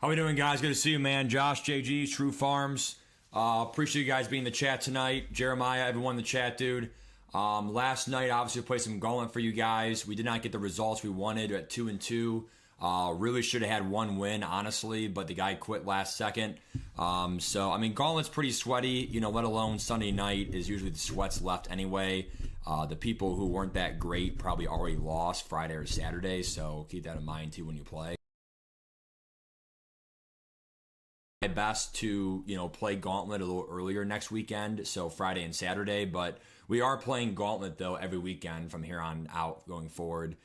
How we doing, guys? Good to see you, man. Josh, JG, True Farms. Appreciate you guys being in the chat tonight. Jeremiah, everyone in the chat, dude. Last night, obviously, played some Gauntlet for you guys. We did not get the results we wanted at 2-2. Really should have had one win, honestly, but the guy quit last second. So, I mean, Gauntlet's pretty sweaty, let alone Sunday night is usually the sweats left anyway. The people who weren't that great probably already lost Friday or Saturday, so keep that in mind, too, when you play. My best to play Gauntlet a little earlier next weekend, so Friday and Saturday, but we are playing Gauntlet though every weekend from here on out going forward.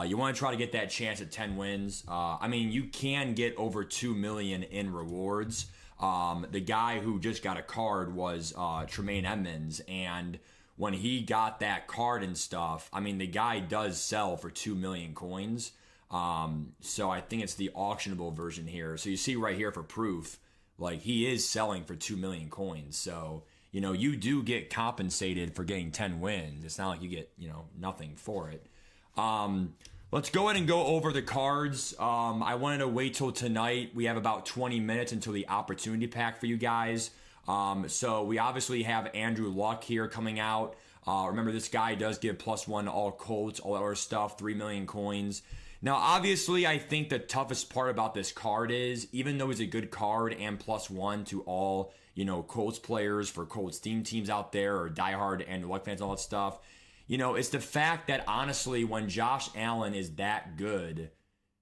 You want to try to get that chance at 10 wins. I mean, you can get over 2 million in rewards. The guy who just got a card was Tremaine Edmonds, and when he got that card and stuff, I mean, the guy does sell for 2 million coins. So I think it's the auctionable version here. So you see right here for proof, like he is selling for 2 million coins. So, you do get compensated for getting 10 wins. It's not like you get, nothing for it. Let's go ahead and go over the cards. I wanted to wait till tonight. We have about 20 minutes until the opportunity pack for you guys. So we obviously have Andrew Luck here coming out. Remember, this guy does give +1 to all Colts, all that other stuff, 3 million coins. Now, obviously, I think the toughest part about this card is, even though it's a good card and +1 to all, Colts players for Colts teams out there, or diehard and Luck fans and all that stuff, it's the fact that, honestly, when Josh Allen is that good,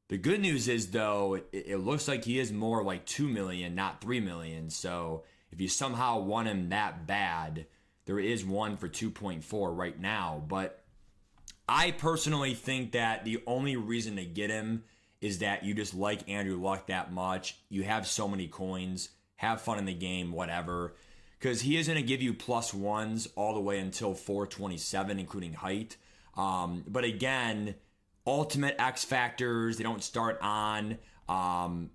the good news is, though, it looks like he is more like 2 million, not 3 million. So if you somehow want him that bad, there is one for 2.4 right now. But I personally think that the only reason to get him is that you just like Andrew Luck that much. You have so many coins. Have fun in the game, whatever. Because he is going to give you +1s all the way until 427, including height. But again, ultimate X factors, they don't start on, only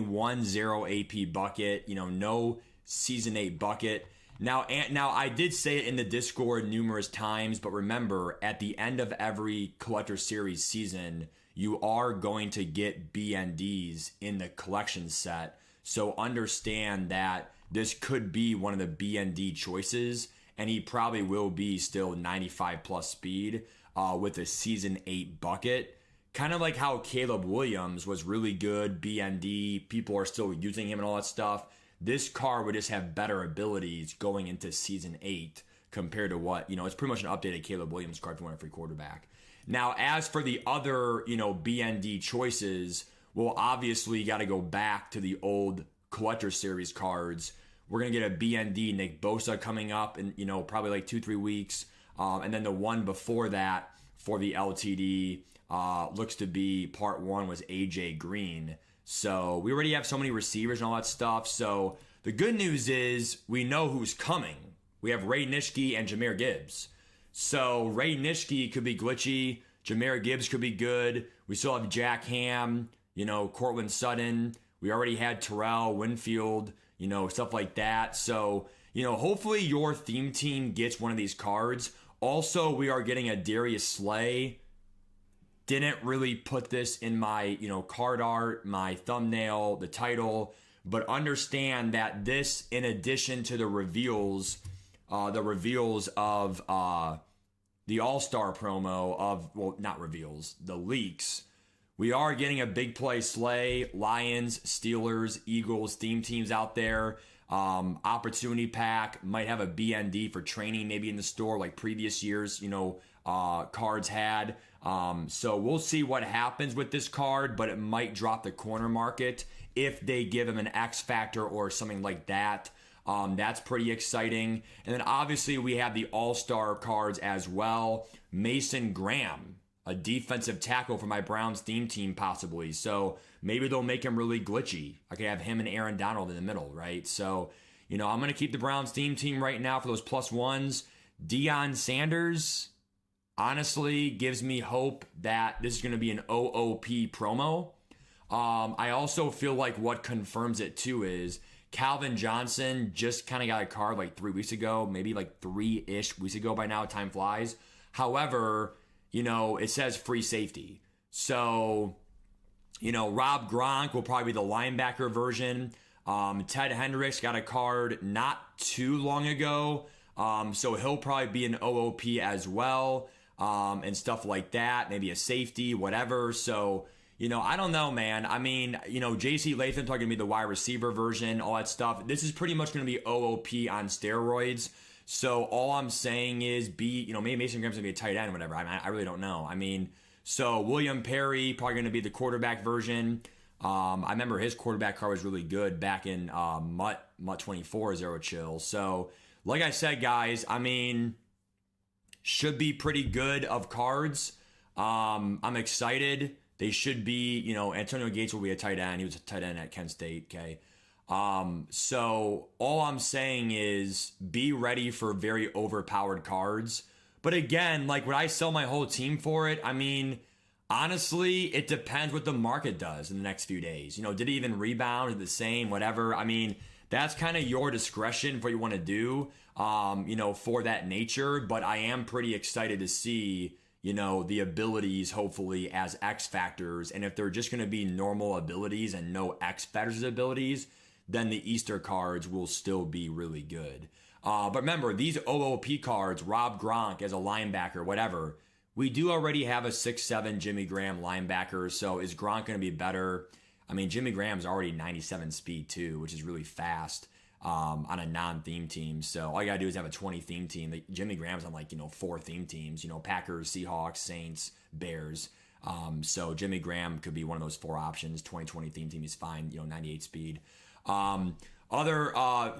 1 0 AP bucket, no season 8 bucket. Now, I did say it in the Discord numerous times, but remember, at the end of every Collector Series season, you are going to get BNDs in the collection set. So understand that this could be one of the BND choices, and he probably will be still 95 plus speed with a season 8 bucket. Kind of like how Caleb Williams was really good BND. People are still using him and all that stuff. This card would just have better abilities going into Season 8 compared to what, it's pretty much an updated Caleb Williams card if you want a free quarterback. Now, as for the other, BND choices, well, obviously you got to go back to the old Collector Series cards. We're going to get a BND Nick Bosa coming up in, probably like 2-3 weeks. And then the one before that for the LTD looks to be part 1 was AJ Green. So we already have so many receivers and all that stuff. So the good news is we know who's coming. We have Ray Nitschke and Jahmyr Gibbs. So Ray Nitschke could be glitchy. Jahmyr Gibbs could be good. We still have Jack Ham, Cortland Sutton. We already had Terrell, Winfield, stuff like that. So, hopefully your theme team gets one of these cards. Also, we are getting a Darius Slay. Didn't really put this in my, card art, my thumbnail, the title, but understand that this, in addition to the reveals of the All-Star promo of, well, not reveals, the leaks, we are getting a big play Slay, Lions, Steelers, Eagles, theme teams out there. Opportunity pack, might have a BND for training maybe in the store like previous years, cards had. So we'll see what happens with this card, but it might drop the corner market if they give him an X factor or something like that. That's pretty exciting. And then obviously we have the All-Star cards as well. Mason Graham, a defensive tackle for my Browns theme team possibly. So maybe they'll make him really glitchy. I could have him and Aaron Donald in the middle, right? So, I'm going to keep the Browns theme team right now for those +1s. Deion Sanders honestly gives me hope that this is going to be an OOP promo. I also feel like what confirms it too is Calvin Johnson just kind of got a card like 3 weeks ago, maybe like 3-ish weeks ago by now. Time flies. However, it says free safety. So Rob Gronk will probably be the linebacker version. Ted Hendricks got a card not too long ago, so he'll probably be an OOP as well, and stuff like that. Maybe a safety, whatever. So, I don't know, man. I mean, JC Latham's going to be the wide receiver version, all that stuff. This is pretty much going to be OOP on steroids. So all I'm saying is maybe Mason Graham's going to be a tight end or whatever. I really don't know. I mean, so William Perry probably going to be the quarterback version. I remember his quarterback card was really good back in MUT 24 Zero Chill. So like I said, guys, I mean, should be pretty good of cards. I'm excited. They should be, Antonio Gates will be a tight end. He was a tight end at Kent State. Okay. So all I'm saying is be ready for very overpowered cards. But again, like, would I sell my whole team for it? I mean, honestly, it depends what the market does in the next few days. Did it even rebound? Is it the same? Whatever. I mean, that's kind of your discretion for what you want to do, for that nature. But I am pretty excited to see, the abilities, hopefully, as X factors. And if they're just going to be normal abilities and no X factors abilities, then the Easter cards will still be really good. But remember, these OOP cards, Rob Gronk as a linebacker, whatever, we do already have a 6'7" Jimmy Graham linebacker. So is Gronk going to be better? I mean, Jimmy Graham's already 97 speed too, which is really fast on a non-theme team. So all you got to do is have a 20 theme team. Jimmy Graham's on 4 theme teams, Packers, Seahawks, Saints, Bears. So Jimmy Graham could be one of those 4 options. 2020 theme team is fine, 98 speed. Other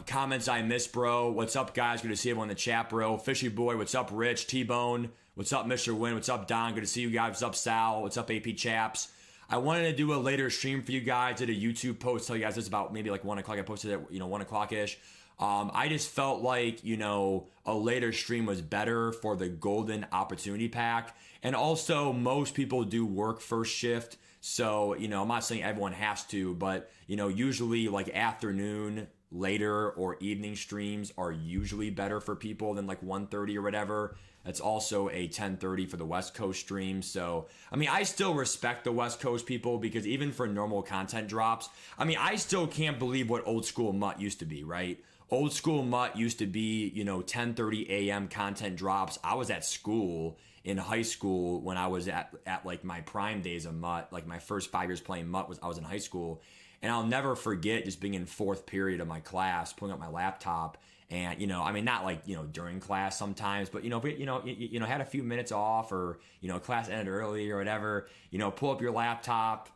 comments I missed, bro. What's up, guys? Good to see everyone in the chat, bro. Fishy Boy, what's up, Rich? T-Bone, what's up, Mr. Win? What's up, Don? Good to see you guys. What's up, Sal? What's up, AP Chaps? I wanted to do a later stream for you guys. Did a YouTube post, tell you guys this about maybe 1 o'clock. I posted it, 1 o'clock-ish. I just felt like, a later stream was better for the golden opportunity pack. And also, most people do work first shift. So, I'm not saying everyone has to, but, usually afternoon, later, or evening streams are usually better for people than 1:30 or whatever. That's also a 10:30 for the West Coast stream. So, I mean, I still respect the West Coast people because even for normal content drops, I mean, I still can't believe what old school MUT used to be, right? Old school MUT used to be, 10:30 a.m. content drops. I was at school in high school when I was at my prime days of MUT, my first 5 years playing MUT I was in high school. And I'll never forget just being in 4th period of my class, pulling up my laptop. And, I mean, not during class sometimes, but, had a few minutes off or, class ended early or whatever, pull up your laptop,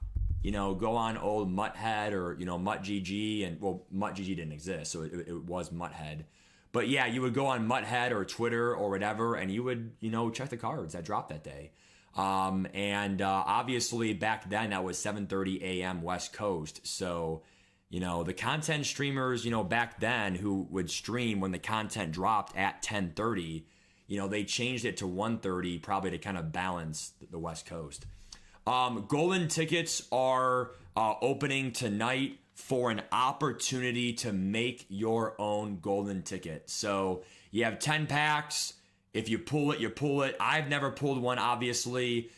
go on old MUThead or, MUTGG. And, well, MUTGG didn't exist, so it was MUThead. But, yeah, you would go on MUThead or Twitter or whatever, and you would, check the cards that dropped that day. Obviously, back then, that was 7:30 a.m. West Coast. So, the content streamers, back then who would stream when the content dropped at 10:30, they changed it to 1:30 probably to kind of balance the West Coast. Golden tickets are opening tonight for an opportunity to make your own golden ticket. So you have 10 packs. If you pull it, you pull it. I've never pulled one, obviously.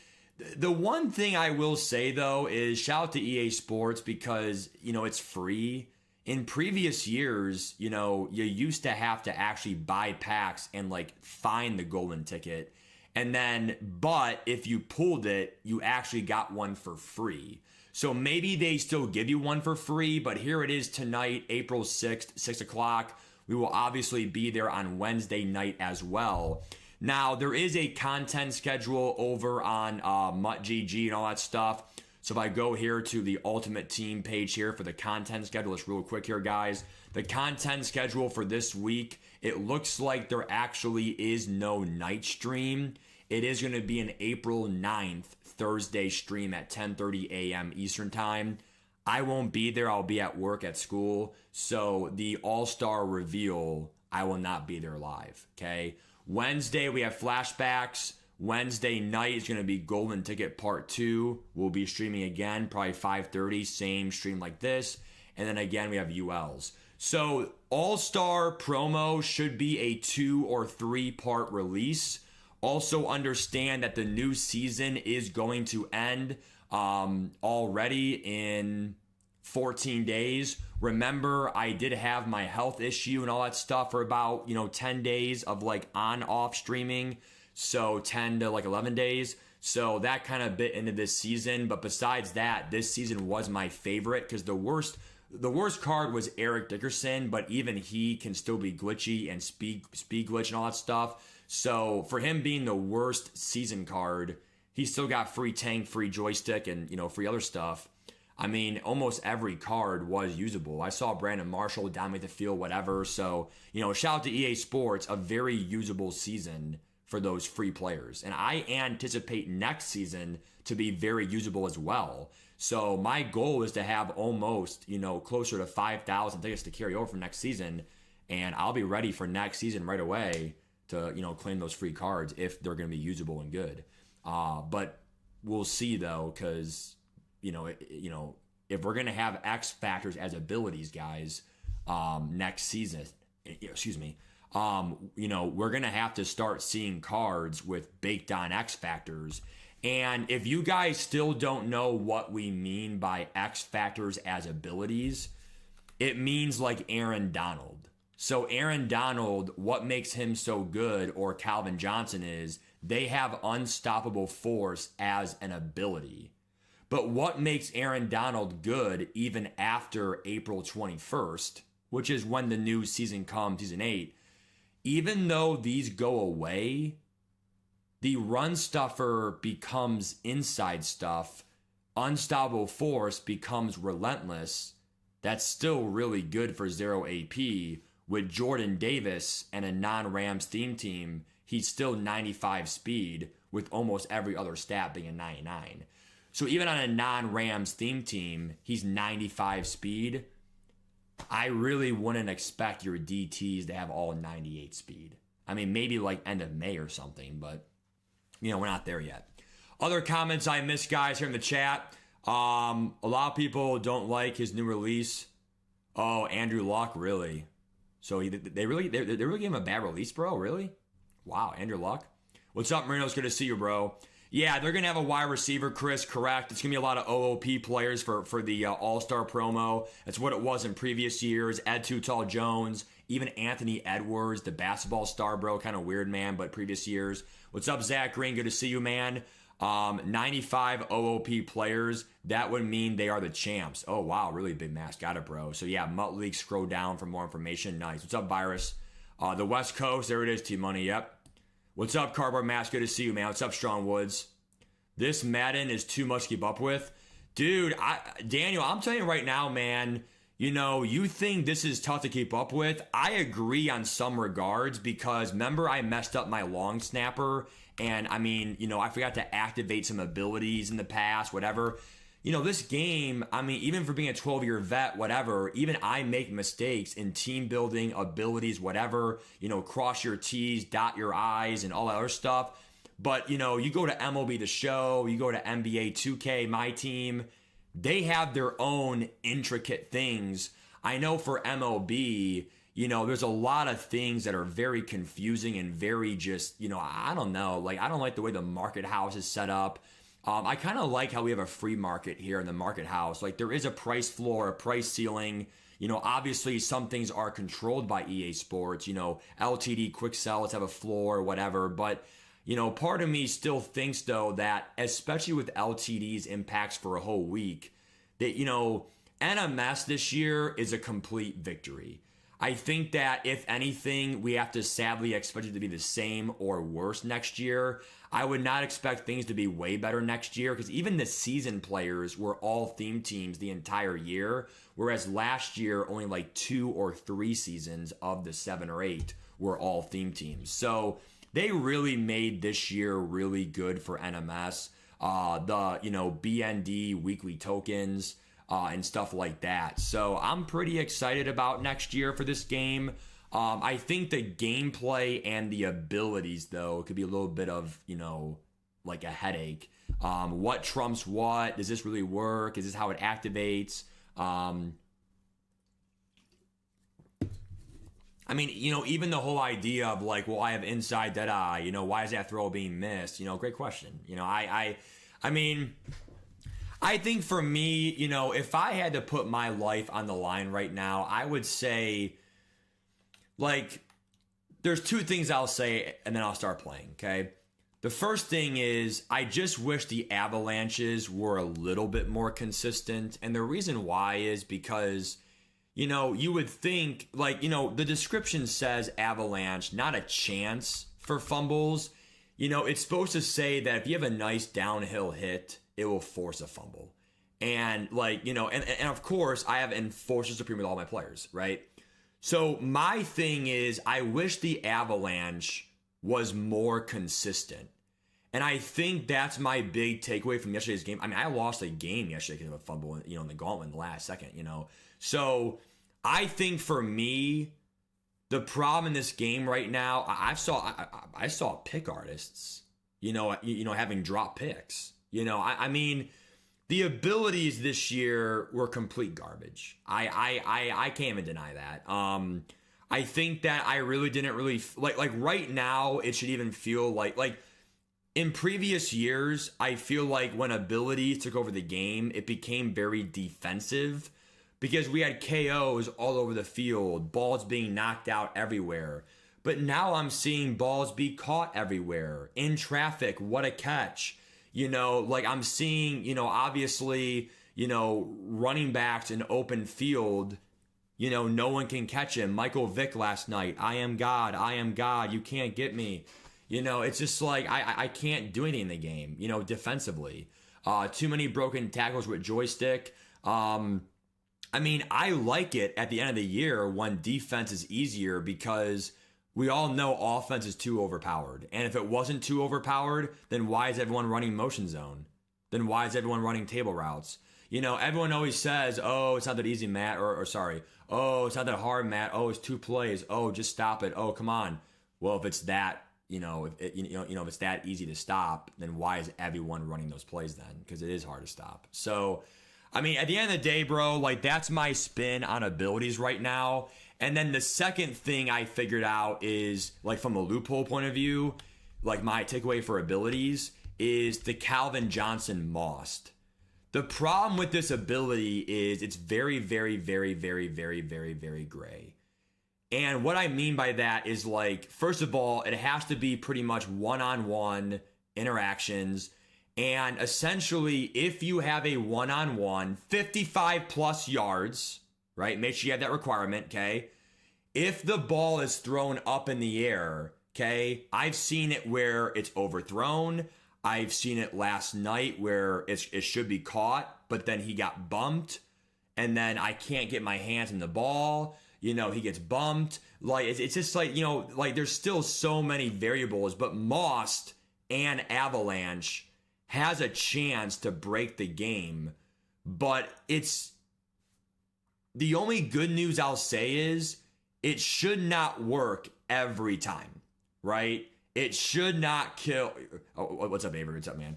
The one thing I will say, though, is shout out to EA Sports because, it's free. In previous years, you used to have to actually buy packs and, find the golden ticket. And then, but if you pulled it, you actually got one for free. So maybe they still give you one for free, but here it is tonight, April 6th, 6 o'clock. We will obviously be there on Wednesday night as well. Now, there is a content schedule over on MUTGG and all that stuff. So if I go here to the Ultimate Team page here for the content schedule, it's real quick here, guys. The content schedule for this week, it looks like there actually is no night stream. It is going to be an April 9th Thursday stream at 10:30 a.m. Eastern Time. I won't be there. I'll be at work at school. So the All-Star reveal, I will not be there live, okay? Wednesday, we have flashbacks. Wednesday night is going to be Golden Ticket Part 2. We'll be streaming again, probably 5:30, same stream like this. And then again, we have ULs. So All-Star promo should be a 2 or 3 part release. Also understand that the new season is going to end already in 14 days. Remember, I did have my health issue and all that stuff for about, 10 days of like on off streaming. So 10 to like 11 days. So that kind of bit into this season. But besides that, this season was my favorite because the worst card was Eric Dickerson, but even he can still be glitchy and speed glitch and all that stuff. So for him being the worst season card, he still got free tank, free joystick, and free other stuff. I mean, almost every card was usable. I saw Brandon Marshall dominate the field, whatever. So, shout out to EA Sports, a very usable season for those free players. And I anticipate next season to be very usable as well. So my goal is to have almost, closer to 5,000 tickets to carry over from next season. And I'll be ready for next season right away to, claim those free cards if they're going to be usable and good. But we'll see though, because if we're gonna have X factors as abilities, guys, next season, we're gonna have to start seeing cards with baked on X factors. And if you guys still don't know what we mean by X factors as abilities, it means like Aaron Donald. So Aaron Donald, what makes him so good, or Calvin Johnson, is they have unstoppable force as an ability. But what makes Aaron Donald good even after April 21st, which is when the new season comes, season 8, even though these go away, the run stuffer becomes inside stuff, unstoppable force becomes relentless. That's still really good for 0 AP. With Jordan Davis and a non-Rams theme team, he's still 95 speed with almost every other stat being a 99. So even on a non-Rams theme team, he's 95 speed. I really wouldn't expect your DTs to have all 98 speed. I mean, maybe like end of May or something, but we're not there yet. Other comments I missed, guys, here in the chat. A lot of people don't like his new release. Oh, Andrew Luck, really? So they really gave him a bad release, bro? Really? Wow, Andrew Luck. What's up, Marino? It's good to see you, bro. Yeah, they're going to have a wide receiver, Chris, correct. It's going to be a lot of OOP players for the All-Star promo. That's what it was in previous years. Ed Too Tall Jones, even Anthony Edwards, the basketball star, bro. Kind of weird, man, but previous years. What's up, Zach Green? Good to see you, man. 95 OOP players. That would mean they are the champs. Oh, wow. Really big mask. Got it, bro. So, yeah, MUT League, scroll down for more information. Nice. What's up, Virus? The West Coast. There it is, T-Money. Yep. What's up, Cardboard Mask? Good to see you, man. What's up, Strong Woods? This Madden is too much to keep up with. Dude, Daniel, I'm telling you right now, man, you think this is tough to keep up with. I agree on some regards because remember I messed up my long snapper and I forgot to activate some abilities in the past, whatever. This game, even for being a 12-year vet, whatever, even I make mistakes in team building, abilities, whatever, cross your T's, dot your I's, and all that other stuff. But, you go to MLB The Show, you go to NBA 2K, my team, they have their own intricate things. I know for MLB, there's a lot of things that are very confusing and very just, I don't know. Like, I don't like the way the market house is set up. I kind of like how we have a free market here in the market house. Like, there is a price floor, a price ceiling. Obviously some things are controlled by EA Sports, LTD, quick sell, let's have a floor, whatever. But, part of me still thinks, though, that especially with LTD's impacts for a whole week, that, NMS this year is a complete victory. I think that if anything, we have to sadly expect it to be the same or worse next year. I would not expect things to be way better next year because even the season players were all theme teams the entire year, whereas last year only like 2 or 3 seasons of the 7 or 8 were all theme teams. So they really made this year really good for NMS. BND weekly tokens and stuff like that. So I'm pretty excited about next year for this game. I think the gameplay and the abilities, though, could be a little bit of, like a headache. What trumps what? Does this really work? Is this how it activates? Even the whole idea of like, well, I have inside dead eye, why is that throw being missed? Great question. I think for me, if I had to put my life on the line right now, I would say, like, there's two things I'll say and then I'll start playing, okay? The first thing is I just wish the Avalanches were a little bit more consistent. And the reason why is because, you would think, like, the description says Avalanche, not a chance for fumbles. It's supposed to say that if you have a nice downhill hit, it will force a fumble. And, like, and of course, I have Enforcer Supreme with all my players, right? So my thing is, I wish the Avalanche was more consistent. And I think that's my big takeaway from yesterday's game. I mean, I lost a game yesterday because of a fumble, in the Gauntlet in the last second, So I think for me, the problem in this game right now, I saw pick artists, having drop picks. I mean, the abilities this year were complete garbage. I can't even deny that. I think that I really didn't really like right now. It should even feel like in previous years, I feel like when abilities took over the game, it became very defensive because we had KOs all over the field, balls being knocked out everywhere. But now I'm seeing balls be caught everywhere in traffic. What a catch. Like I'm seeing, obviously, running backs in open field, no one can catch him. Michael Vick last night. I am God. You can't get me. It's just like I can't do anything in the game, defensively. Too many broken tackles with joystick. I mean, I like it at the end of the year when defense is easier because we all know offense is too overpowered. And if it wasn't too overpowered, then why is everyone running motion zone? Then why is everyone running table routes? Everyone always says, oh, it's not that easy, Matt, or sorry, oh, it's not that hard, Matt. Oh, it's 2 plays. Oh, just stop it. Oh, come on. Well, if it's that, if it's that easy to stop, then why is everyone running those plays then? Because it is hard to stop. So, I mean, at the end of the day, bro, like that's my spin on abilities right now. And then the second thing I figured out is, like, from a loophole point of view, like my takeaway for abilities is the Calvin Johnson Most. The problem with this ability is it's very, very, very, very, very, very, very gray. And what I mean by that is, like, first of all, it has to be pretty much one-on-one interactions. And essentially, if you have a one-on-one 55 plus yards, right? Make sure you have that requirement, okay? If the ball is thrown up in the air, okay? I've seen it where it's overthrown. I've seen it last night where it should be caught, but then he got bumped, and then I can't get my hands on the ball. He gets bumped. Like, it's just like, like there's still so many variables, but Most and Avalanche has a chance to break the game, but it's the only good news I'll say is it should not work every time, right? It should not kill. Oh, what's up, Avery? What's up, man?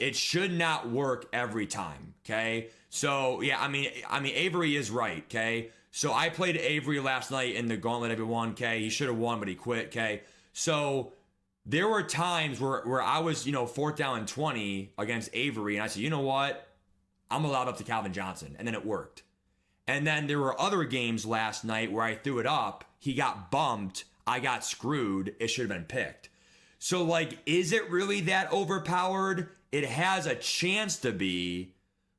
It should not work every time. Okay. So yeah, I mean, Avery is right. Okay. So I played Avery last night in the Gauntlet. Everyone. Okay. He should have won, but he quit. Okay. So there were times where I was, 4th down and 20 against Avery, and I said, you know what? I'm allowed up to Calvin Johnson, and then it worked. And then there were other games last night where I threw it up. He got bumped. I got screwed. It should have been picked. So, like, is it really that overpowered? It has a chance to be.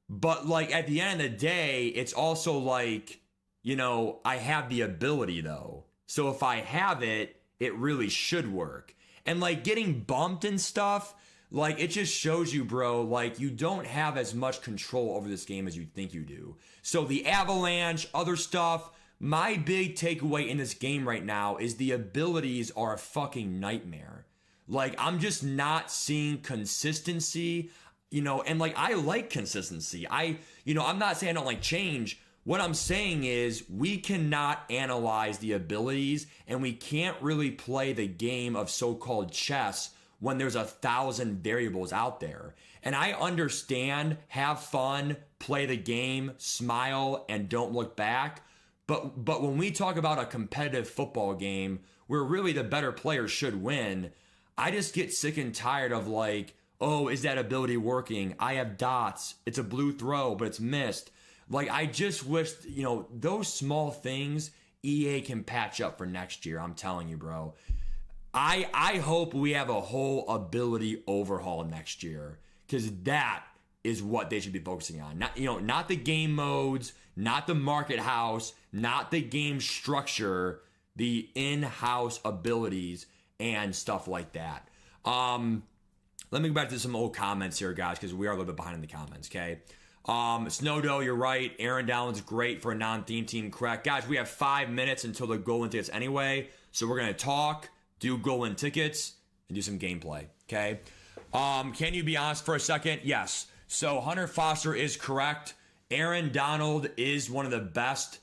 But, like, at the end of the day, it's also like, I have the ability, though. So if I have it, it really should work. And, like, getting bumped and stuff, like, it just shows you, bro, like, you don't have as much control over this game as you think you do. So the Avalanche, other stuff, my big takeaway in this game right now is the abilities are a fucking nightmare. Like, I'm just not seeing consistency, and, like, I like consistency. I'm not saying I don't like change. What I'm saying is we cannot analyze the abilities, and we can't really play the game of so-called chess when there's 1,000 variables out there. And I understand, have fun, play the game, smile, and don't look back. But when we talk about a competitive football game where really the better players should win, I just get sick and tired of, like, Oh, is that ability working? I have dots. It's a blue throw, but it's missed. Like, I just wish, those small things EA can patch up for next year. I'm telling you, bro. I hope we have a whole ability overhaul next year, because that is what they should be focusing on. Not the game modes, not the market house, not the game structure, the in-house abilities and stuff like that. Let me go back to some old comments here, guys, because we are a little bit behind in the comments, okay? Snowdo, you're right. Aaron Donald's great for a non-theme team, correct. Guys, we have 5 minutes until the goal-in tickets anyway, so we're going to talk, do goal-in tickets, and do some gameplay, okay? Can you be honest for a second? Yes. So Hunter Foster is correct. Aaron Donald is one of the best.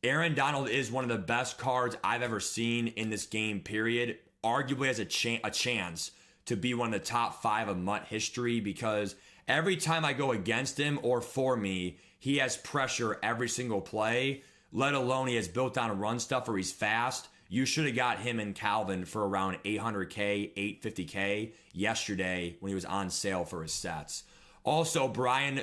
Aaron Donald is one of the best cards I've ever seen in this game, period. Arguably has a chance to be one of the top 5 of MUT history, because every time I go against him or for me, he has pressure every single play, let alone he has built on run stuff or he's fast. You should have got him and Calvin for around 800K, 850K yesterday when he was on sale for his sets. Also, Brian,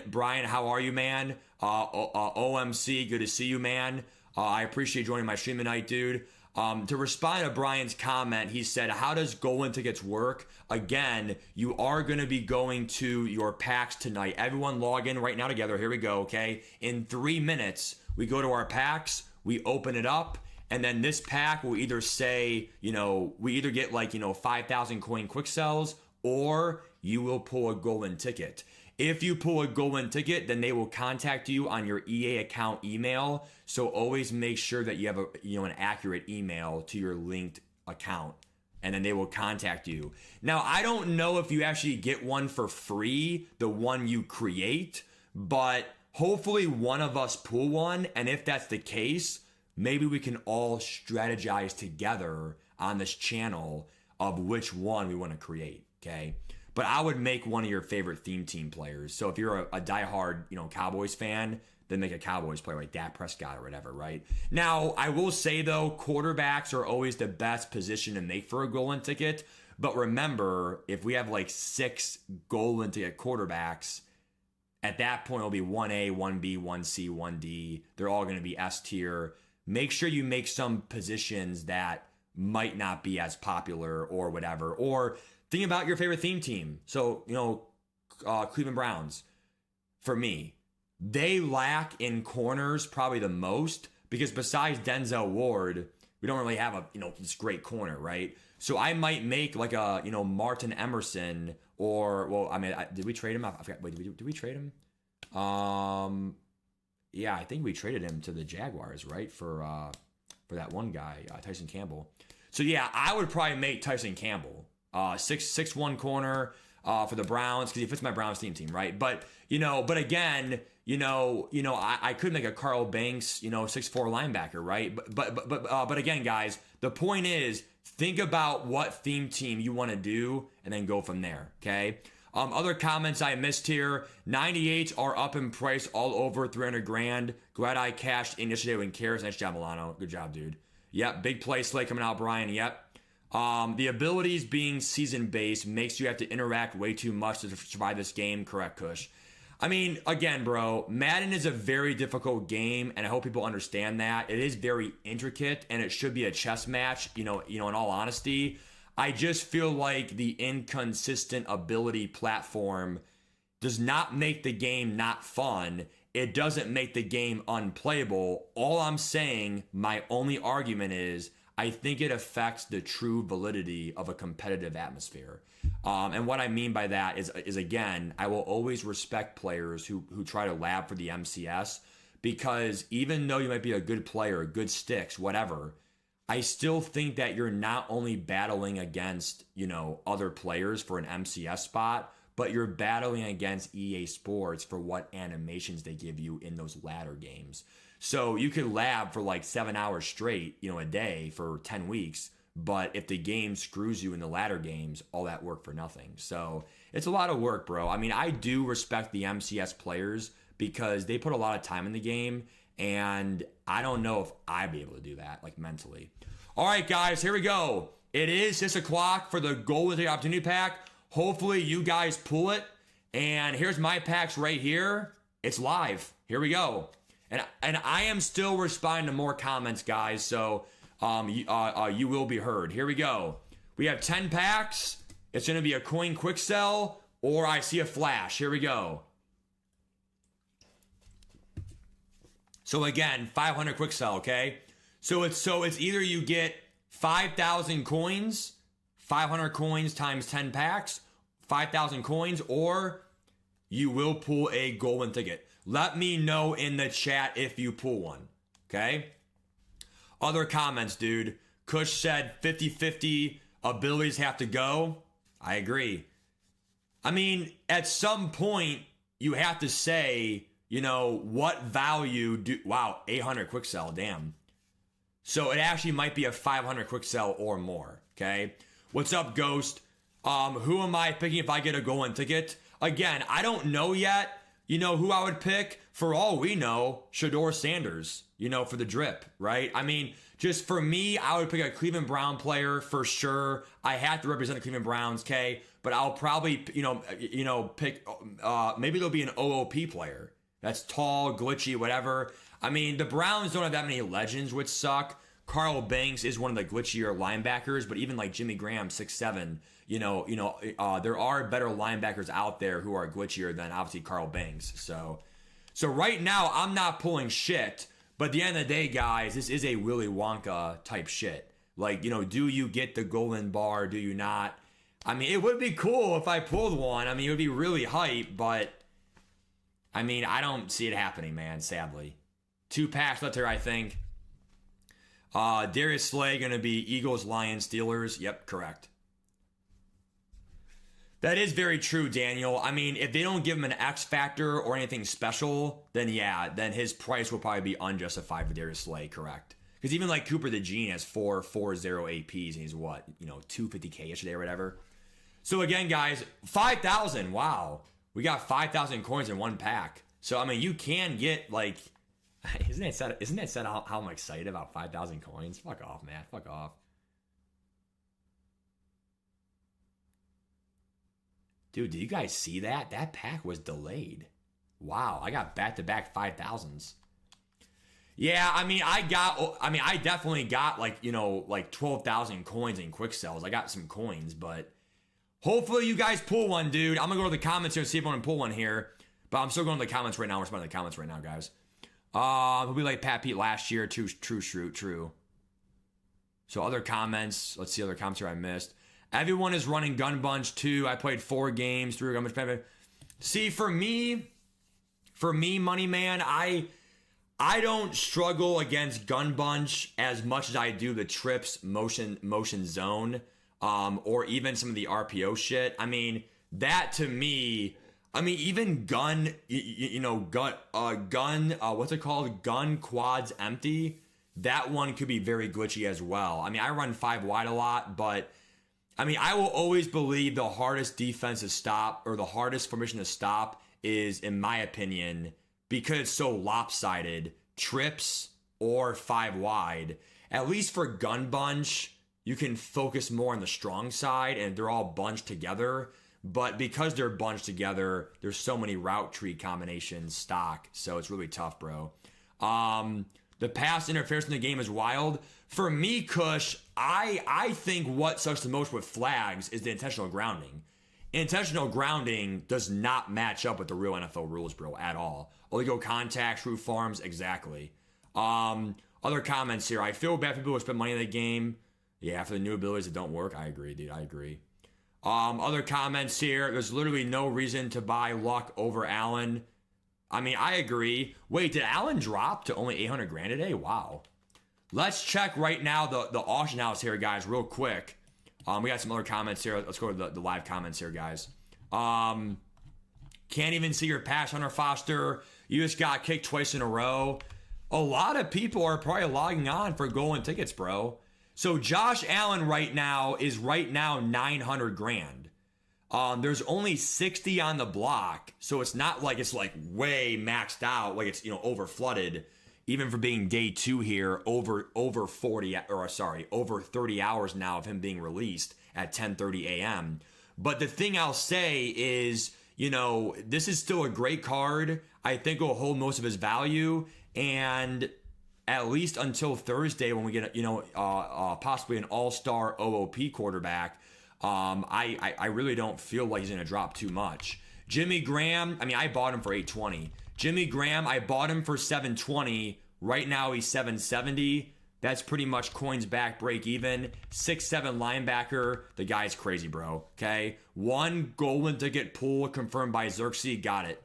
how are you, man? OMC, good to see you, man. I appreciate joining my stream tonight, dude. To respond to Brian's comment, he said, how does goal-in tickets work? Again, you are going to be going to your packs tonight. Everyone log in right now together. Here we go, okay? In 3 minutes, we go to our packs, we open it up, and then this pack will either say, we either get 5,000 coin quick sells, or you will pull a goal-in ticket. If you pull a goal-in ticket, then they will contact you on your EA account email. So always make sure that you have an accurate email to your linked account, and then they will contact you. Now, I don't know if you actually get one for free, the one you create, but hopefully one of us pull one. And if that's the case, maybe we can all strategize together on this channel of which one we want to create, okay? But I would make one of your favorite theme team players. So if you're a diehard, Cowboys fan, then make a Cowboys player like Dak Prescott or whatever, right? Now, I will say, though, quarterbacks are always the best position to make for a goal-in ticket. But remember, if we have 6 goal-in ticket quarterbacks, at that point, it'll be 1A, 1B, 1C, 1D. They're all going to be S tier. Make sure you make some positions that might not be as popular or whatever. Or think about your favorite theme team. So, Cleveland Browns, for me, they lack in corners probably the most, because besides Denzel Ward, we don't really have this great corner, right? So I might make a, Martin Emerson, or, did we trade him? I forgot. Wait, did we trade him? Yeah, I think we traded him to the Jaguars, right? For that one guy, Tyson Campbell. So yeah, I would probably make Tyson Campbell. 6'1" corner for the Browns, because he fits my Browns team, right? But again, I could make a Carl Banks, 6'4" linebacker, right? But again, guys, the point is, think about what theme team you want to do and then go from there, okay? Other comments I missed here: 98s are up in price all over 300 grand. Glad I cashed in yesterday when cares. Nice job, Milano. Good job, dude. Yep, big play slate coming out, Brian. Yep. The abilities being season-based makes you have to interact way too much to survive this game. Correct, Kush. I mean, again, bro, Madden is a very difficult game, and I hope people understand that. It is very intricate, and it should be a chess match, in all honesty. I just feel like the inconsistent ability platform does not make the game not fun. It doesn't make the game unplayable. All I'm saying, my only argument is, I think it affects the true validity of a competitive atmosphere. And what I mean by that is again, I will always respect players who try to lab for the MCS, because even though you might be a good player, good sticks, whatever, I still think that you're not only battling against, other players for an MCS spot, but you're battling against EA Sports for what animations they give you in those ladder games. So you could lab for 7 hours straight, a day for 10 weeks. But if the game screws you in the ladder games, all that work for nothing. So it's a lot of work, bro. I mean, I do respect the MCS players because they put a lot of time in the game. And I don't know if I'd be able to do that, mentally. All right, guys, here we go. It is 6 o'clock for the Goal with the Opportunity Pack. Hopefully you guys pull it. And here's my packs right here. It's live. Here we go. And I am still responding to more comments, guys. So you will be heard. Here we go. We have 10 packs. It's going to be a coin quick sell, or I see a flash. Here we go. So again, 500 quick sell, okay? So it's either you get 5,000 coins, 500 coins times 10 packs, 5,000 coins, or you will pull a golden ticket. Let me know in the chat if you pull one, okay? Other comments, dude. Kush said 50-50 abilities have to go. I agree. I mean, at some point, you have to say, you know, what value do... Wow, 800 quick sell, damn. So it actually might be a 500 quick sell or more, okay? What's up, Ghost? Who am I picking if I get a golden ticket? Again, I don't know yet. You know who I would pick? For all we know, Shador Sanders, you know, for the drip, right? I mean, just for me, I would pick a Cleveland Brown player for sure. I have to represent the Cleveland Browns, okay? But I'll probably, you know, pick, maybe there'll be an OOP player. That's tall, glitchy, whatever. I mean, the Browns don't have that many legends, which suck. Carl Banks is one of the glitchier linebackers, but even like Jimmy Graham, 6'7", there are better linebackers out there who are glitchier than obviously Carl Banks. So right now I'm not pulling shit, but at the end of the day, guys, this is a Willy Wonka type shit. Like, you know, do you get the golden bar? Do you not? I mean, it would be cool if I pulled one. I mean, it would be really hype, but I mean, I don't see it happening, man, sadly. 2 packs left here, I think. Darius Slay going to be Eagles, Lions, Steelers. Yep, correct. That is very true, Daniel. I mean, if they don't give him an X factor or anything special, then yeah, then his price will probably be unjustified for Darius Slay, correct? Because even like Cooper DeJean has 4.40 APs and he's what, you know, 250K yesterday or whatever. So again, guys, 5,000. Wow. We got 5,000 coins in one pack. So, I mean, you can get like... Isn't that sad how I'm excited about 5,000 coins? Fuck off, man. Fuck off. Dude, did you guys see that? That pack was delayed. Wow, I got back-to-back 5,000s. Yeah, I mean, I definitely got like, you know, like 12,000 coins in quick sells. I got some coins, but hopefully you guys pull one, dude. I'm going to go to the comments here and see if I want to pull one here. But I'm still going to the comments right now. We're responding to the comments right now, guys. He'll be like Pat Pete last year. True. So other comments. Let's see other comments here I missed. Everyone is running Gun Bunch too. I played 4 games through Gun Bunch. See, for me, Money Man, I don't struggle against Gun Bunch as much as I do the Trips motion zone, or even some of the RPO shit. I mean, that to me. I mean, even gun, what's it called? Gun quads empty. That one could be very glitchy as well. I mean, I run 5 wide a lot, but I mean, I will always believe the hardest defense to stop, or the hardest formation to stop, is, in my opinion, because it's so lopsided, trips or 5 wide. At least for Gun Bunch, you can focus more on the strong side, and they're all bunched together. But because they're bunched together, there's so many route tree combinations stock, so it's really tough, bro. The pass interference in the game is wild. For me, Kush, I think what sucks the most with flags is the intentional grounding. Intentional grounding does not match up with the real NFL rules, bro, at all. Illegal contact, true farms, exactly. Other comments here. I feel bad for people who spend money in the game. Yeah, for the new abilities that don't work. I agree, dude. I agree. Other comments here. There's literally no reason to buy Luck over Allen. I mean, I agree. Wait, did Allen drop to only 800 grand today? Wow. Let's check right now the auction house here, guys, real quick. We got some other comments here. Let's go to the live comments here, guys. Can't even see your pass, Hunter Foster. You just got kicked twice in a row. A lot of people are probably logging on for golden tickets, bro. So Josh Allen right now is 900 grand. There's only 60 on the block, so it's not like it's like way maxed out, like it's, you know, over flooded. Even for being day 2 here, over 30 hours now of him being released at 10:30 a.m. But the thing I'll say is, this is still a great card. I think it'll hold most of his value. And at least until Thursday when we get, possibly an all-star OOP quarterback, I really don't feel like he's going to drop too much. Jimmy Graham, I bought him for $820. Jimmy Graham, I bought him for $720. Right now he's $770. That's pretty much coins back break even. 6'7" linebacker. The guy's crazy, bro. Okay. One golden ticket pull confirmed by Xerxes. Got it.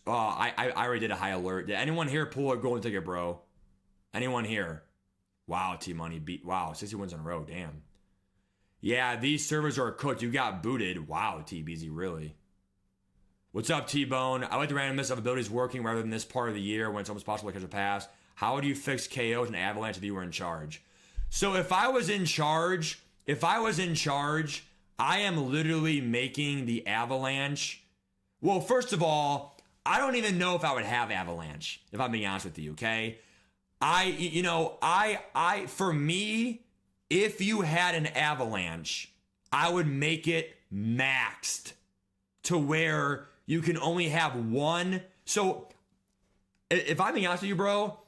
I already did a high alert. Did anyone here pull a golden ticket, bro? Anyone here? Wow, T-Money beat. Wow, 60 wins in a row. Damn. Yeah, these servers are cooked. You got booted. Wow, TBZ, really. What's up, T-Bone? I like the randomness of abilities working rather than this part of the year when it's almost possible to catch a pass. How would you fix KOs and Avalanche if you were in charge? So if I was in charge, I am literally making the Avalanche. Well, first of all, I don't even know if I would have Avalanche, if I'm being honest with you, okay? For me, if you had an Avalanche, I would make it maxed to where you can only have one. So if I'm being honest with you, bro,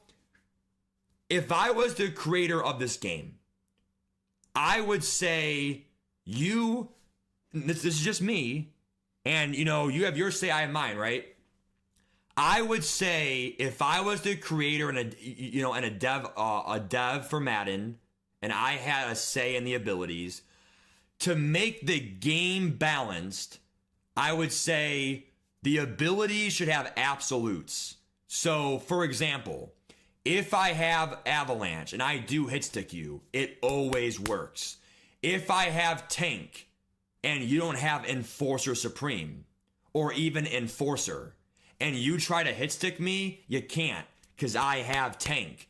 if I was the creator of this game, I would say this is just me, and you have your say, I have mine, right? I would say if I was the creator and a dev for Madden, and I had a say in the abilities to make the game balanced, I would say the abilities should have absolutes. So, for example, if I have Avalanche and I do hit stick you, it always works. If I have Tank and you don't have Enforcer Supreme or even Enforcer, and you try to hit stick me, you can't, because I have Tank.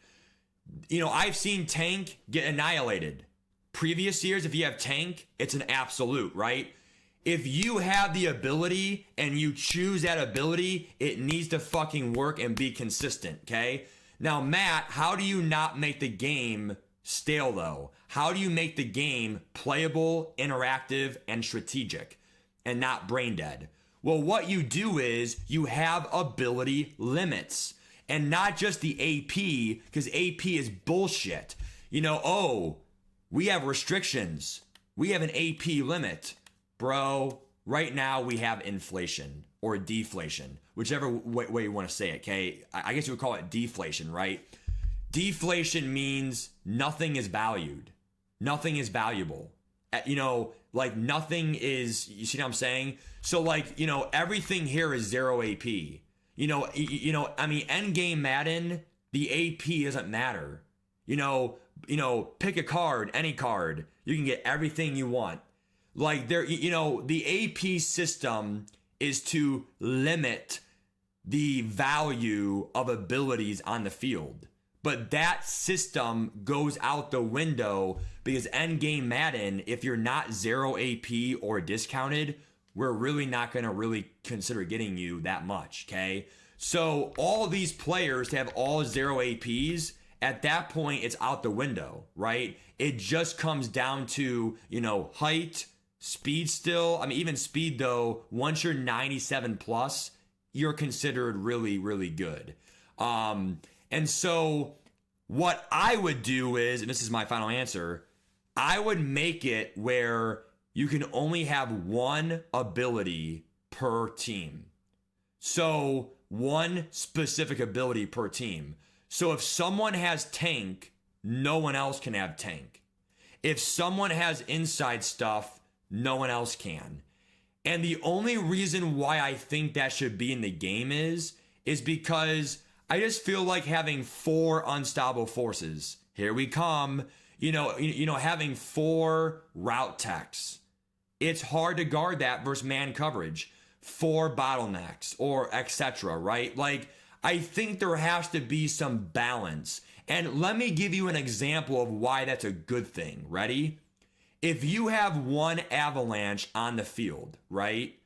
I've seen Tank get annihilated. Previous years, if you have Tank, it's an absolute, right? If you have the ability and you choose that ability, it needs to fucking work and be consistent, okay? Now, Matt, how do you not make the game stale, though? How do you make the game playable, interactive, and strategic, and not brain dead? Well, what you do is you have ability limits, and not just the AP, because AP is bullshit. We have restrictions. We have an AP limit. Bro, right now we have inflation or deflation, whichever way you want to say it, okay? I guess you would call it deflation, right? Deflation means nothing is valued. Nothing is valuable. Nothing is, you see what I'm saying? So everything here is 0 AP. Endgame Madden, the AP doesn't matter. Pick a card, any card. You can get everything you want. The AP system is to limit the value of abilities on the field. But that system goes out the window because Endgame Madden, if you're not 0 AP or discounted, we're really not going to really consider getting you that much, okay? So all these players have all 0 APs. At that point, it's out the window, right? It just comes down to, height, speed still. Even speed, though, once you're 97 plus, you're considered really, really good. And so what I would do is, and this is my final answer, I would make it where you can only have one ability per team. So one specific ability per team. So if someone has Tank, no one else can have Tank. If someone has inside stuff, no one else can. And the only reason why I think that should be in the game is because I just feel like having 4 unstoppable forces. Here we come. Having 4 route techs. It's hard to guard that versus man coverage. 4 bottlenecks or etc. Right? I think there has to be some balance. And let me give you an example of why that's a good thing. Ready? If you have one Avalanche on the field, right?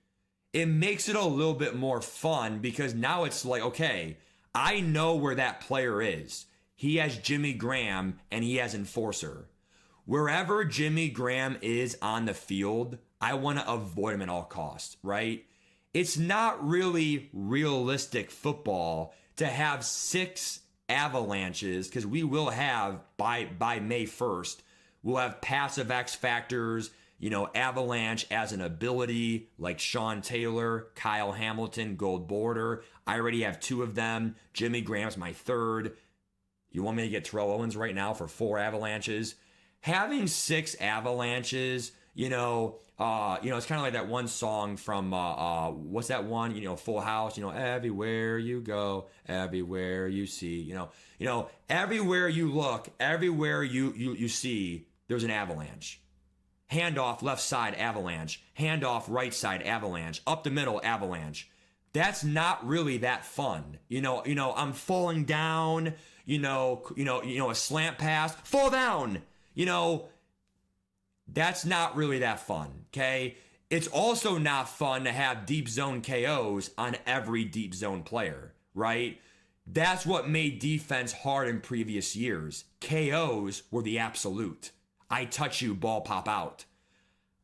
It makes it a little bit more fun because now it's okay, I know where that player is. He has Jimmy Graham and he has Enforcer. Wherever Jimmy Graham is on the field, I want to avoid them at all costs, right? It's not really realistic football to have 6 avalanches, because we will have by May 1st, we'll have passive X factors, avalanche as an ability like Sean Taylor, Kyle Hamilton, Gold Border. I already have 2 of them. Jimmy Graham's my 3rd. You want me to get Terrell Owens right now for 4 avalanches? Having 6 avalanches, it's kind of like that one song from what's that one? Full House. Everywhere you go, everywhere you see. Everywhere you look, everywhere you see, there's an avalanche. Handoff left side avalanche. Handoff right side avalanche. Up the middle avalanche. That's not really that fun. I'm falling down. A slant pass, fall down. That's not really that fun, okay? It's also not fun to have deep zone KOs on every deep zone player, right? That's what made defense hard in previous years. KOs were the absolute. I touch you, ball pop out.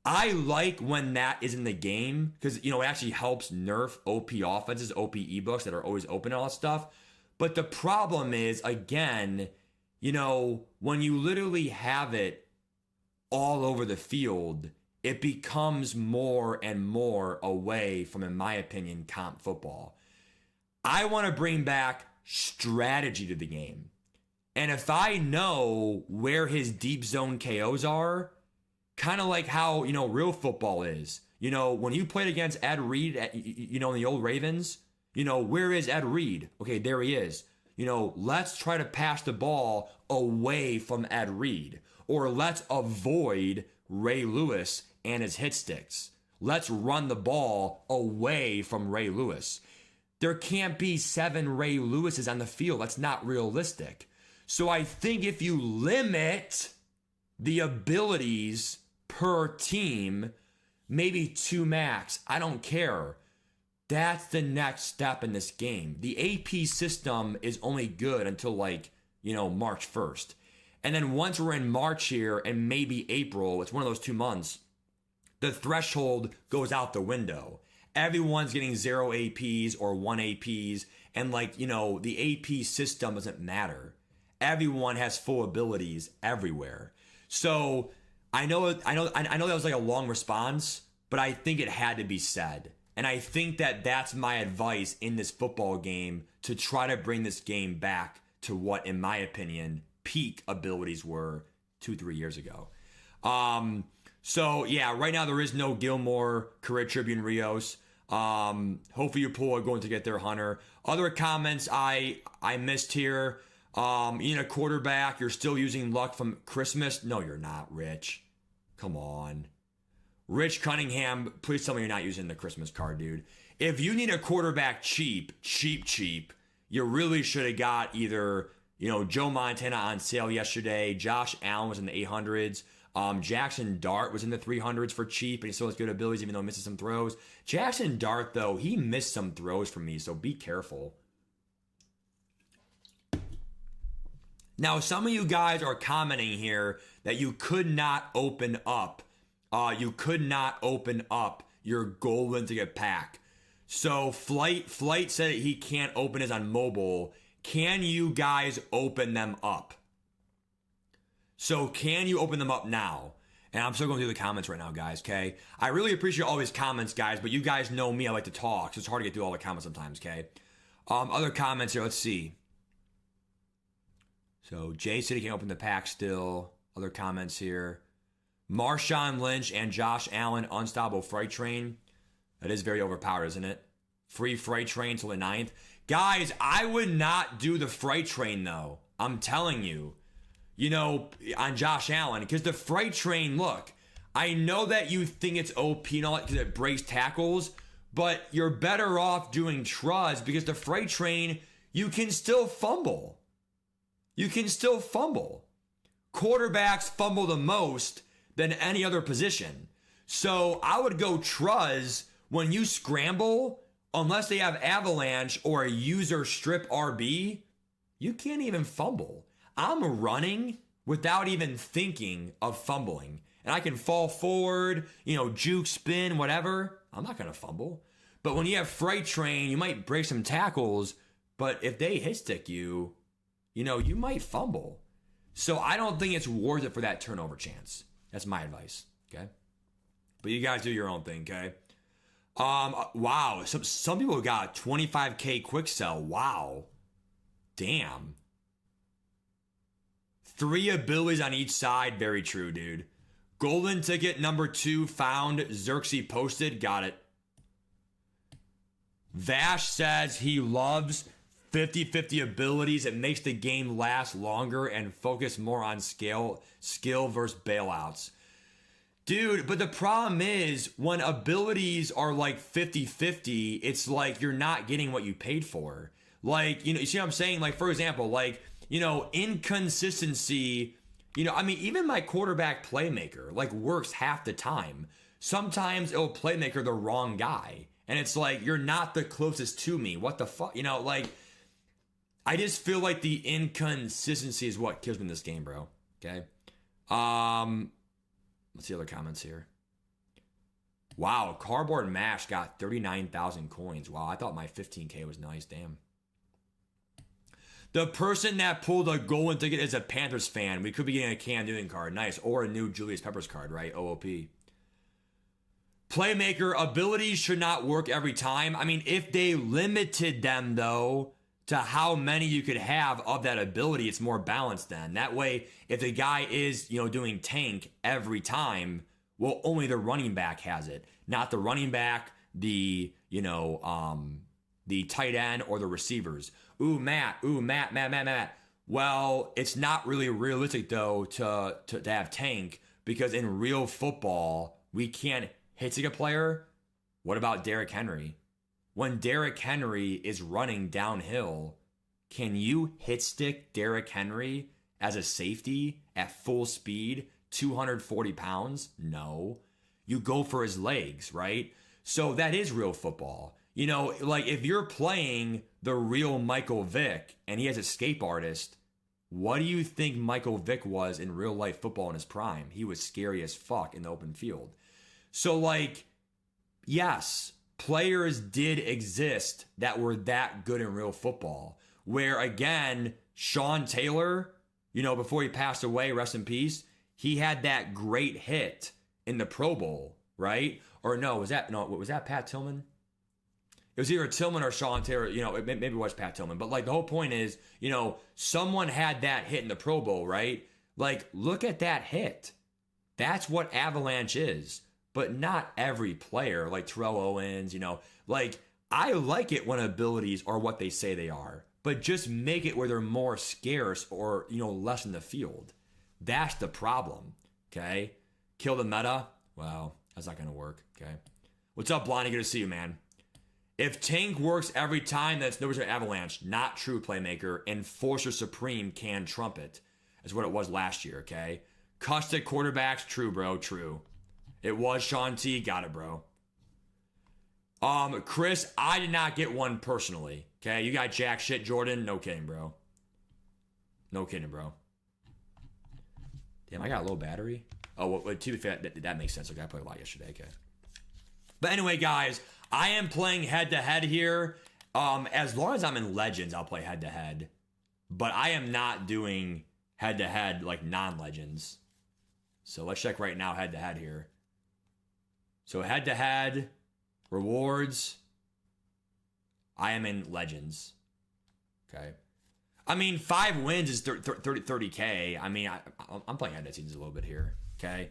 I like when that is in the game because, it actually helps nerf OP offenses, OP ebooks that are always open and all that stuff. But the problem is, again, when you literally have it all over the field, it becomes more and more away from, in my opinion, comp football. I want to bring back strategy to the game. And if I know where his deep zone KOs are, kind of like how, real football is, when you played against Ed Reed, in the old Ravens, where is Ed Reed? Okay, there he is. Let's try to pass the ball away from Ed Reed, or let's avoid Ray Lewis and his hit sticks. Let's run the ball away from Ray Lewis. There can't be 7 Ray Lewises on the field. That's not realistic. So I think if you limit the abilities per team, maybe 2 max, I don't care. That's the next step in this game. The AP system is only good until March 1st. And then once we're in March here and maybe April, it's one of those 2 months, the threshold goes out the window. Everyone's getting 0 APs or 1 APs, and the AP system doesn't matter. Everyone has full abilities everywhere. So I know that was like a long response, but I think it had to be said. And I think that that's my advice in this football game, to try to bring this game back to what, in my opinion, peak abilities were 2-3 years ago. So yeah, right now there is no Gilmore, Career Tribune, Rios. Hopefully you pull are going to get their Hunter. Other comments I missed here. You need a quarterback. You're still using luck from Christmas. No, you're not, Rich. Come on. Rich Cunningham, please tell me you're not using the Christmas card, dude. If you need a quarterback cheap, you really should have got either, Joe Montana on sale yesterday. Josh Allen was in the 800s. Jackson Dart was in the 300s for cheap, and he still has good abilities even though he misses some throws. Jackson Dart, though, he missed some throws from me, so be careful. Now, some of you guys are commenting here that you could not open up. Your Golden Ticket pack. So Flight said that he can't open his on mobile. Can you guys open them up? So can you open them up now? And I'm still going through the comments right now, guys, okay? I really appreciate all these comments, guys, but you guys know me. I like to talk, so it's hard to get through all the comments sometimes, okay? Other comments here, let's see. So Jay said he can't open the pack still. Other comments here. Marshawn Lynch and Josh Allen, unstoppable freight train. That is very overpowered, isn't it? Free freight train till the 9th. Guys, I would not do the freight train, though. I'm telling you. On Josh Allen. Because the freight train, look, I know that you think it's OP and all that because it breaks tackles, but you're better off doing Truz because the freight train, you can still fumble. Quarterbacks fumble the most than any other position. So I would go Truz when you scramble, unless they have avalanche or a user strip RB, you can't even fumble. I'm running without even thinking of fumbling. and I can fall forward, juke, spin, whatever, I'm not going to fumble. But when you have Freight Train, you might break some tackles, but if they hit stick you, you might fumble. So I don't think it's worth it for that turnover chance. That's my advice, okay? But you guys do your own thing, okay? Wow, some people got 25K quick sell. Wow. Damn. 3 abilities on each side. Very true, dude. Golden ticket number 2 found. Xerxes posted. Got it. Vash says he loves 50-50 abilities. It makes the game last longer and focus more on skill versus bailouts. Dude, but the problem is when abilities are like 50-50, it's like you're not getting what you paid for. Like, you see what I'm saying? Like, for example, like, inconsistency, even my quarterback playmaker, like, works half the time. Sometimes it'll playmaker the wrong guy. And it's like, you're not the closest to me. What the fuck? I just feel like the inconsistency is what kills me in this game, bro. Okay. Let's see other comments here. Wow, Cardboard Mash got 39,000 coins. Wow, I thought my 15K was nice. Damn. The person that pulled a golden ticket is a Panthers fan. We could be getting a Cam Newton card. Nice. Or a new Julius Peppers card, right? OOP. Playmaker abilities should not work every time. I mean, if they limited them, though, to how many you could have of that ability, it's more balanced then. That way, if the guy is, doing tank every time, well, only the running back has it. Not the running back, the tight end or the receivers. Ooh, Matt. Well, it's not really realistic, though, to have tank, because in real football, we can't hit a player. What about Derrick Henry? When Derrick Henry is running downhill, can you hit stick Derrick Henry as a safety at full speed, 240 pounds? No. You go for his legs, right? So that is real football. Like if you're playing the real Michael Vick and he has escape artist, what do you think Michael Vick was in real life football in his prime? He was scary as fuck in the open field. So like, yes, players did exist that were that good in real football. Where again, Sean Taylor, before he passed away, rest in peace, he had that great hit in the Pro Bowl, right? Or was that Pat Tillman? It was either Tillman or Sean Taylor, maybe it was Pat Tillman. But like the whole point is, someone had that hit in the Pro Bowl, right? Like, look at that hit. That's what Avalanche is. But not every player, like Terrell Owens, like I like it when abilities are what they say they are, but just make it where they're more scarce or, less in the field. That's the problem, okay? Kill the meta? Well, that's not going to work, okay? What's up, Blondie? Good to see you, man. If tank works every time, that's nobody's an Avalanche. Not true, playmaker. Enforcer Supreme can trumpet. That's what it was last year, okay? Custom quarterbacks, true, bro, true. It was Sean T. Got it, bro. Chris, I did not get one personally. Okay, you got jack shit, Jordan. No kidding, bro. No kidding, bro. Damn, I got a low battery. Oh, well, to be fair, that makes sense. Okay, I played a lot yesterday. Okay. But anyway, guys, I am playing head-to-head here. As long as I'm in Legends, I'll play head-to-head. But I am not doing head-to-head like non-Legends. So let's check right now head-to-head here. So head-to-head, rewards, I am in Legends. Okay. I mean, 5 wins is 30K. I mean, I'm playing head-to-head seasons a little bit here. Okay.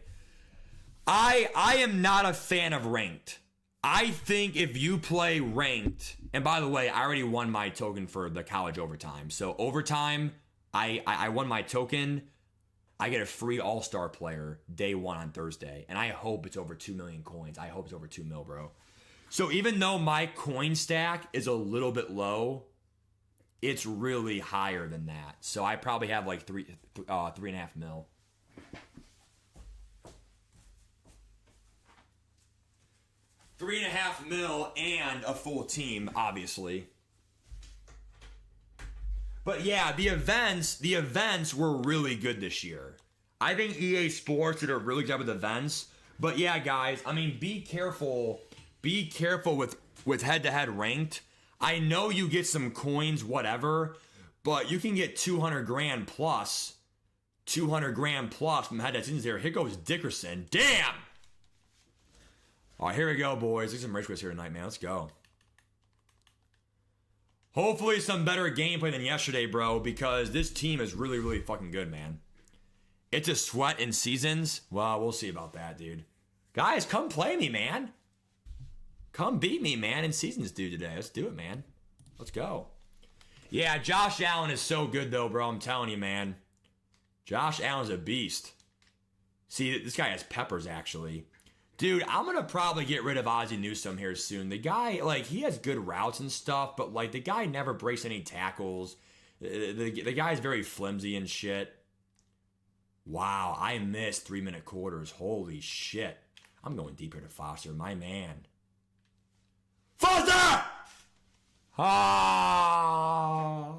I am not a fan of ranked. I think if you play ranked, and by the way, I already won my token for the college overtime. So overtime, I won my token. I get a free all-star player day 1 on Thursday. And I hope it's over 2 million coins. I hope it's over 2 mil, bro. So even though my coin stack is a little bit low, it's really higher than that. So I probably have like 3.5 mil. $3.5 million and a full team, obviously. But yeah, the events were really good this year. I think EA Sports did a really good job with events. But yeah, guys, I mean, be careful. Be careful with head-to-head ranked. I know you get some coins, whatever, but you can get 200 grand plus. 200 grand plus from head-to-head seasons there. Here goes Dickerson. Damn! All right, here we go, boys. There's some rich here tonight, man. Let's go. Hopefully some better gameplay than yesterday, bro, because this team is really, really fucking good, man. It's a sweat in seasons. Well, we'll see about that, dude. Guys, come play me, man. Come beat me, man, in seasons, dude, today. Let's do it, man. Let's go. Yeah, Josh Allen is so good, though, bro. I'm telling you, man. Josh Allen's a beast. See, this guy has peppers, actually. Dude, I'm going to probably get rid of Ozzie Newsome here soon. The guy, like, he has good routes and stuff, but, like, the guy never breaks any tackles. The guy's very flimsy and shit. Wow, I missed 3-minute quarters. Holy shit. I'm going deeper to Foster, my man. Foster! Ah!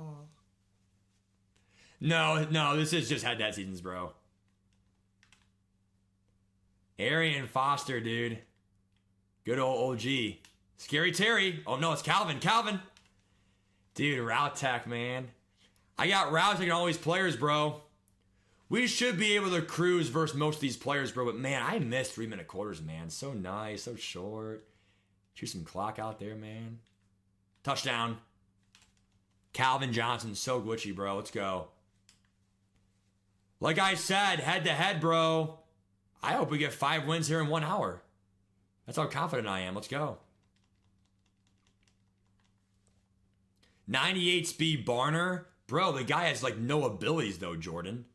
No, this is just head-to-head seasons, bro. Arian Foster, dude. Good old OG. Scary Terry. Oh, no, it's Calvin. Calvin. Dude, route tech, man. I got route tech on all these players, bro. We should be able to cruise versus most of these players, bro. But, man, I missed 3-minute quarters, man. So nice. So short. Shoot some clock out there, man. Touchdown. Calvin Johnson. So glitchy, bro. Let's go. Like I said, head-to-head, bro. I hope we get 5 wins here in 1 hour. That's how confident I am. Let's go. 98 speed Barner. Bro, the guy has, like, no abilities, though, Jordan.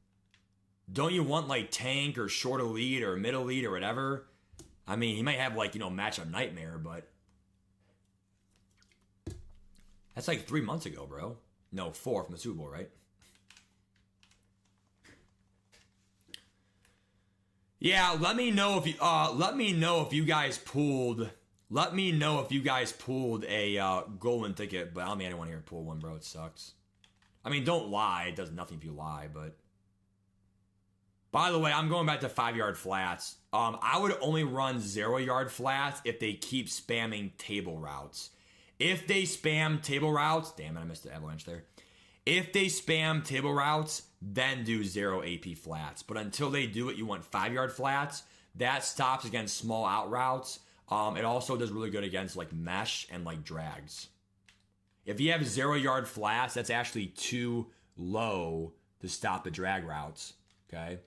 Don't you want, like, tank or short elite or mid elite or whatever? I mean, he might have, like, you know, matchup nightmare, but... That's like 3 months ago, bro. No, 4 from the Super Bowl, right? Yeah, let me know if you guys pulled. Let me know if you guys pulled a golden ticket. But I don't want to hear pull one, bro. It sucks. I mean, don't lie. It does nothing if you lie. But by the way, I'm going back to 5-yard flats. I would only run 0-yard flats if they keep spamming table routes. If they spam table routes, damn it, I missed the avalanche there. If they spam table routes, then do 0 AP flats. But until they do it, you want 5-yard flats. That stops against small out routes. It also does really good against like mesh and like drags. If you have 0-yard flats, that's actually too low to stop the drag routes. Okay.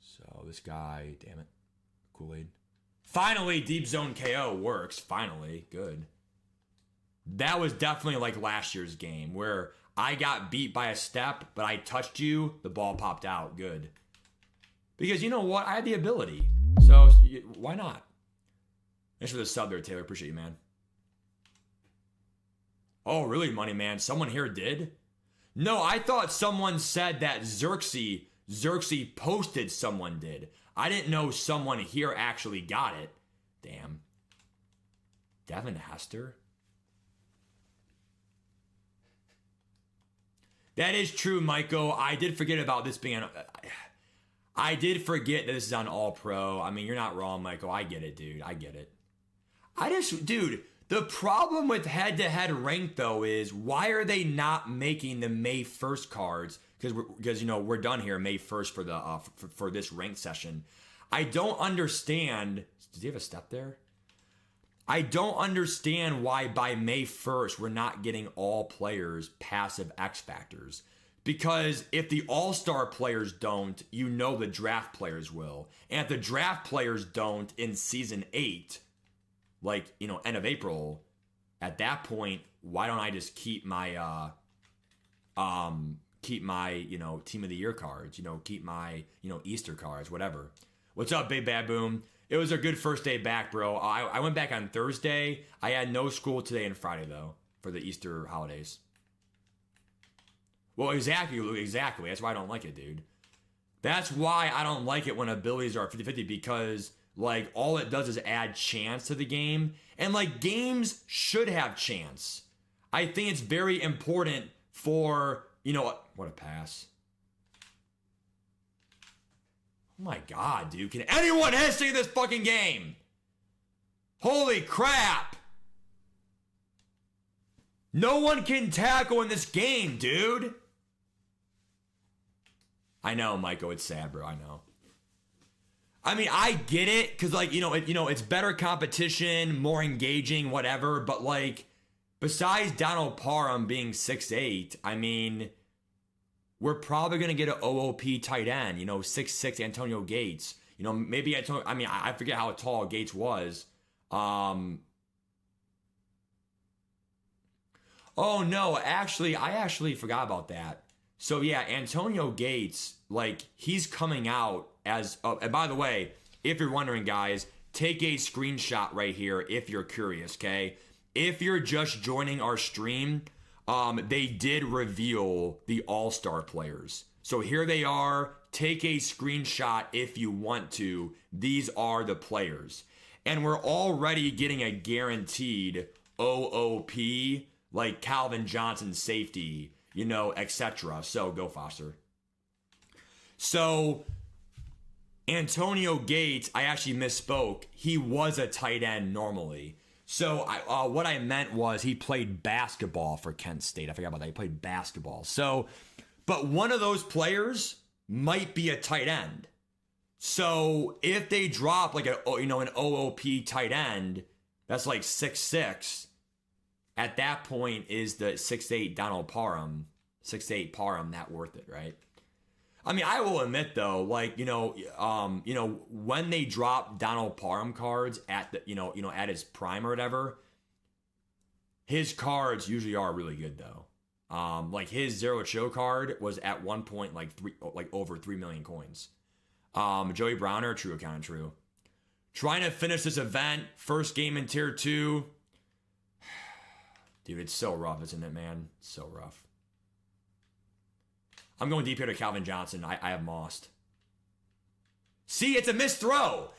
So this guy, damn it. Kool-Aid. Finally, deep zone KO works. Finally. Good. That was definitely like last year's game where I got beat by a step, but I touched you, the ball popped out. Good. Because you know what? I had the ability. So why not? Thanks for the sub there, Taylor. Appreciate you, man. Oh, really, Money Man? Someone here did? No, I thought someone said that Xerxes posted someone did. I didn't know someone here actually got it. Damn. Devin Hester? That is true, Michael. I did forget about this being... I did forget that this is on All Pro. I mean, you're not wrong, Michael. I get it, dude. I get it. Dude, the problem with head-to-head rank, though, is why are they not making the May 1st cards? Because you know, we're done here May 1st for the for this ranked session. I don't understand... Did he have a step there? I don't understand why by May 1st we're not getting all players passive X factors. Because if the all-star players don't, you know the draft players will. And if the draft players don't in Season 8, like, you know, end of April, at that point, why don't I just keep my, you know, Team of the Year cards, you know, keep my, you know, Easter cards, whatever. What's up, Big Bad Boom? It was a good first day back, bro. I went back on Thursday. I had no school today and Friday, though, for the Easter holidays. Well, exactly. That's why I don't like it, dude. That's why I don't like it when abilities are 50-50, because, like, all it does is add chance to the game. And, like, games should have chance. I think it's very important for, you know, what a pass. my God, dude. Can anyone hesitate this fucking game? Holy crap. No one can tackle in this game, dude. I know, Michael, it's sad, bro. I know. I mean, I get it, because, like, it's better competition, more engaging, whatever, but, like, besides Donald Parham being 6'8", I mean, we're probably going to get an OOP tight end, 6'6", Antonio Gates. Maybe Antonio, I mean, I forget how tall Gates was. Oh, no, I actually forgot about that. So, yeah, Antonio Gates, like, he's coming out as, and by the way, if you're wondering, guys, take a screenshot right here if you're curious, okay? If you're just joining our stream, they did reveal the All-Star players. So here they are. Take a screenshot if you want to. These are the players. And we're already getting a guaranteed OOP, like Calvin Johnson safety, etc. So go Foster. So Antonio Gates, I actually misspoke. He was a tight end normally. So what I meant was he played basketball for Kent State. I forgot about that. He played basketball. So, but one of those players might be a tight end. So if they drop like an OOP tight end that's like 6'6", at that point is the 6'8" Donald Parham, 6'8" Parham that worth it, right? I mean, I will admit though, like, when they drop Donald Parham cards at the, at his prime or whatever, his cards usually are really good though. Like his Zero Chill card was at one point like over 3 million coins. Joey Browner, true account, true. Trying to finish this event, first game in tier 2. Dude, it's so rough, isn't it, man? It's so rough. I'm going deep here to Calvin Johnson. I have Mossed. See, it's a missed throw.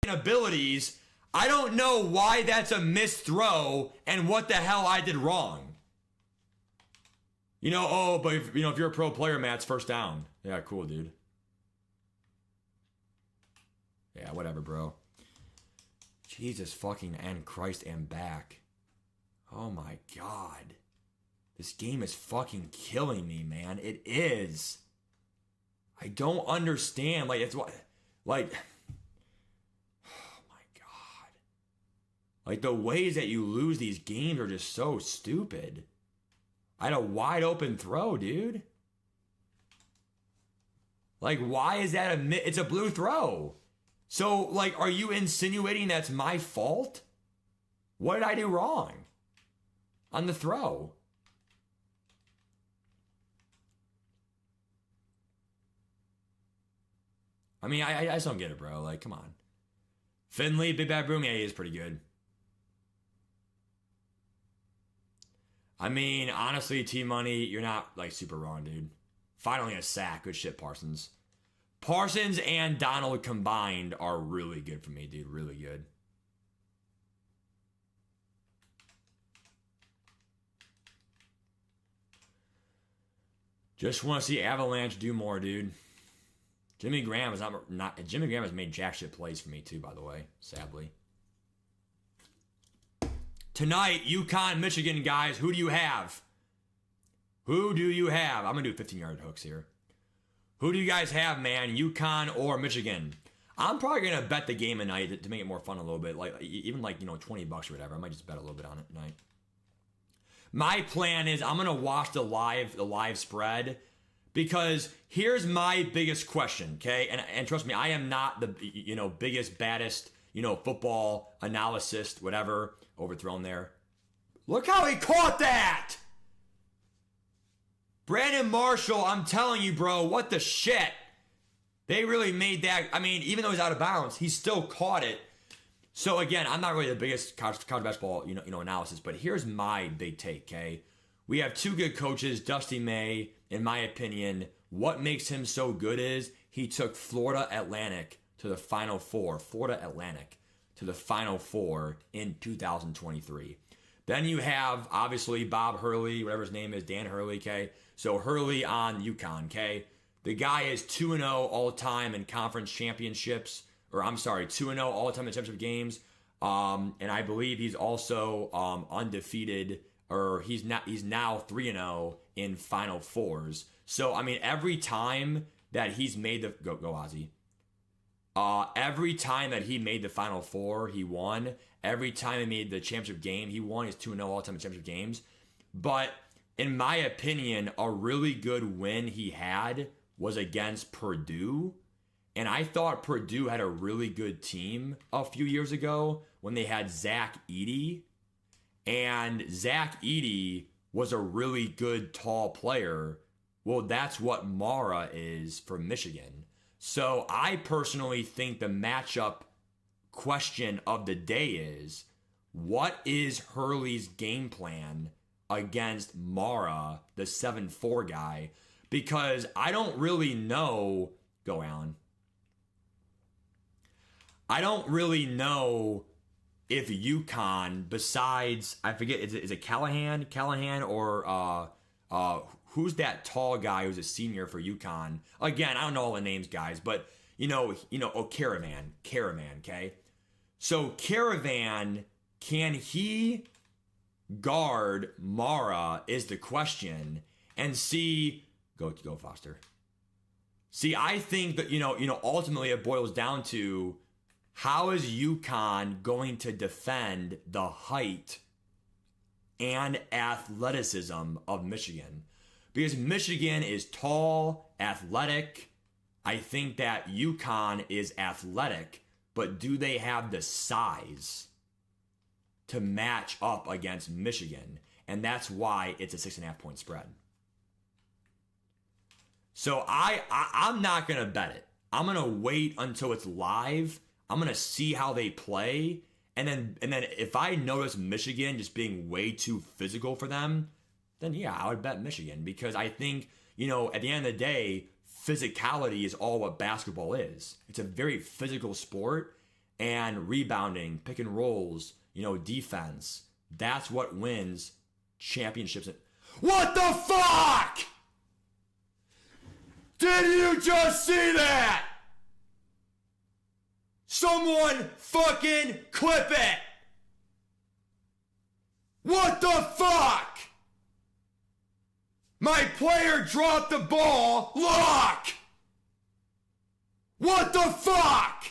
Abilities. I don't know why that's a missed throw and what the hell I did wrong. But if you're a pro player, Matt, it's first down. Yeah, cool, dude. Yeah, whatever, bro. Jesus fucking and Christ and back. Oh my God. This game is fucking killing me, man. It is. I don't understand. Like, it's what, like, oh my God. Like, the ways that you lose these games are just so stupid. I had a wide open throw, dude. Like, why is that it's a blue throw? So, like, are you insinuating that's my fault? What did I do wrong on the throw? I mean, I just don't get it, bro. Like, come on. Finley, Big Bad Boom, yeah, he is pretty good. I mean, honestly, T-Money, you're not, like, super wrong, dude. Finally a sack. Good shit, Parsons. Parsons and Donald combined are really good for me, dude. Really good. Just want to see Avalanche do more, dude. Jimmy Graham is not. Jimmy Graham has made jack shit plays for me too, by the way. Sadly. Tonight, UConn, Michigan, guys. Who do you have? Who do you have? I'm gonna do 15-yard hooks here. Who do you guys have, man? UConn or Michigan? I'm probably gonna bet the game tonight to make it more fun a little bit. Like even like $20 or whatever. I might just bet a little bit on it tonight. My plan is I'm gonna watch the live spread. Because here's my biggest question, okay? And trust me, I am not the biggest, baddest, football analyst, whatever, overthrown there. Look how he caught that! Brandon Marshall, I'm telling you, bro, what the shit? They really made that. I mean, even though he's out of bounds, he still caught it. So again, I'm not really the biggest college basketball, analysis, but here's my big take, okay? We have two good coaches, Dusty May. In my opinion, what makes him so good is he took Florida Atlantic to the Final Four. Florida Atlantic to the Final Four in 2023. Then you have, obviously, Bob Hurley, whatever his name is, Dan Hurley, okay? So Hurley on UConn, okay? The guy is 2-0 all-time in conference championships, or I'm sorry, 2-0 all-time in championship games. And I believe he's also undefeated, or he's now 3-0 in Final Fours. So I mean, every time that he's made the go Ozzy. Every time that he made the Final Four, he won. Every time he made the championship game, he won. He's 2-0 all-time in championship games. But in my opinion, a really good win he had was against Purdue. And I thought Purdue had a really good team a few years ago when they had Zach Edey. And Zach Edey was a really good tall player. Well, that's what Mara is for Michigan. So I personally think the matchup question of the day is, what is Hurley's game plan against Mara, the 7'4" guy? Because I don't really know. Go, Allen. I don't really know if UConn, besides, I forget, is it Callahan? Callahan or who's that tall guy who's a senior for UConn? Again, I don't know all the names, guys, but Caravan, okay? So Caravan, can he guard Mara is the question. And see, go Foster. See, I think that, ultimately it boils down to, how is UConn going to defend the height and athleticism of Michigan? Because Michigan is tall, athletic. I think that UConn is athletic, but do they have the size to match up against Michigan? And that's why it's a 6.5-point spread. So I'm not going to bet it. I'm going to wait until it's live. I'm going to see how they play. And then if I notice Michigan just being way too physical for them, then yeah, I would bet Michigan. Because I think, at the end of the day, physicality is all what basketball is. It's a very physical sport. And rebounding, pick and rolls, defense, that's what wins championships. What the fuck? Did you just see that? Someone fucking clip it! What the fuck? My player dropped the ball. Look! What the fuck?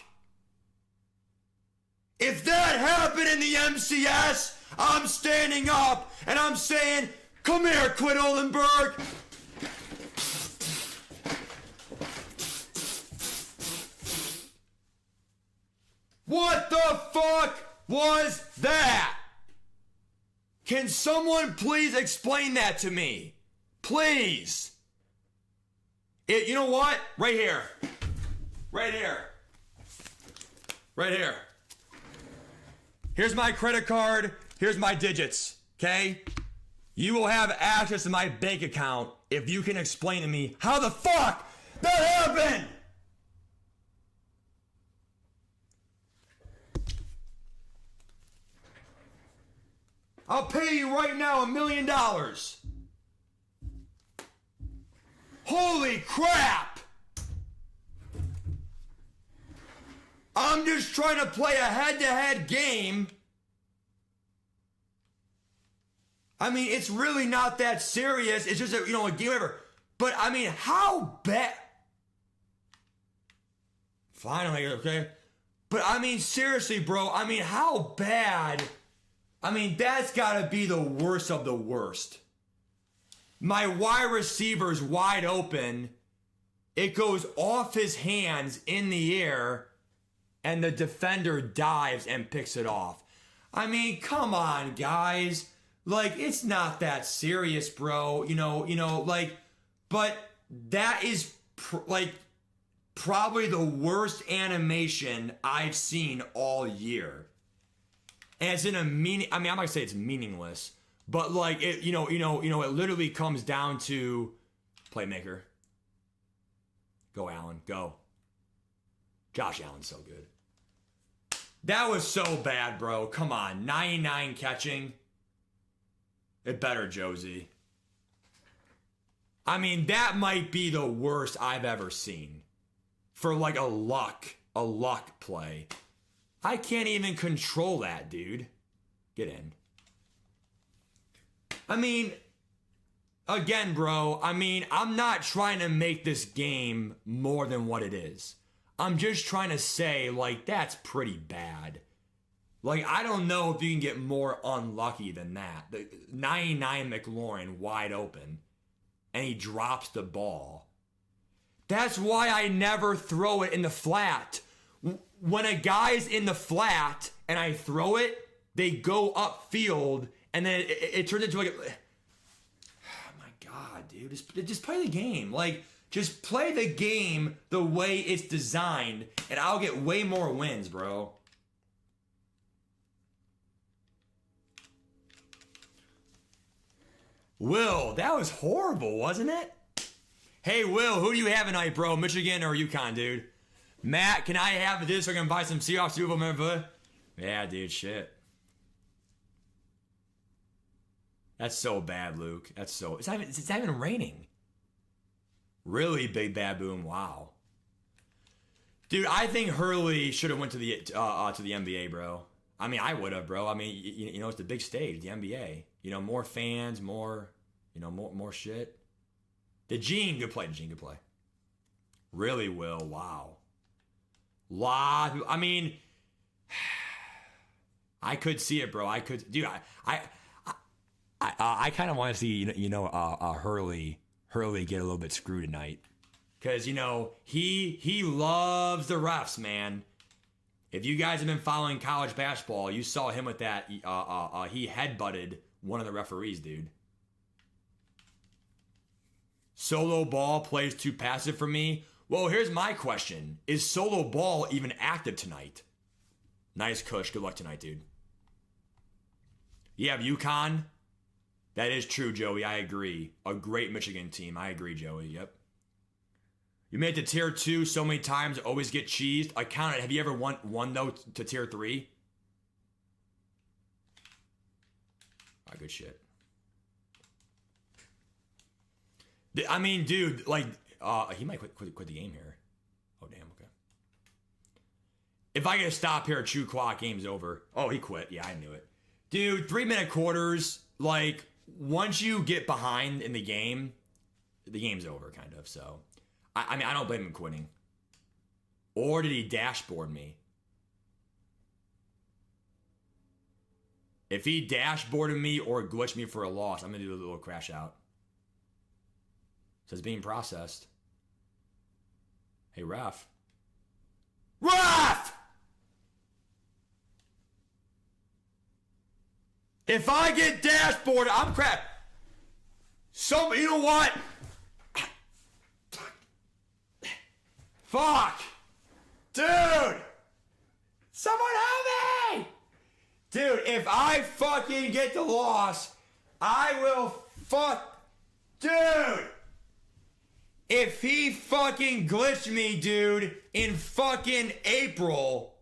If that happened in the MCS, I'm standing up and I'm saying, come here, Quinn Oldenburg. What the fuck was that? Can someone please explain that to me? Please. You know what? Right here. Right here. Right here. Here's my credit card. Here's my digits. Okay? You will have access to my bank account if you can explain to me how the fuck that happened. I'll pay you right now $1 million. Holy crap! I'm just trying to play a head-to-head game. I mean, it's really not that serious. It's just a game over. But I mean, how bad? Finally, okay. But I mean, seriously, bro. I mean, how bad? I mean, that's got to be the worst of the worst. My wide receiver's wide open. It goes off his hands in the air, and the defender dives and picks it off. I mean, come on, guys. Like, it's not that serious, bro. But that is probably the worst animation I've seen all year. And it's in a meaning. I mean, I'm not gonna say it's meaningless, but like it, it literally comes down to playmaker. Go Allen, go. Josh Allen's so good. That was so bad, bro. Come on, 99 catching. It better, Josie. I mean, that might be the worst I've ever seen. For like a luck play. I can't even control that, dude. Get in. I mean, again, bro, I mean, I'm not trying to make this game more than what it is. I'm just trying to say, like, that's pretty bad. Like, I don't know if you can get more unlucky than that. The 99 McLaurin wide open, and he drops the ball. That's why I never throw it in the flat. When a guy's in the flat and I throw it, they go upfield, and then it turns into like a... Oh my God, dude. Just play the game. Like, just play the game the way it's designed, and I'll get way more wins, bro. Will, that was horrible, wasn't it? Hey, Will, who do you have tonight, bro? Michigan or UConn, dude? Matt, can I have this so I can buy some Seahawks Super Bowl? Yeah, dude, shit. That's so bad, Luke. That's so... It's not even raining. Really, Big Baboon, wow. Dude, I think Hurley should have went to the NBA, bro. I mean, I would have, bro. I mean, you know, it's the big stage, the NBA. You know, more fans, more, you know, more shit. The Gene, good play. Gene, good play. Really, Will, wow. I mean, I could see it, bro. I could, dude. I kind of want to see Hurley get a little bit screwed tonight, because you know he loves the refs, man. If you guys have been following college basketball, you saw him with that. He headbutted one of the referees, dude. Solo ball plays too passive for me. Well, here's my question. Is solo ball even active tonight? Nice Kush. Good luck tonight, dude. You have UConn? That is true, Joey. I agree. A great Michigan team. I agree, Joey. Yep. You made it to tier 2 so many times, always get cheesed. I counted. Have you ever won though, to tier 3? All right, good shit. I mean, dude, like, he might quit the game here. Oh, damn, okay. If I get a stop here at Chu Kwa, game's over. Oh, he quit. Yeah, I knew it. Dude, 3-minute quarters, like, once you get behind in the game's over, kind of, so. I mean, I don't blame him quitting. Or did he dashboard me? If he dashboarded me or glitched me for a loss, I'm going to do a little crash out. Says being processed. Hey, ref. Ref! If I get dashboarded, I'm crap. So, you know what? Fuck! Dude! Someone help me! Dude, if I fucking get the loss, I will fuck... Dude! If he fucking glitched me, dude, in fucking April,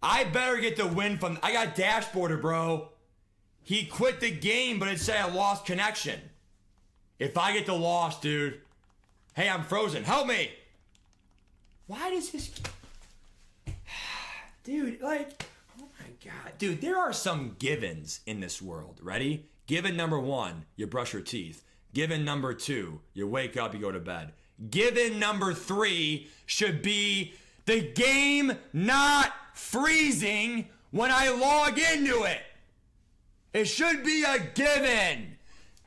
I better get the win from... I got dashboarded, bro. He quit the game, but it said I lost connection. If I get the loss, dude... Hey, I'm frozen. Help me! Why does this... Dude, like... Oh my God. Dude, there are some givens in this world. Ready? Given number 1, you brush your teeth. Given number 2, you wake up, you go to bed. Given number 3 should be the game not freezing when I log into it. It should be a given.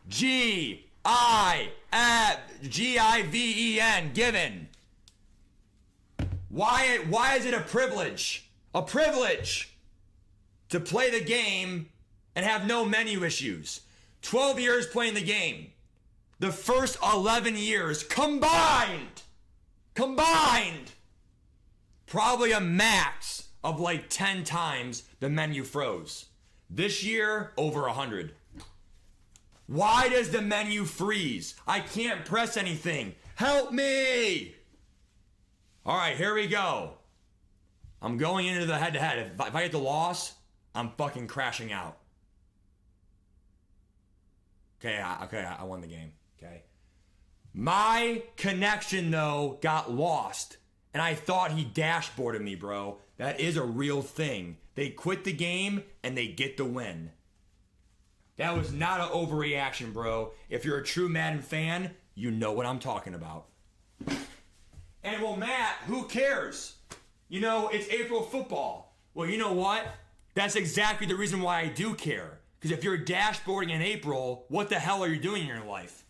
G-I-V-E-N, given. Why is it a privilege? A privilege to play the game and have no menu issues. 12 years playing the game. The first 11 years combined, probably a max of like 10 times the menu froze. This year, over 100. Why does the menu freeze? I can't press anything. Help me! All right, here we go. I'm going into the head-to-head. If I get the loss, I'm fucking crashing out. Okay, I won the game. Okay. My connection, though, got lost. And I thought he dashboarded me, bro. That is a real thing. They quit the game and they get the win. That was not an overreaction, bro. If you're a true Madden fan, you know what I'm talking about. And well, Matt, who cares? You know, it's April football. Well, you know what? That's exactly the reason why I do care. Because if you're dashboarding in April, what the hell are you doing in your life?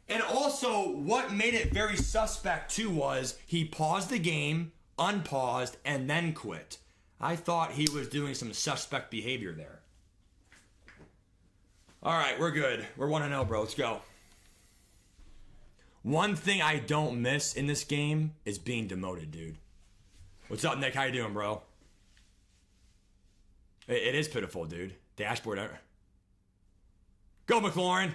And also, what made it very suspect too was he paused the game, unpaused, and then quit. I thought he was doing some suspect behavior there. All right, we're good. We're 1-0, bro. Let's go. One thing I don't miss in this game is being demoted, dude. What's up, Nick? How you doing, bro? It is pitiful, dude. Dashboard. Go, McLaurin.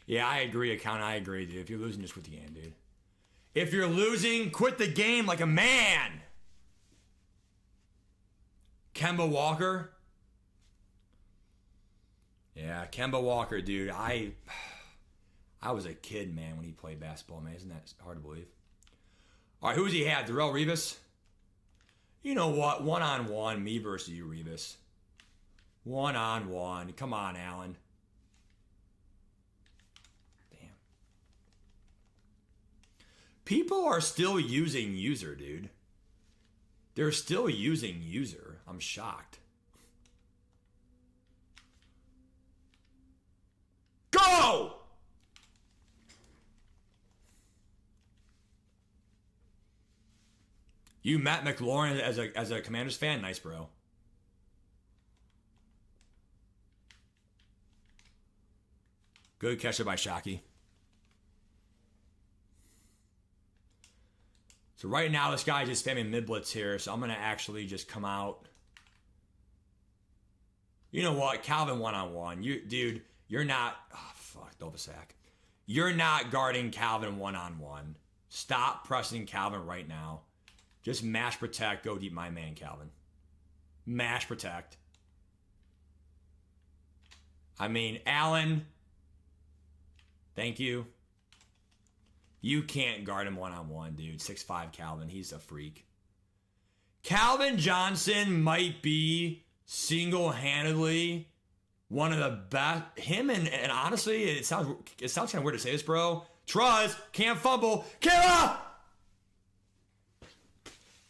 Yeah, I agree, account. I agree, dude. If you're losing, just quit the game, dude. If you're losing, quit the game like a man. Kemba Walker. Yeah, Kemba Walker, dude. I was a kid, man, when he played basketball, man. Isn't that hard to believe? All right, who does he have? Darrell Revis? You know what? One-on-one, me versus you, Revis. One-on-one. Come on, Allen. Damn. People are still using user, dude. They're still using user. I'm shocked. Go! You met McLaurin as a Commanders fan? Nice, bro. Good catch by Shockey. So right now, this guy just spamming mid-blitz here, so I'm going to actually just come out. You know what? Calvin one-on-one. Dude, you're not... Oh, fuck. Don't have a sack. You're not guarding Calvin one-on-one. Stop pressing Calvin right now. Just mash protect, go deep, my man, Calvin. Mash protect. I mean, Allen. Thank you. You can't guard him one-on-one, dude. 6'5", Calvin. He's a freak. Calvin Johnson might be single-handedly one of the best. Him and honestly, it sounds kind of weird to say this, bro. Truz can't fumble. Killer!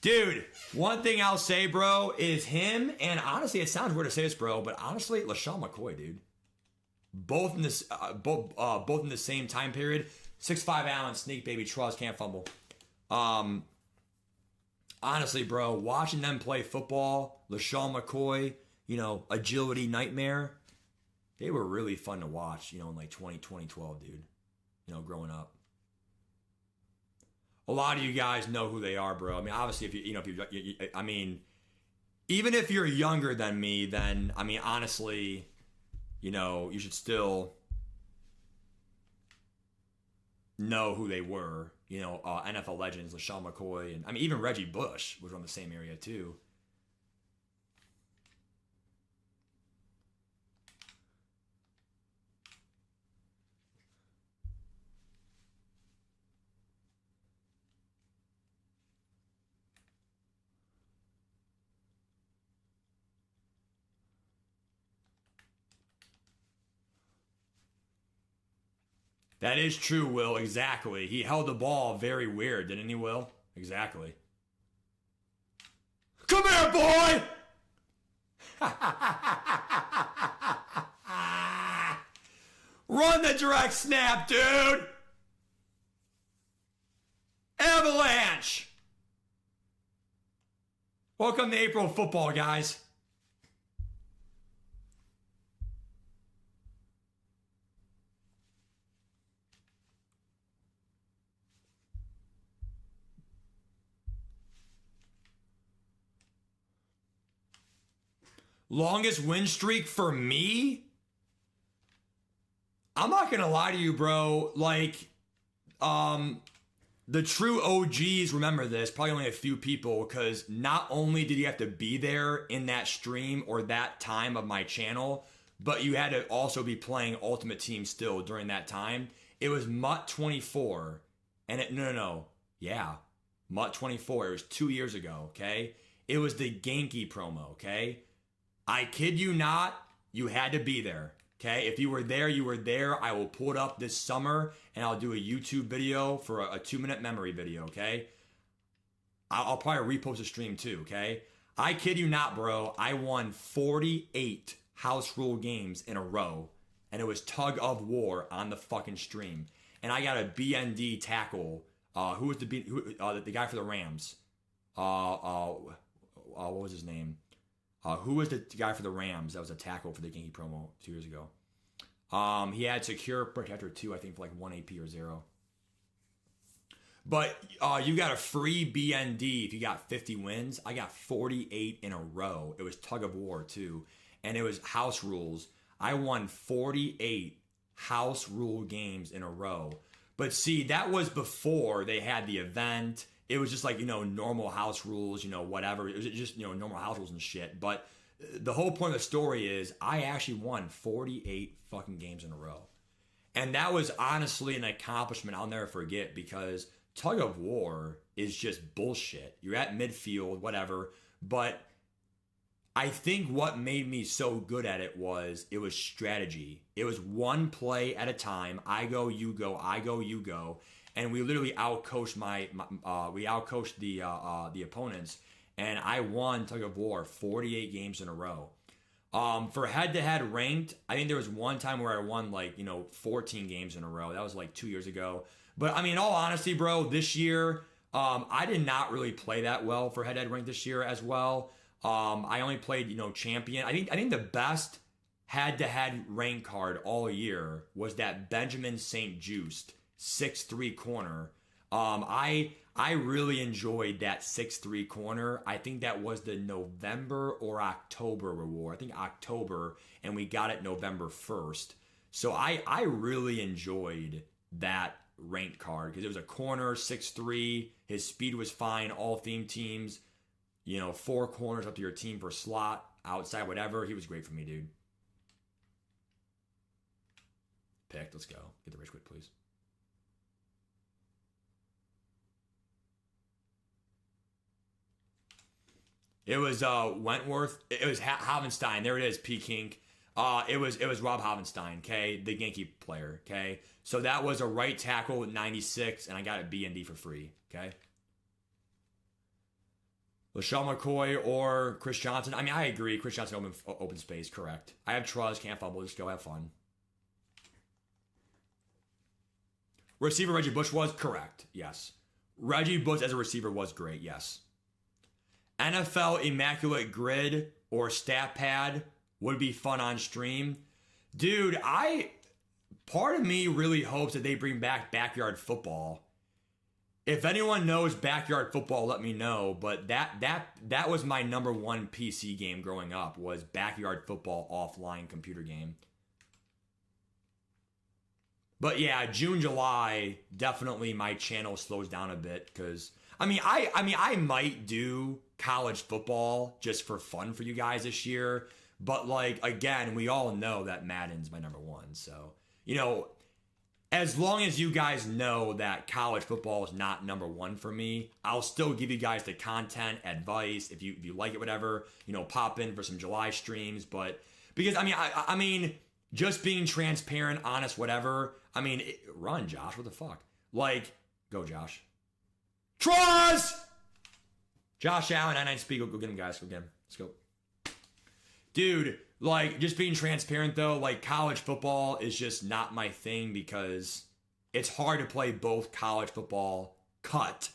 Dude, one thing I'll say, bro, is him, and honestly, it sounds weird to say this, bro, but honestly, LaShawn McCoy, dude. Both in this, both in the same time period. 6'5" Allen, sneak, baby, Truz, can't fumble. Honestly, bro, watching them play football, LaShawn McCoy, you know, agility nightmare, they were really fun to watch, you know, in like 2012, dude. You know, growing up. A lot of you guys know who they are, bro. I mean, obviously, if I mean, even if you're younger than me, then, I mean, honestly, you know, you should still know who they were. You know, NFL legends, LaShawn McCoy, and I mean, even Reggie Bush was from the same area too. That is true, Will. Exactly. He held the ball very weird, didn't he, Will? Exactly. Come here, boy! Run the direct snap, dude! Avalanche! Welcome to April football, guys. Longest win streak for me? I'm not gonna lie to you, bro. Like, the the true OGs remember this, probably only a few people, because not only did you have to be there in that stream or that time of my channel, but you had to also be playing Ultimate Team still during that time. It was MUT 24, and MUT 24. It was 2 years ago, okay? It was the Genki promo, okay? I kid you not, you had to be there, okay? If you were there, you were there. I will pull it up this summer, and I'll do a YouTube video for a 2-minute memory video, okay? I'll probably repost the stream too, okay? I kid you not, bro. I won 48 house rule games in a row, and it was tug of war on the fucking stream. And I got a BND tackle. Who was the guy for the Rams? What was his name? Who was the guy for the Rams that was a tackle for the Genki promo 2 years ago? He had secure protector 2, I think, for like 1 AP or 0. But you got a free BND if you got 50 wins. I got 48 in a row. It was tug of war too, and it was house rules. I won 48 house rule games in a row. But see, that was before they had the event. It was just like, normal house rules, whatever. It was just, normal house rules and shit. But the whole point of the story is I actually won 48 fucking games in a row. And that was honestly an accomplishment I'll never forget, because tug of war is just bullshit. You're at midfield, whatever. But I think what made me so good at it was strategy. It was one play at a time. I go, you go, I go, you go. And we literally outcoached the opponents, and I won tug of war 48 games in a row. For head-to-head ranked, I think there was one time where I won 14 games in a row. That was like 2 years ago. But I mean, in all honesty, bro, this year I did not really play that well for head-to-head ranked this year as well. I only played champion. I think the best head-to-head rank card all year was that Benjamin St. Just 6'3" corner. I really enjoyed that 6'3" corner. I think that was the November or October reward. I think October, and we got it November 1st. So I really enjoyed that ranked card because it was a corner, 6'3". His speed was fine. All theme teams, 4 corners up to your team per slot, outside, whatever. He was great for me, dude. Picked. Let's go. Get the rage quit, please. It was Wentworth. It was Havenstein. There it is, P-Kink. It was Rob Havenstein, okay? The Genki player, okay? So that was a right tackle with 96, and I got a B&D for free, okay? LaShawn McCoy or Chris Johnson. I mean, I agree. Chris Johnson, open space, correct. I have trust, can't fumble. Just go have fun. Receiver Reggie Bush was correct, yes. Reggie Bush as a receiver was great, yes. NFL Immaculate Grid or Stat Pad would be fun on stream. Dude, part of me really hopes that they bring back backyard football. If anyone knows backyard football, let me know. But that was my number one PC game growing up, was backyard football offline computer game. But yeah, June, July, definitely my channel slows down a bit because I might do college football just for fun for you guys this year. But again, we all know that Madden's my number one. So, as long as you guys know that college football is not number one for me, I'll still give you guys the content, advice. If you like it, whatever, pop in for some July streams. But because I mean, just being transparent, honest, whatever. Run, Josh. What the fuck? Go, Josh. Trust! Josh Allen, 99 speed. Go get him, guys. Go get him. Let's go. Dude, just being transparent, though, college football is just not my thing because it's hard to play both college football, cut,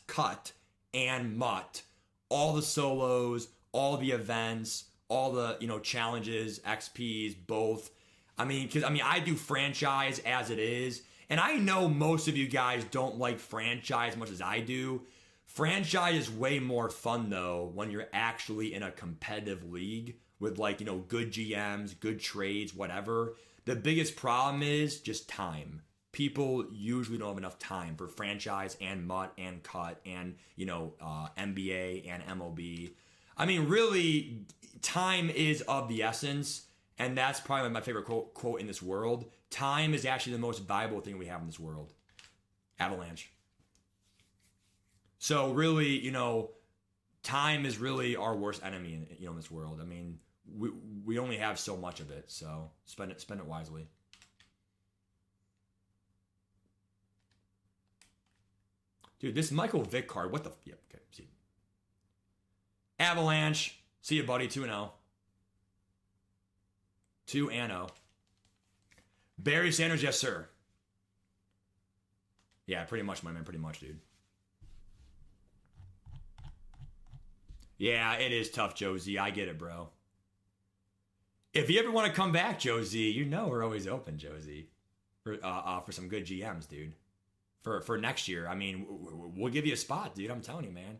and MUT. All the solos, all the events, all the, challenges, XPs, both. I do franchise as it is. And I know most of you guys don't like franchise as much as I do. Franchise is way more fun, though, when you're actually in a competitive league with, good GMs, good trades, whatever. The biggest problem is just time. people usually don't have enough time for franchise and MUT and cut and, NBA and MLB. I mean, really, time is of the essence, and that's probably my favorite quote in this world. Time is actually the most valuable thing we have in this world. Avalanche. So really, time is really our worst enemy in this world. I mean, we only have so much of it, so spend it wisely. Dude, this Michael Vick card, what the... Yep, okay, see. Avalanche. See you, buddy. 2-0. 2-0. Barry Sanders, yes, sir. Yeah, pretty much, my man. Pretty much, dude. Yeah, it is tough, Josie. I get it, bro. If you ever want to come back, Josie, we're always open, Josie. For some good GMs, dude. For next year. I mean, we'll give you a spot, dude. I'm telling you, man.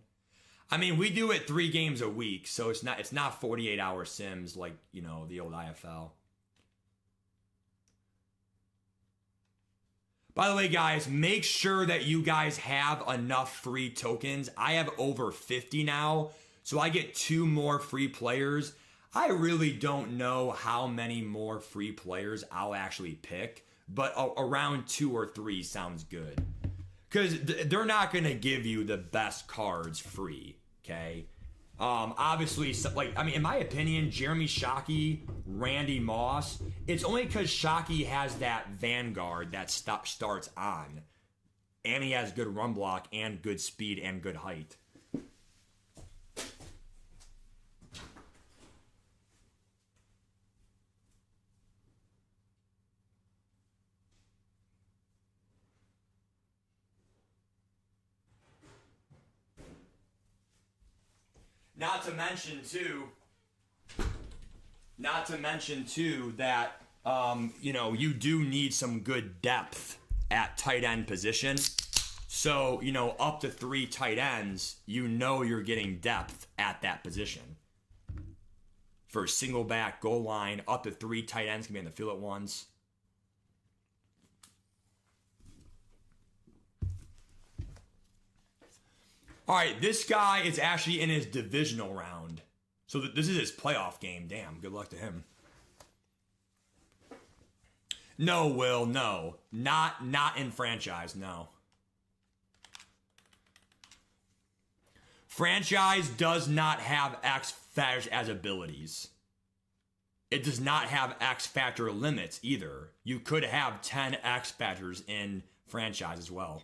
I mean, we do it 3 games a week, so it's not 48-hour sims like, the old IFL. By the way, guys, make sure that you guys have enough free tokens. I have over 50 now, so I get 2 more free players. I really don't know how many more free players I'll actually pick, but around 2 or 3 sounds good. Because they're not going to give you the best cards free, okay? Obviously, in my opinion, Jeremy Shockey, Randy Moss, it's only because Shockey has that Vanguard that starts on. And he has good run block and good speed and good height. Not to mention too that you do need some good depth at tight end position. So, up to 3 tight ends, you're getting depth at that position. For single back, goal line, up to 3 tight ends can be in the field at once. All right, this guy is actually in his divisional round. So this is his playoff game. Damn, good luck to him. No, Will, no. Not in franchise, no. Franchise does not have X factors as abilities. It does not have X factor limits either. You could have 10 X factors in franchise as well.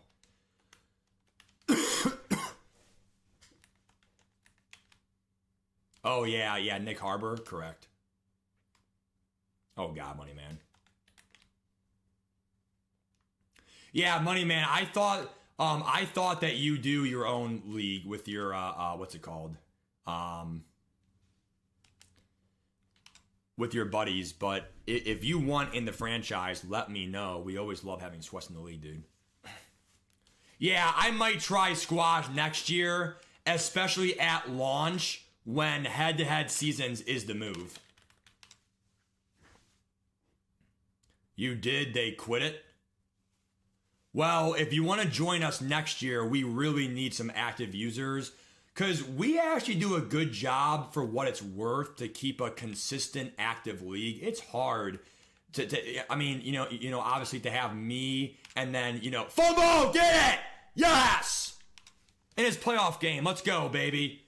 Oh, yeah, Nick Harbor, correct. Oh, God, Money Man. Yeah, Money Man, I thought that you do your own league with your, what's it called? With your buddies, but if you want in the franchise, let me know. We always love having Sweats in the league, dude. Yeah, I might try squash next year, especially at launch, when head-to-head seasons is the move. You did? They quit it? Well, if you want to join us next year, we really need some active users, because we actually do a good job for what it's worth to keep a consistent active league. It's hard obviously to have me and then, FOMO, get it! Yes! In his playoff game, let's go, baby.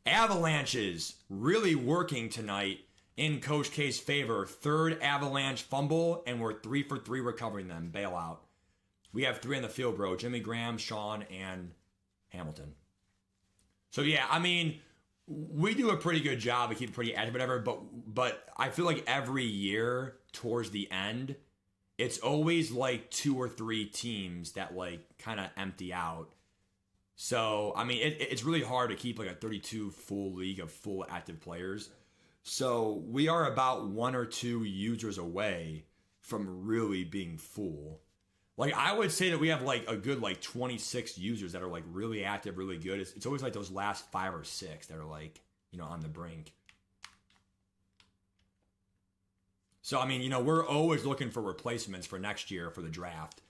Avalanches really working tonight in Coach K's favor. 3rd Avalanche fumble, and we're 3 for 3 recovering them. Bailout. We have 3 on the field, bro. Jimmy Graham, Sean, and Hamilton. So, yeah, I mean, we do a pretty good job. We keep pretty active, whatever. But I feel like every year towards the end, it's always like 2 or 3 teams that like kind of empty out. So, I mean, it's really hard to keep like a 32 full league of full active players. So we are about 1 or 2 users away from really being full. Like, I would say that we have like a good like 26 users that are like really active, really good. It's always like those last 5 or 6 that are like, on the brink. So, I mean, we're always looking for replacements for next year for the draft.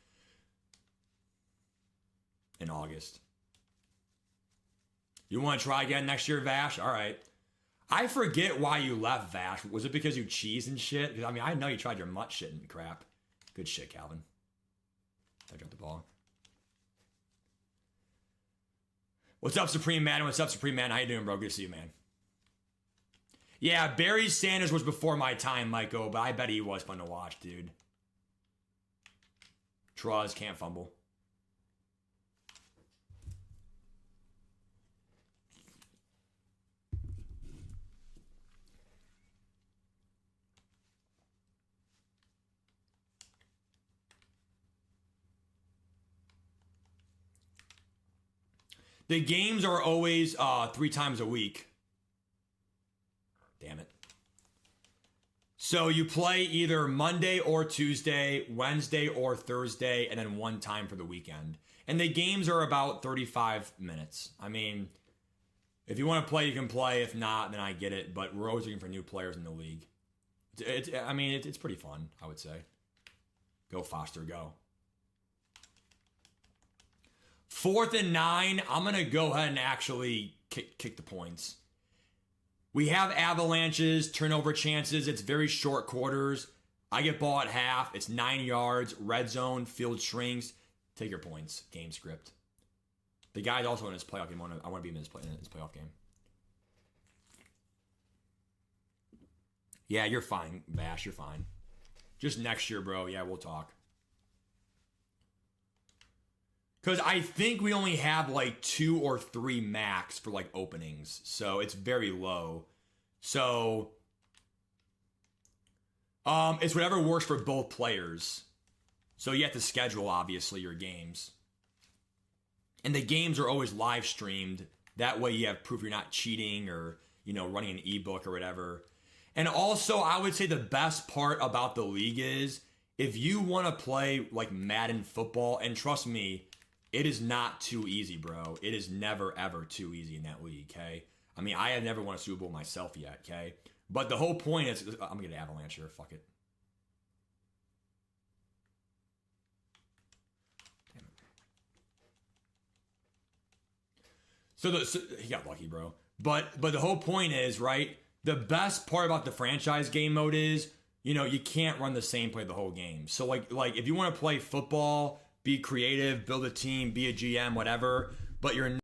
in August. You want to try again next year, Vash? All right. I forget why you left, Vash. Was it because you cheesed and shit? I mean, I know you tried your MUT shit and crap. Good shit, Calvin. I dropped the ball. What's up, Supreme Man? What's up, Supreme Man? How you doing, bro? Good to see you, man. Yeah, Barry Sanders was before my time, Michael, but I bet he was fun to watch, dude. Truz can't fumble. The games are always 3 times a week. Damn it. So you play either Monday or Tuesday, Wednesday or Thursday, and then 1 time for the weekend. And the games are about 35 minutes. I mean, if you want to play, you can play. If not, then I get it. But we're always looking for new players in the league. It's pretty fun, I would say. Go Foster, go. 4th and 9, I'm going to go ahead and actually kick the points. We have avalanches, turnover chances. It's very short quarters. I get ball at half. It's 9 yards. Red zone. Field shrinks. Take your points. Game script. The guy's also in his playoff game. I want to be in his playoff game. Yeah, you're fine, Bash. You're fine. Just next year, bro. Yeah, we'll talk. Because I think we only have like 2 or 3 max for like openings. So it's very low. So it's whatever works for both players. So you have to schedule, obviously, your games. And the games are always live streamed. That way you have proof you're not cheating or, you know, running an ebook or whatever. And also, I would say the best part about the league is if you want to play like Madden football, and trust me, it is not too easy, bro. It is never, ever too easy in that league, okay? I mean, I have never won a Super Bowl myself yet, okay? But the whole point is, I'm going to get an avalanche here. Fuck it. Damn it. So he got lucky, bro. But the whole point is, right, the best part about the franchise game mode is, you know, you can't run the same play the whole game. So, like if you want to play football, be creative, build a team, be a GM, whatever, but you're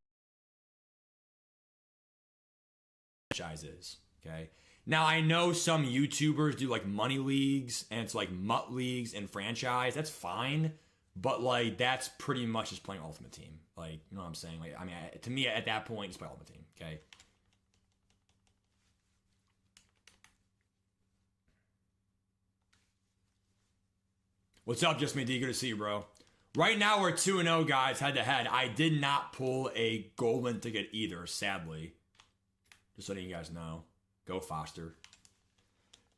franchises, okay? Now, I know some YouTubers do like money leagues, and it's like MUT leagues and franchise. That's fine, but like that's pretty much just playing Ultimate Team. Like, you know what I'm saying? Like, I mean, to me, at that point, just play Ultimate Team, okay? What's up, Just Me D? Good to see you, bro. Right now, we're 2-0, guys, head-to-head. I did not pull a golden ticket either, sadly. Just letting you guys know. Go Foster.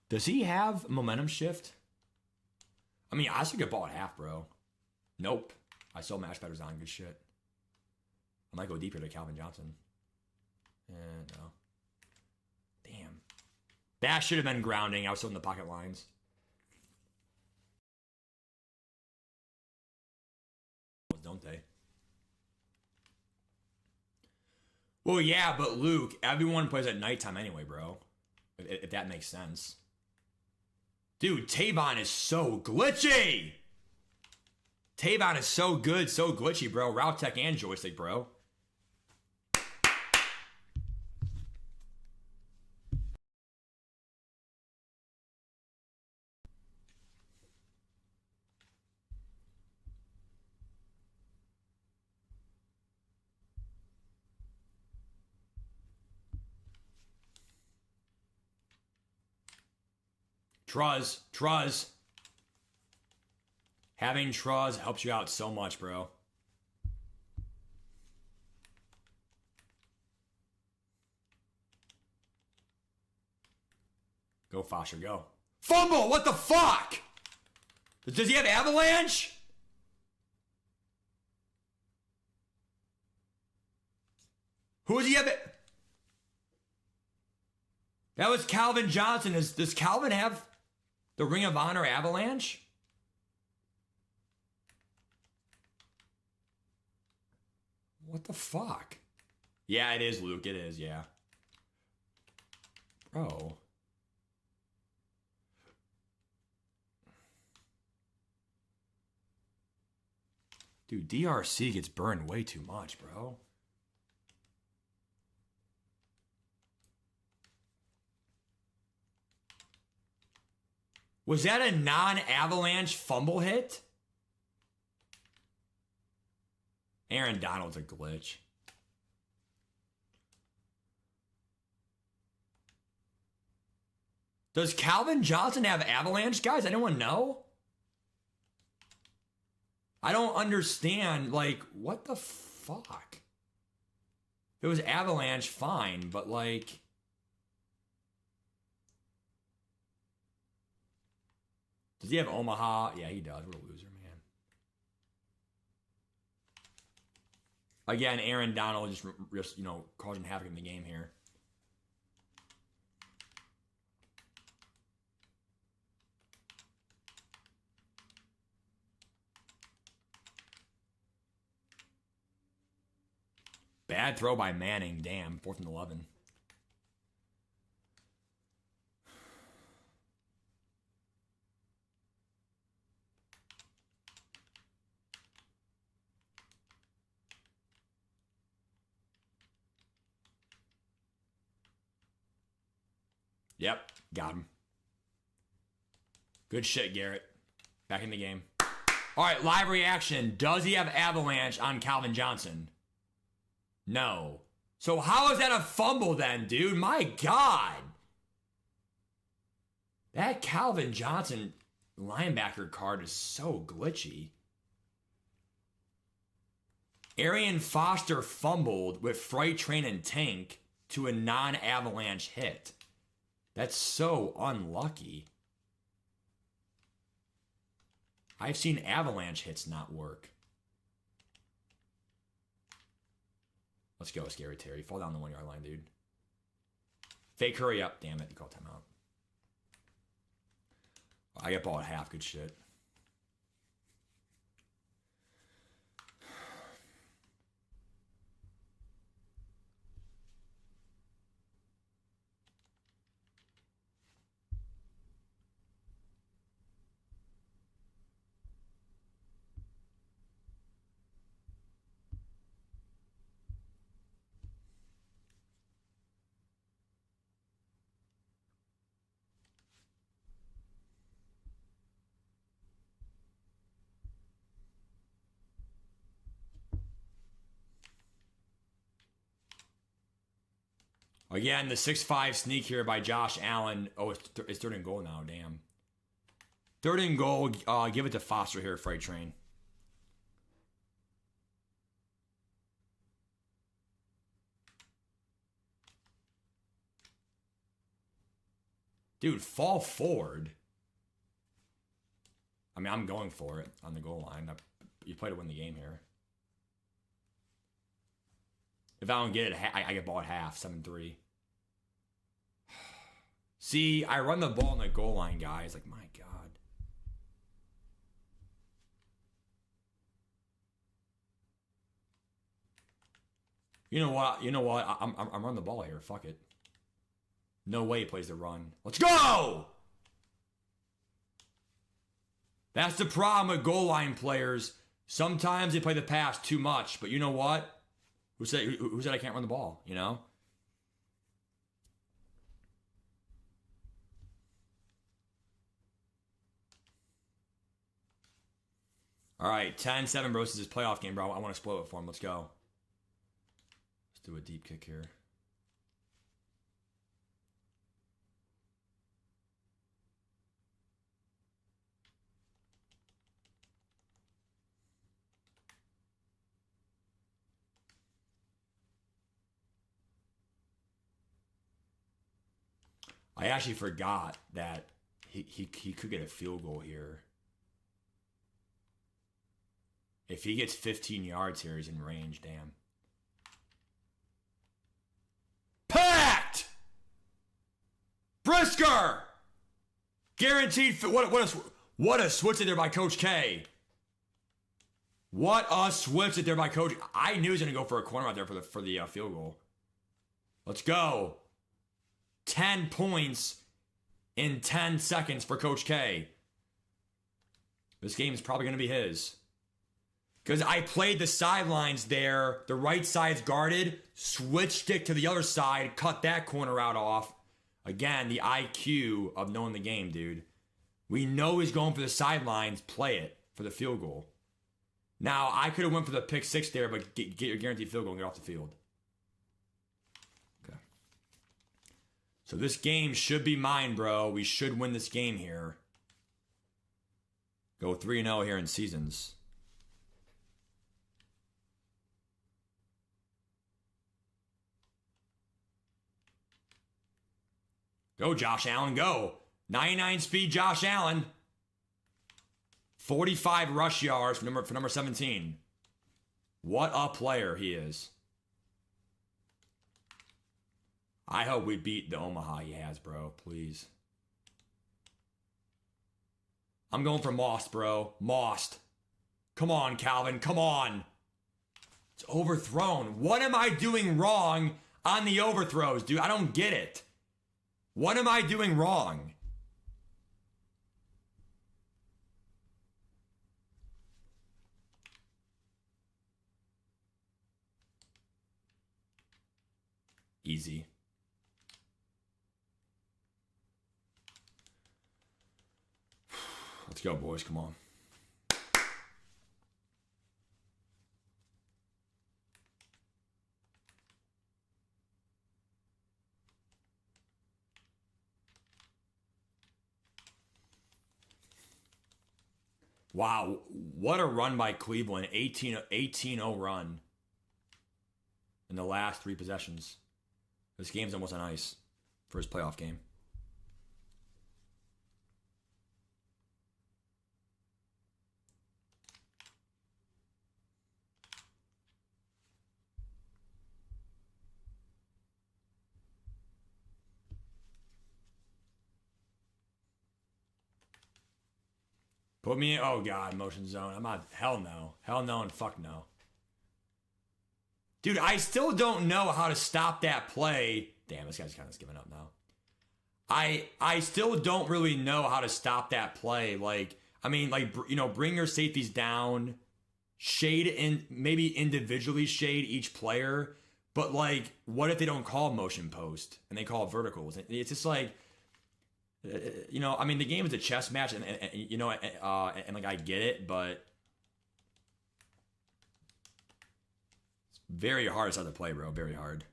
Does he have momentum shift? I mean, I should get ball at half, bro. Nope. I saw Mash Better's on. Good shit. I might go deeper to Calvin Johnson. No. Damn. That should have been grounding. I was still in the pocket lines. Don't they? Well, yeah, but Luke, everyone plays at nighttime anyway, bro. If that makes sense. Dude, Tavon is so glitchy! Tavon is so good, so glitchy, bro. Route Tech and joystick, bro. Truz. Having Truz helps you out so much, bro. Go, Foster, go. Fumble! What the fuck? Does he have avalanche? Who does he have? That was Calvin Johnson. Does Calvin have the Ring of Honor avalanche? What the fuck? Yeah, it is, Luke. It is, yeah. Bro. Dude, DRC gets burned way too much, bro. Was that a non-avalanche fumble hit? Aaron Donald's a glitch. Does Calvin Johnson have avalanche, guys? Anyone know? I don't understand, like, what the fuck? If it was avalanche, fine, but like... Does he have Omaha? Yeah, he does. What a loser, man. Again, Aaron Donald just you know, causing havoc in the game here. Bad throw by Manning. Damn, 4th and 11. Yep, got him. Good shit, Garrett. Back in the game. All right, live reaction. Does he have avalanche on Calvin Johnson? No. So how is that a fumble then, dude? My God. That Calvin Johnson linebacker card is so glitchy. Arian Foster fumbled with Freight Train and Tank to a non-avalanche hit. That's so unlucky. I've seen avalanche hits not work. Let's go, Scary Terry. Fall down the 1 yard line, dude. Fake hurry up. Damn it. You call timeout. I get ball at half. Good shit. Again, the 6'5 sneak here by Josh Allen. Oh, it's 3rd and goal now. Damn. 3rd and goal. Give it to Foster here, Freight Train. Dude, fall forward. I mean, I'm going for it on the goal line. You play to win the game here. If I don't get it, I get ball at half, 7-3. See, I run the ball on the goal line, guys. Like, my God. You know what? I'm running the ball here. Fuck it. No way he plays the run. Let's go! That's the problem with goal line players. Sometimes they play the pass too much, but you know what? Who said I can't run the ball, you know? All right, 10-7 versus his playoff game, bro. I want to spoil it for him. Let's go. Let's do a deep kick here. I actually forgot that he could get a field goal here. If he gets 15 yards here, he's in range. Damn. Packed! Brisker! Guaranteed. What a switch there by Coach K. What a switch it there by Coach. I knew he was going to go for a corner out there for the field goal. Let's go. 10 points in 10 seconds for Coach K. This game is probably going to be his. Because I played the sidelines there. The right side's guarded. Switched it to the other side. Cut that corner out off. Again, the IQ of knowing the game, dude. We know he's going for the sidelines. Play it for the field goal. Now, I could have went for the pick 6 there, but get your guaranteed field goal and get off the field. Okay. So this game should be mine, bro. We should win this game here. Go 3-0 here in seasons. Go, Josh Allen, go. 99 speed Josh Allen. 45 rush yards for number 17. What a player he is. I hope we beat the Omaha he has, bro. Please. I'm going for Most, bro. Most. Come on, Calvin. Come on. It's overthrown. What am I doing wrong on the overthrows, dude? I don't get it. What am I doing wrong? Easy. Let's go, boys. Come on. Wow, what a run by Cleveland. 18-0 run in the last 3 possessions. This game's almost on ice. First playoff game. Put me in, oh God, motion zone. I'm not, hell no. Hell no and fuck no. Dude, I still don't know how to stop that play. Damn, this guy's kind of giving up now. I still don't really know how to stop that play. Like, I mean, like, you know, bring your safeties down, shade in, maybe individually shade each player. But like, what if they don't call motion post and they call verticals? It's just like, you know, I mean, the game is a chess match, and you know, and like I get it, but it's very hard to start the play, bro. Very hard.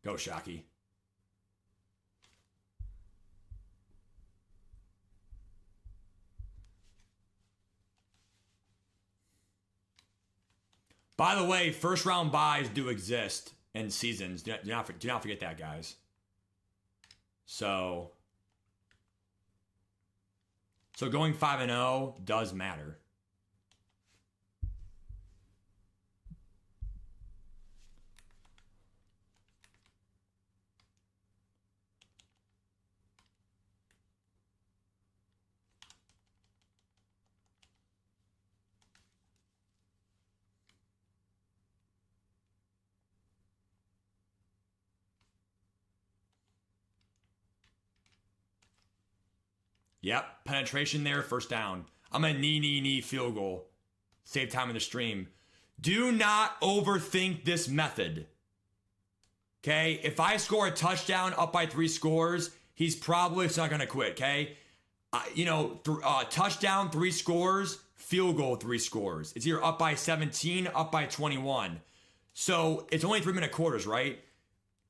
Go, Shockey. By the way, first round buys do exist in seasons. Do not forget that, guys. So going 5-0 does matter. Yep, penetration there, first down. I'm a knee field goal. Save time in the stream. Do not overthink this method. Okay? If I score a touchdown up by 3 scores, he's probably not going to quit, okay? You know, touchdown, 3 scores, field goal, 3 scores. It's either up by 17, up by 21. So it's only 3-minute quarters, right?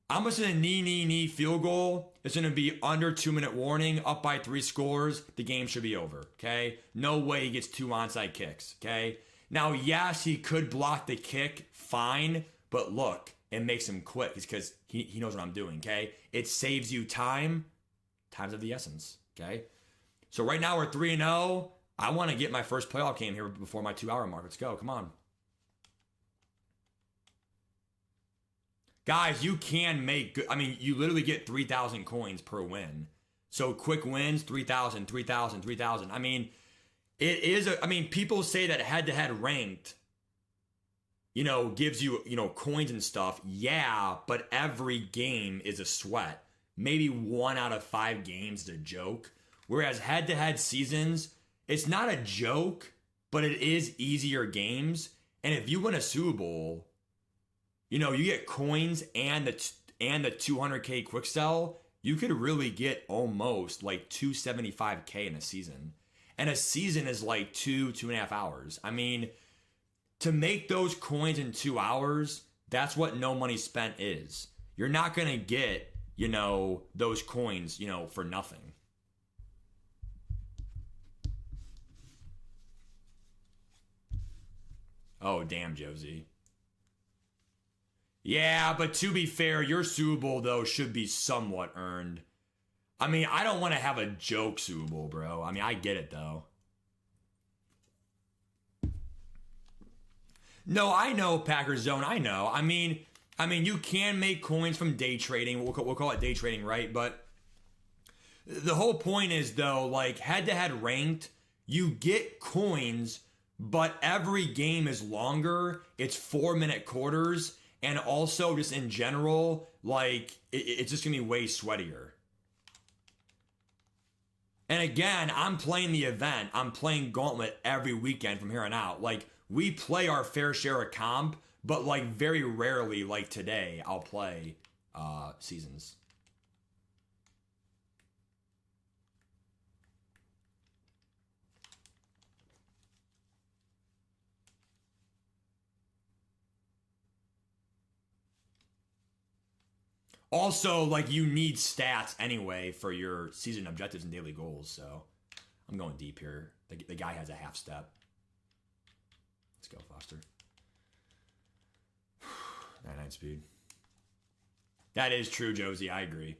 I'm going to say a knee field goal. It's going to be under 2-minute warning, up by 3 scores. The game should be over, okay? No way he gets 2 onside kicks, okay? Now, yes, he could block the kick, fine. But look, it makes him quit because he knows what I'm doing, okay? It saves you time. Time's of the essence, okay? So right now we're 3-0. I want to get my first playoff game here before my 2-hour mark. Let's go. Come on. Guys, you can make good. I mean, you literally get 3,000 coins per win. So quick wins, 3,000, 3,000, 3,000. I mean, it is I mean, people say that head-to-head ranked, gives you, coins and stuff. Yeah, but every game is a sweat. Maybe 1 out of 5 games is a joke. Whereas head-to-head seasons, it's not a joke, but it is easier games. And if you win a Super Bowl, you get coins and the 200K quick sell. You could really get almost like 275K in a season. And a season is like 2.5 hours. I mean, to make those coins in 2 hours, that's what no money spent is. You're not going to get, those coins, for nothing. Oh, damn, Josie. Yeah, but to be fair, your Super Bowl, though, should be somewhat earned. I mean, I don't want to have a joke Super Bowl, bro. I mean, I get it, though. No, I know, Packers Zone. I know. I mean, you can make coins from day trading. We'll call it day trading, right? But the whole point is, though, like, head-to-head ranked, you get coins, but every game is longer. It's 4-minute quarters. And also, just in general, like, it's just going to be way sweatier. And again, I'm playing the event. I'm playing Gauntlet every weekend from here on out. Like, we play our fair share of comp, but, like, very rarely, like today, I'll play seasons. Also, like, you need stats anyway for your season objectives and daily goals, so I'm going deep here. The guy has a half step. Let's go, Foster. 99 speed. That is true, Josie. I agree.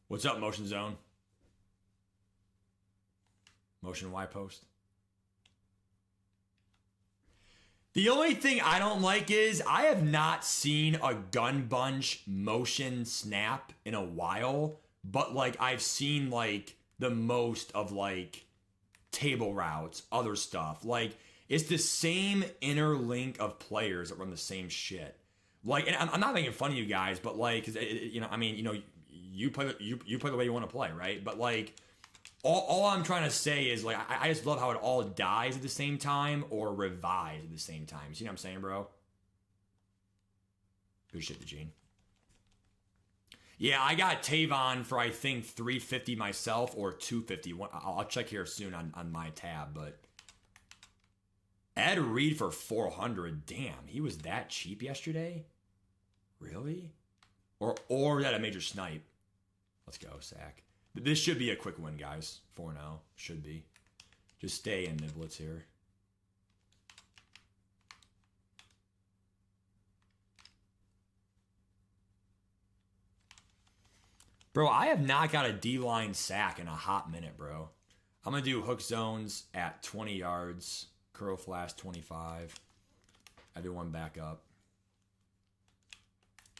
What's up, Motion Zone? Motion Y post. The only thing I don't like is I have not seen a gun bunch motion snap in a while, but like I've seen like the most of like table routes, other stuff. Like it's the same interlink of players that run the same shit. Like, and I'm not making fun of you guys, but like, you play the way you want to play, right? But like, all I'm trying to say is, like, I just love how it all dies at the same time or revives at the same time. You see what I'm saying, bro? Good shit, Eugene. Yeah, I got Tavon for, I think, 350 myself or 250. I'll check here soon on my tab, but... Ed Reed for 400. Damn, he was that cheap yesterday? Really? Or that a major snipe? Let's go, Sack. This should be a quick win, guys. 4-0. Should be. Just stay in niblets here. Bro, I have not got a D-line sack in a hot minute, bro. I'm going to do hook zones at 20 yards. Curl flash 25. Everyone back up.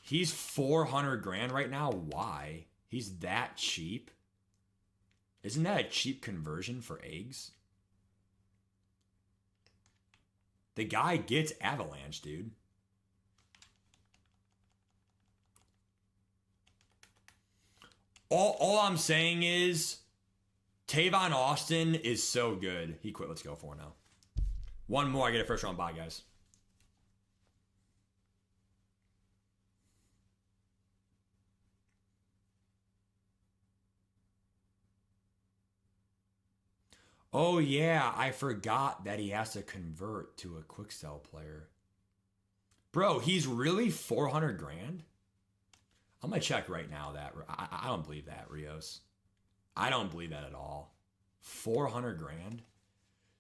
He's 400 grand right now. Why? He's that cheap? Isn't that a cheap conversion for eggs? The guy gets avalanche, dude. All I'm saying is Tavon Austin is so good. He quit. Let's go 4-0. One more. I get a first round bye, guys. Oh, yeah, I forgot that he has to convert to a quick sell player. Bro, he's really 400 grand? I'm going to check right now that. I don't believe that, Rios. I don't believe that at all. 400 grand?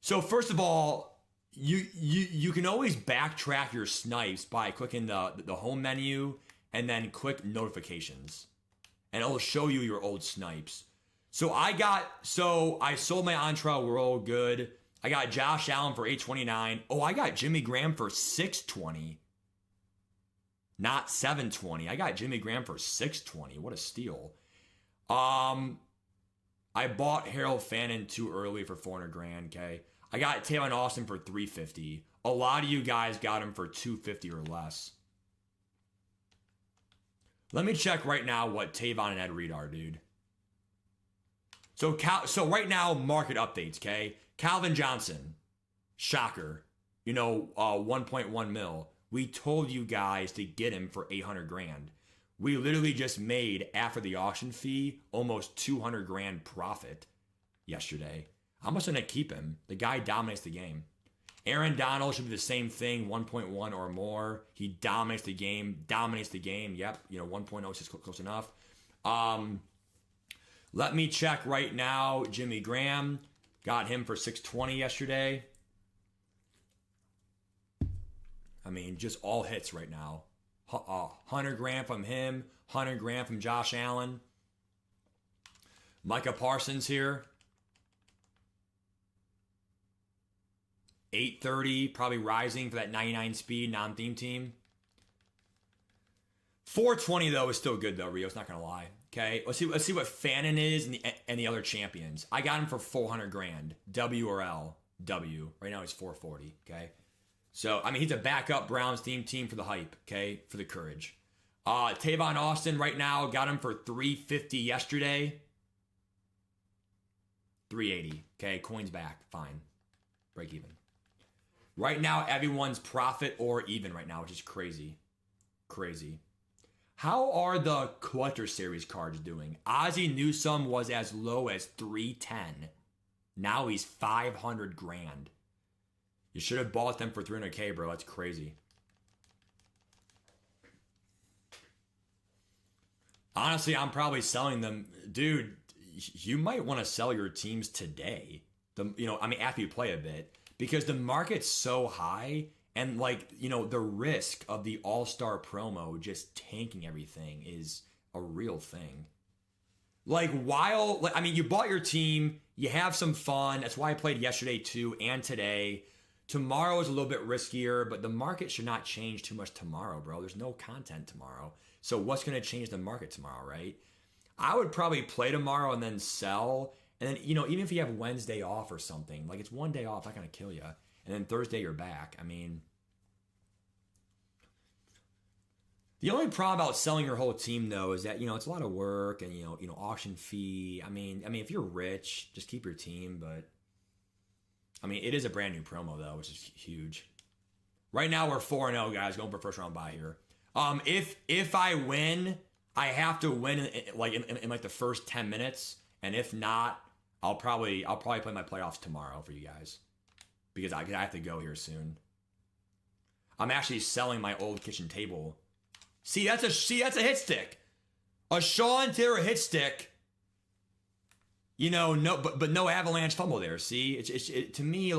So, first of all, you can always backtrack your snipes by clicking the home menu and then click notifications. And it'll show you your old snipes. I sold my Entree World good. I got Josh Allen for 829. Oh, I got Jimmy Graham for 620. Not 720. I got Jimmy Graham for 620. What a steal. I bought Harold Fannin too early for 400 grand, okay? I got Tavon Austin for 350. A lot of you guys got him for 250 or less. Let me check right now what Tavon and Ed Reed are, dude. So right now, market updates, okay? Calvin Johnson, shocker. 1.1 mil. We told you guys to get him for 800 grand. We literally just made, after the auction fee, almost 200 grand profit yesterday. I'm just going to keep him. The guy dominates the game. Aaron Donald should be the same thing, 1.1 or more. He dominates the game. Yep, 1.0 is just close enough. Let me check right now. Jimmy Graham, got him for 620 yesterday. I mean, just all hits right now. 100 grand from him, 100 grand from Josh Allen. Micah Parsons here. 830, probably rising for that 99 speed non-theme team. 420 though is still good though, Rio. It's not gonna lie. Okay, let's see what Fannin is and the other champions. I got him for 400 grand. W or L. W. Right now he's 440. Okay. So, I mean, he's a backup Browns team for the hype, okay, for the courage. Tavon Austin right now, got him for 350 yesterday. 380, okay, coins back, fine. Break even. Right now, everyone's profit or even right now, which is crazy. Crazy. How are the Collector Series cards doing? Ozzie Newsome was as low as 310. Now he's 500 grand. You should have bought them for 300K, bro. That's crazy. Honestly, I'm probably selling them. Dude, you might want to sell your teams today. After you play a bit. Because the market's so high. And, the risk of the All-Star promo just tanking everything is a real thing. You bought your team. You have some fun. That's why I played yesterday, too, and today. Tomorrow is a little bit riskier, but the market should not change too much tomorrow, bro. There's no content tomorrow. So what's going to change the market tomorrow, right? I would probably play tomorrow and then sell. And then, even if you have Wednesday off or something, it's one day off, not going to kill you. And then Thursday you're back. I mean, the only problem about selling your whole team, though, is that, it's a lot of work and, auction fee. I mean, if you're rich, just keep your team, but it is a brand new promo though, which is huge. Right now we're 4-0, guys, going for first round bye here. If I win, I have to win in the first 10 minutes, and if not, I'll probably play my playoffs tomorrow for you guys because I have to go here soon. I'm actually selling my old kitchen table. See, that's a hit stick, a Sean Taylor hit stick. But no avalanche fumble there. See, it's to me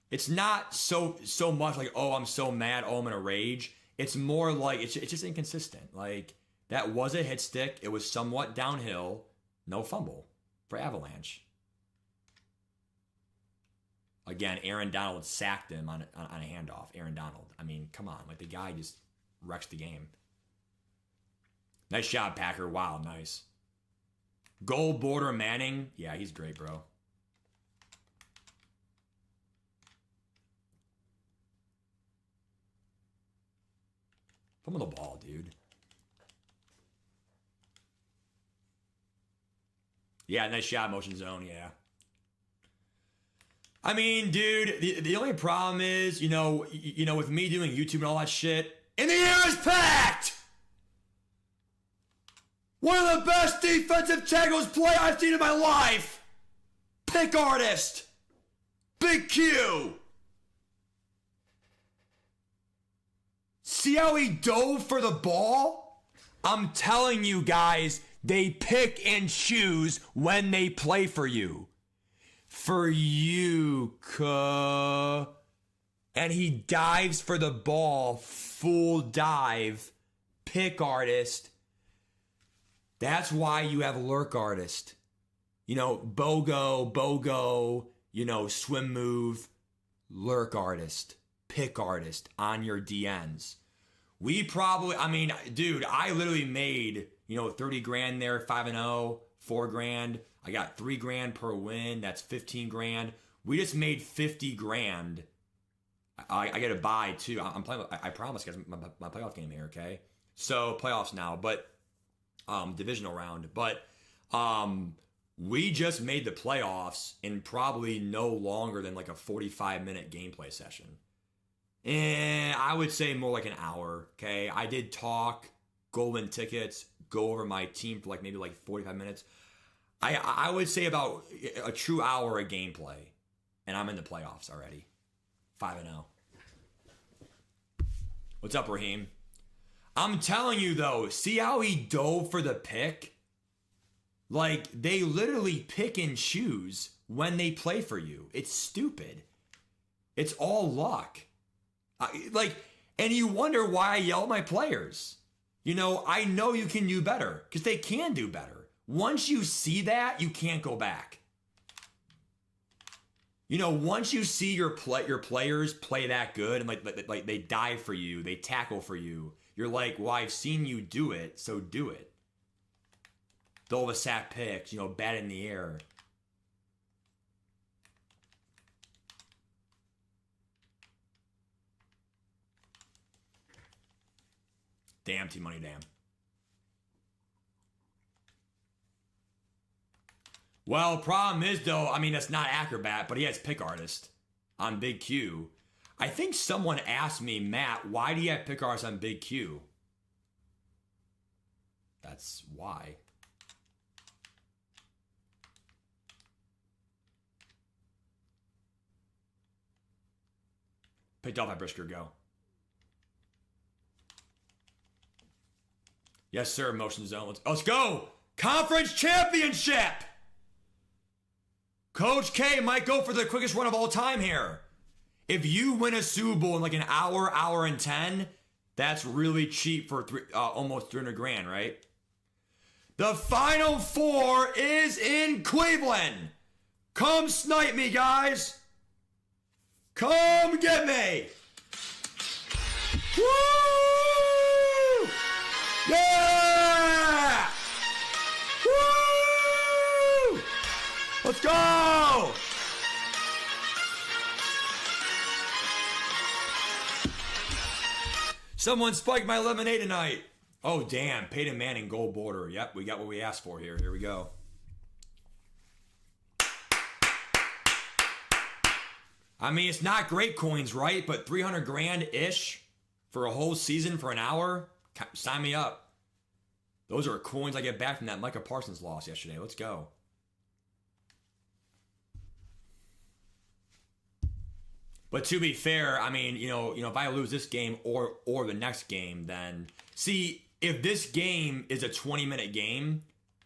it's not so much oh, I'm so mad, oh, I'm in a rage. It's more it's just inconsistent. That was a hit stick. It was somewhat downhill. No fumble for avalanche. Again, Aaron Donald sacked him on a handoff. Aaron Donald. I mean, come on, the guy just wrecks the game. Nice job, Packer. Wow, nice. Gold border Manning. Yeah, he's great, bro. Thumb on the ball, dude. Yeah, nice shot, motion zone, yeah. I mean, dude, the only problem is, with me doing YouTube and all that shit, and the air is packed! One of the best defensive tackles play I've seen in my life! Pick artist! Big Q! See how he dove for the ball? I'm telling you guys, they pick and choose when they play for you. For you, and he dives for the ball, full dive, pick artist. That's why you have lurk artist. BOGO, swim move, lurk artist, pick artist on your DNs. We probably, dude, I literally made, 30 grand there, 5-0, 4 grand. I got 3 grand per win. That's 15 grand. We just made 50 grand. I get a bye too. I'm playing, I promise guys, my playoff game here, okay? So playoffs now, but, divisional round. But, we just made the playoffs in probably no longer than like a 45-minute gameplay session. And I would say more like an hour, okay? I did talk, go win tickets, go over my team for maybe 45 minutes. I would say about a true hour of gameplay. And I'm in the playoffs already. 5-0. What's up, Raheem? I'm telling you though, see how he dove for the pick? They literally pick and choose when they play for you. It's stupid. It's all luck. And you wonder why I yell at my players. I know you can do better because they can do better. Once you see that, you can't go back. Once you see your players play that good and like they dive for you, they tackle for you, you're like, well, I've seen you do it, so do it. Throw of a sack picks, bat in the air. Damn, T-Money, damn. Well, problem is, though, that's not Acrobat, but he has Pick Artist on Big Q. I think someone asked me, Matt, why do you have Pick Artist on Big Q? That's why. Picked off by Brisker, go. Yes, sir, Motion Zone. Let's go! Conference Championship! Coach K might go for the quickest run of all time here. If you win a Super Bowl in an hour and 10, that's really cheap for almost 300 grand, right? The Final Four is in Cleveland. Come snipe me, guys. Come get me! Woo! Yeah! Woo! Let's go! Someone spiked my lemonade tonight. Oh, damn. Peyton Manning gold border. Yep, we got what we asked for here. Here we go. It's not great coins, right? But 300 grand-ish for a whole season for an hour? Sign me up. Those are coins I get back from that Micah Parsons loss yesterday. Let's go. But to be fair, if I lose this game or the next game, then... See, if this game is a 20-minute game,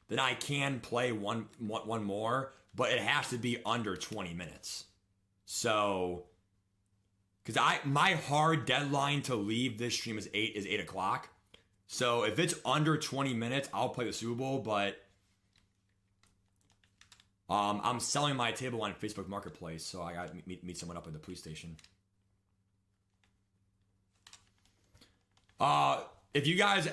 then I can play one more, but it has to be under 20 minutes. So, because my hard deadline to leave this stream is 8 o'clock. So if it's under 20 minutes, I'll play the Super Bowl. But I'm selling my table on Facebook Marketplace, so I got to meet someone up at the police station. If you guys,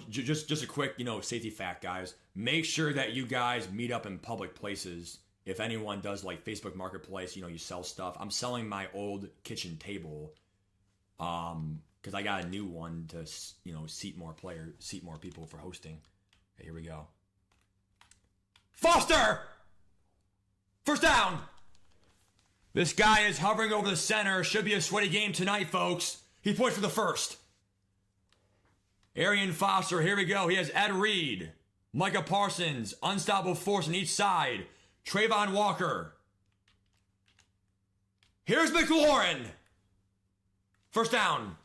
just a quick, safety fact, guys. Make sure that you guys meet up in public places. If anyone does Facebook Marketplace, you sell stuff. I'm selling my old kitchen table, because I got a new one to, seat more people for hosting. Okay, here we go. Foster! First down! This guy is hovering over the center. Should be a sweaty game tonight, folks. He points for the first. Arian Foster, here we go. He has Ed Reed, Micah Parsons, unstoppable force on each side. Trayvon Walker. Here's McLaurin. First down.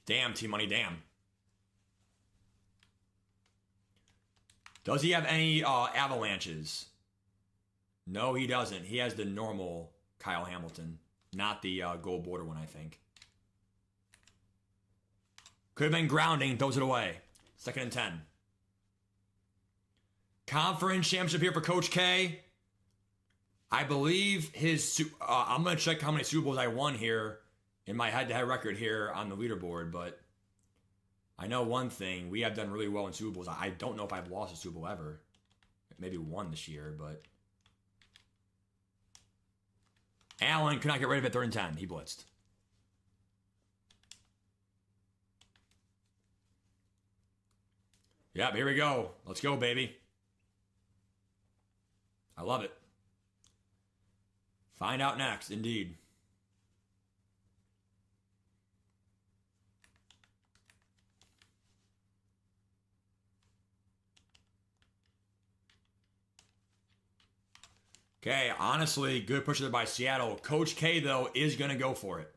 Damn, T-Money, damn. Does he have any avalanches? No, he doesn't. He has the normal Kyle Hamilton, not the gold border one, I think. Could have been grounding, throws it away. 2nd and 10. Conference championship here for Coach K. I believe his, I'm going to check how many Super Bowls I won here in my head-to-head record here on the leaderboard, but I know one thing. We have done really well in Super Bowls. I don't know if I've lost a Super Bowl ever. Maybe one this year, but Allen could not get rid of it 3rd and 10. He blitzed. Yep, here we go. Let's go, baby. I love it. Find out next, indeed. Okay, honestly, good push there by Seattle. Coach K, though, is going to go for it.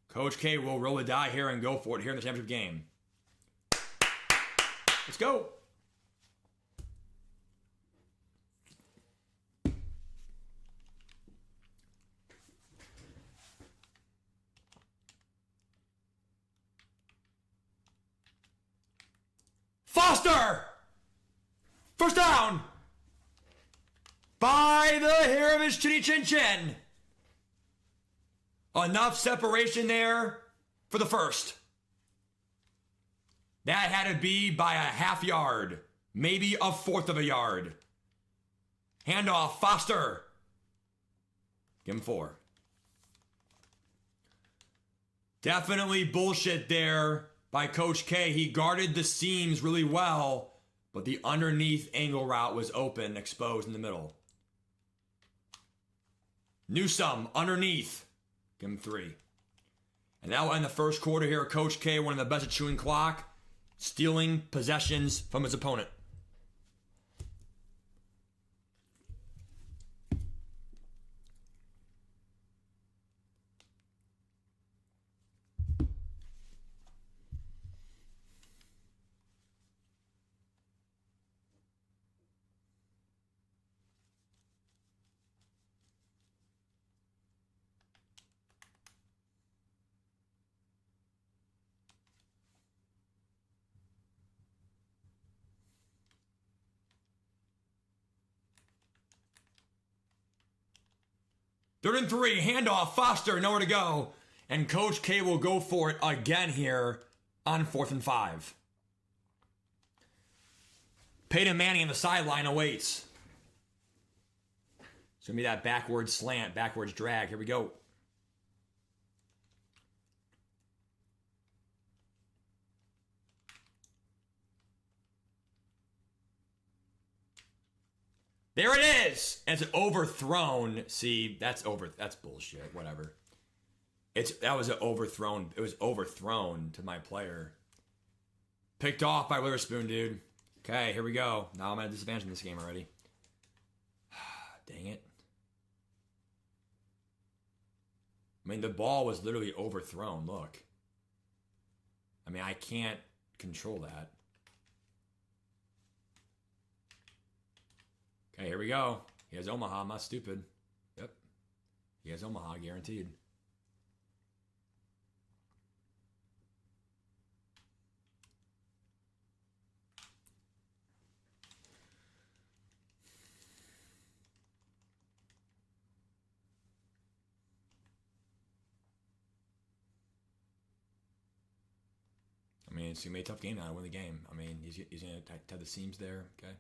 Coach K will roll the die here and go for it here in the championship game. Let's go. Foster! First down! By the hair of his chinny chin chin. Enough separation there for the first. That had to be by a half yard. Maybe a fourth of a yard. Handoff, Foster. Give him 4. Definitely bullshit there by Coach K. He guarded the seams really well, but the underneath angle route was open, exposed in the middle. Newsome, underneath. Give him 3. And that will end the first quarter here. Coach K, one of the best at chewing clock, stealing possessions from his opponent. Third and 3, handoff, Foster, nowhere to go. And Coach K will go for it again here on 4th and 5. Peyton Manning on the sideline awaits. It's going to be that backwards slant, backwards drag. Here we go. There it is. And it's overthrown. See, that's bullshit. Whatever. That was an overthrown. It was overthrown to my player. Picked off by Witherspoon, dude. Okay, here we go. Now I'm at a disadvantage in this game already. Dang it. I mean, the ball was literally overthrown. Look. I mean, I can't control that. Okay, here we go. He has Omaha. I'm not stupid. Yep. He has Omaha, guaranteed. I mean, it's going to be a tough game now to win the game. I mean, he's going to have the seams there. Okay.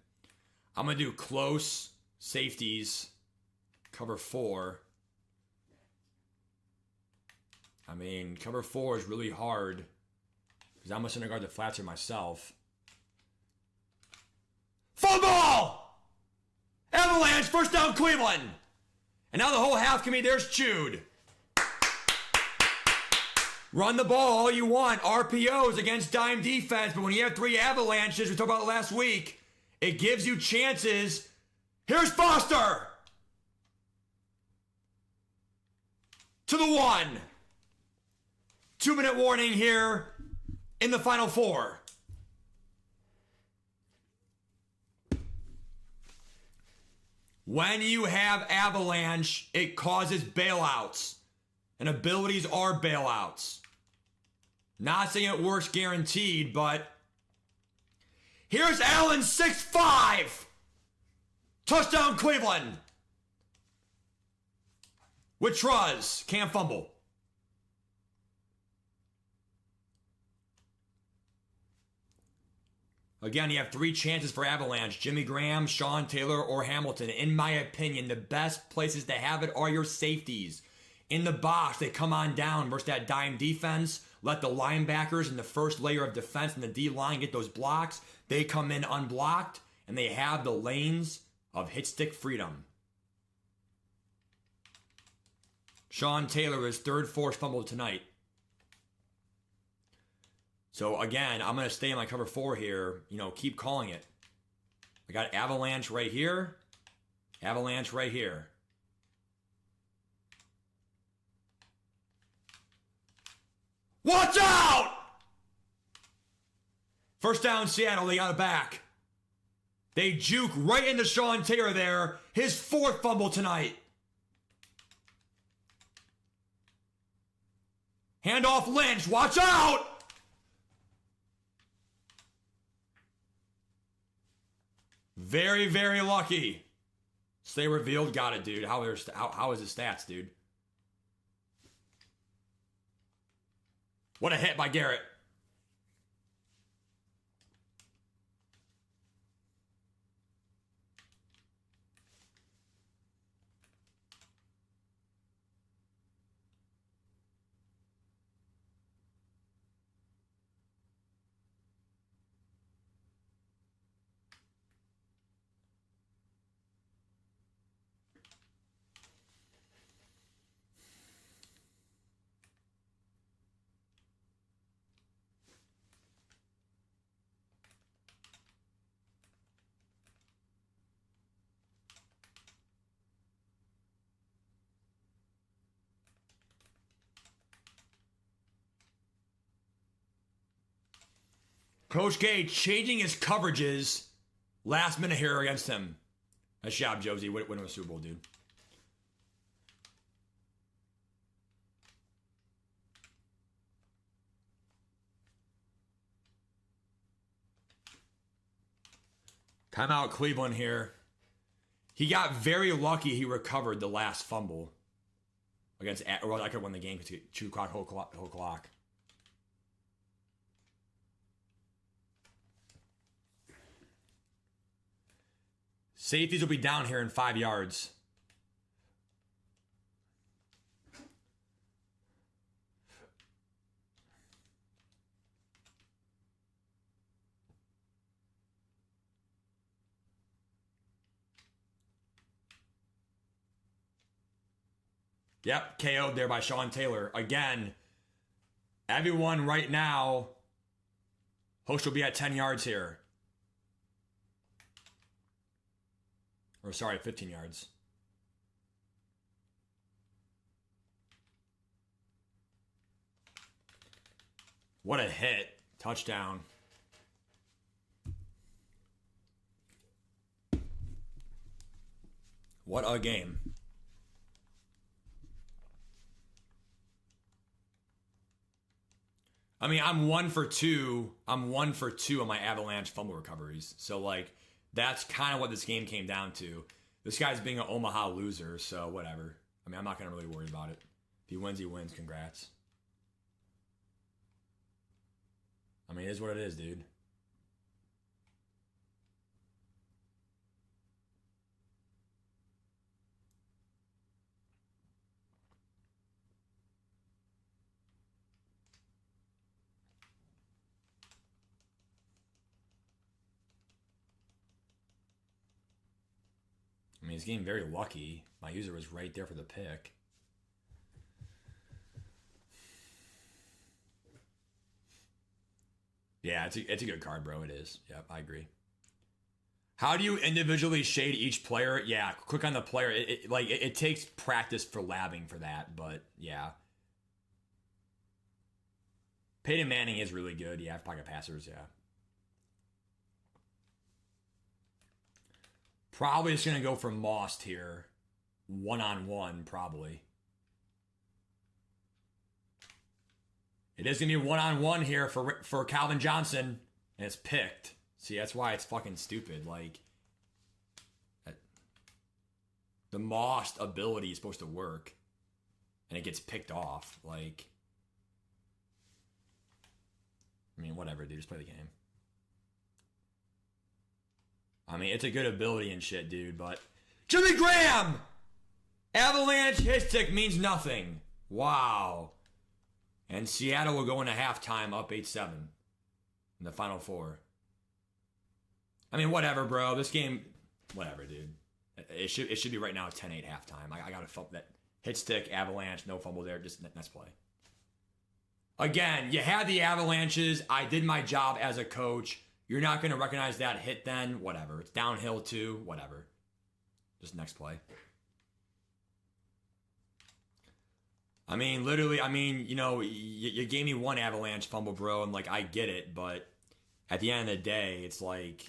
I'm going to do close safeties, cover 4. I mean, cover 4 is really hard because I'm going to guard the flats here myself. Football! Avalanche, first down Cleveland. And now the whole half can be, there's Chewed. Run the ball all you want. RPOs against dime defense, but when you have 3 Avalanches, we talked about it last week, it gives you chances. Here's Foster. To the 1. 2-minute warning here in the final 4. When you have Avalanche, it causes bailouts. And abilities are bailouts. Not saying it works guaranteed, but Here's Allen 6'5". Touchdown Cleveland. With Truz. Can't fumble. Again, you have 3 chances for Avalanche. Jimmy Graham, Sean Taylor, or Hamilton. In my opinion, the best places to have it are your safeties. In the box, they come on down versus that dime defense. Let the linebackers in the first layer of defense and the D-line get those blocks. They come in unblocked, and they have the lanes of hit stick freedom. Sean Taylor, his 3rd forced fumble tonight. So again, I'm going to stay in my cover 4 here. You know, keep calling it. I got Avalanche right here. Avalanche right here. Watch out! First down Seattle, they got it back. They juke right into Sean Taylor there. His 4th fumble tonight. Handoff Lynch, watch out! Very, very lucky. Stay revealed, got it, dude. How is his stats, dude? What a hit by Garrett. Coach K changing his coverages last minute here against him. Nice job, Josie. Winning the Super Bowl, dude. Timeout Cleveland here. He got very lucky he recovered the last fumble against, or I could win the game because 2 o'clock, whole clock. Safeties will be down here in 5 yards. Yep, KO'd there by Sean Taylor. Again, everyone right now, Host will be at 10 yards here. Or sorry, 15 yards. What a hit. Touchdown. What a game. I mean, I'm 1 for 2. I'm 1 for 2 on my Avalanche fumble recoveries. So, like, that's kind of what this game came down to. This guy's being an Omaha loser, so whatever. I mean, I'm not going to really worry about it. If he wins, he wins. Congrats. I mean, it is what it is, dude. I mean, he's getting very lucky. My user was right there for the pick. Yeah, it's a good card, bro. It is. Yep, I agree. How do you individually shade each player? Yeah, click on the player. It takes practice for labbing for that, but yeah. Peyton Manning is really good. Yeah, pocket passers, yeah. Probably just going to go for Most here. One-on-one, probably. It is going to be one-on-one here for Calvin Johnson, and it's picked. See, that's why it's fucking stupid. Like, the Most ability is supposed to work, and it gets picked off. Like, I mean, whatever, dude. Just play the game. I mean, it's a good ability and shit, dude, but... Jimmy Graham! Avalanche hit stick means nothing. Wow. And Seattle will go into halftime up 8-7 in the Final Four. I mean, whatever, bro. This game... Whatever, dude. It should be right now 10-8 halftime. I got to fumble that. Hit stick, Avalanche, no fumble there. Just let's play. Again, you had the Avalanches. I did my job as a coach. You're not going to recognize that hit then. Whatever. It's downhill too. Whatever. Just next play. I mean, literally, I mean, you know, you gave me one Avalanche fumble, bro, and, like, I get it, but at the end of the day, it's like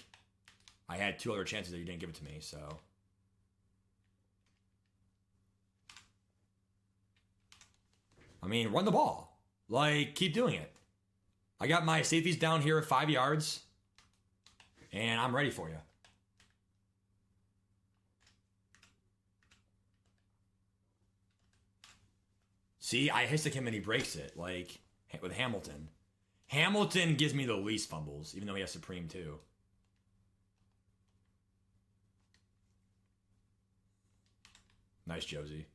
I had 2 other chances that you didn't give it to me, so. I mean, run the ball. Like, keep doing it. I got my safeties down here at 5 yards, and I'm ready for you. See, I hit him and he breaks it, like, with Hamilton. Hamilton gives me the least fumbles, even though he has Supreme too. Nice, Josie.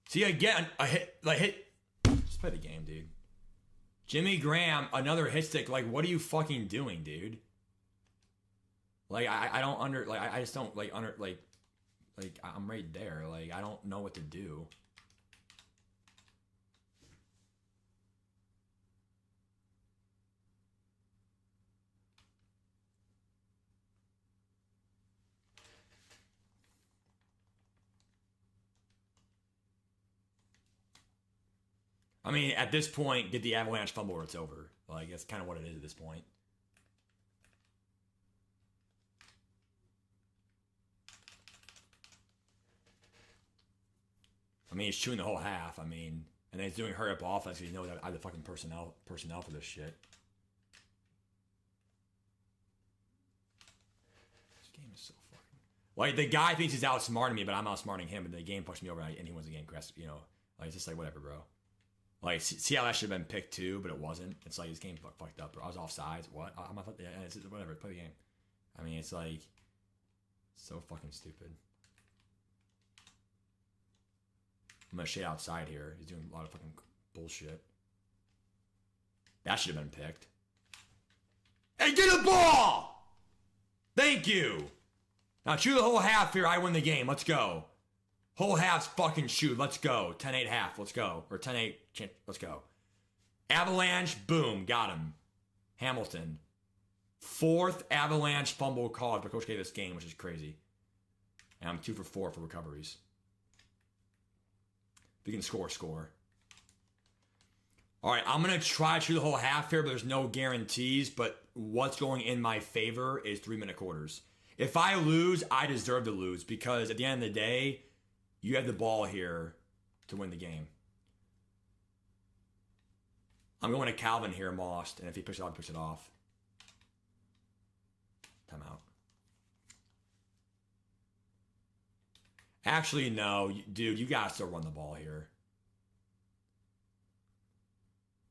See, again, a hit, like, hit. Just play the game, dude. Jimmy Graham, another hit stick. Like, what are you fucking doing, dude? Like, I don't I just don't, like, I'm right there. Like, I don't know what to do. I mean, at this point, get the Avalanche fumble or it's over. Like, that's kind of what it is at this point. I mean, he's chewing the whole half. I mean, and then he's doing hurry up offense because you know that I have the fucking personnel for this shit. This game is so fucking... Like, the guy thinks he's outsmarting me, but I'm outsmarting him, and the game pushed me over, and he wins the game. You know, like, it's just like, whatever, bro. Like, see how that should have been picked too, but it wasn't. It's like, this game fucked up, bro. I was offsides. What? I'm not, yeah, it's whatever. Play the game. I mean, it's like, so fucking stupid. I'm gonna shade outside here. He's doing a lot of fucking bullshit. That should have been picked. Hey, get a ball! Thank you! Now, chew the whole half here. I win the game. Let's go. Whole half's fucking shoot. Let's go. 10-8 half. Let's go. Or 10-8. Let's go. Avalanche. Boom. Got him. Hamilton. 4th Avalanche fumble called for Coach K this game, which is crazy. And I'm 2 for 4 for recoveries. If you can score, score. All right, I'm going to try to shoot the whole half here, but there's no guarantees. But what's going in my favor is 3-minute quarters. If I lose, I deserve to lose because at the end of the day, you have the ball here to win the game. I'm going to Calvin here, Most, and if he picks it off, he picks it off. Timeout. Actually, no. Dude, you got to still run the ball here.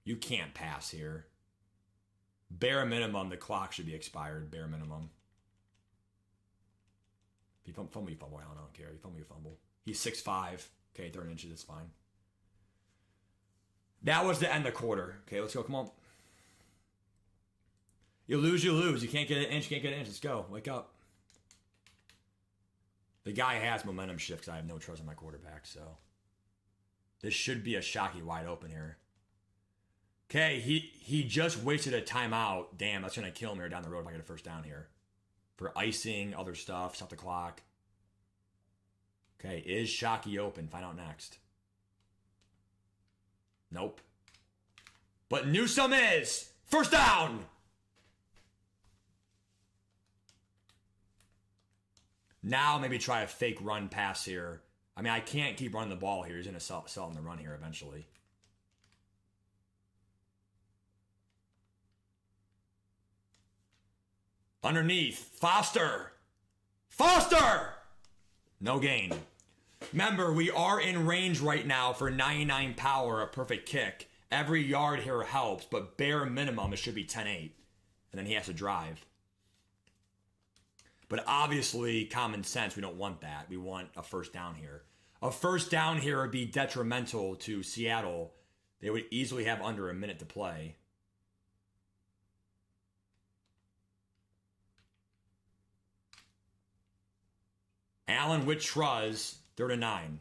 You can't pass here. Bare minimum, the clock should be expired. Bare minimum. If you fumble, you fumble. I don't care. You fumble, you fumble. He's 6'5". Okay, 30 inches. That's fine. That was the end of the quarter. Okay, let's go. Come on. You lose, you lose. You can't get an inch. You can't get an inch. Let's go. Wake up. The guy has momentum shift because I have no trust in my quarterback, so. This should be a Shockey wide open here. Okay, he just wasted a timeout. Damn, that's going to kill me down the road if I get a first down here. For icing, other stuff, stop the clock. Okay, is Shockey open? Find out next. Nope. But Newsome is! First down! Now maybe try a fake run pass here. I mean, I can't keep running the ball here. He's going to sell him the run here eventually. Underneath. Foster! Foster! No gain. Remember, we are in range right now for 99 power, a perfect kick. Every yard here helps, but bare minimum, it should be 10-8. And then he has to drive. But obviously, common sense, we don't want that. We want a first down here. A first down here would be detrimental to Seattle. They would easily have under a minute to play. Allen with Truz, 3rd and 9.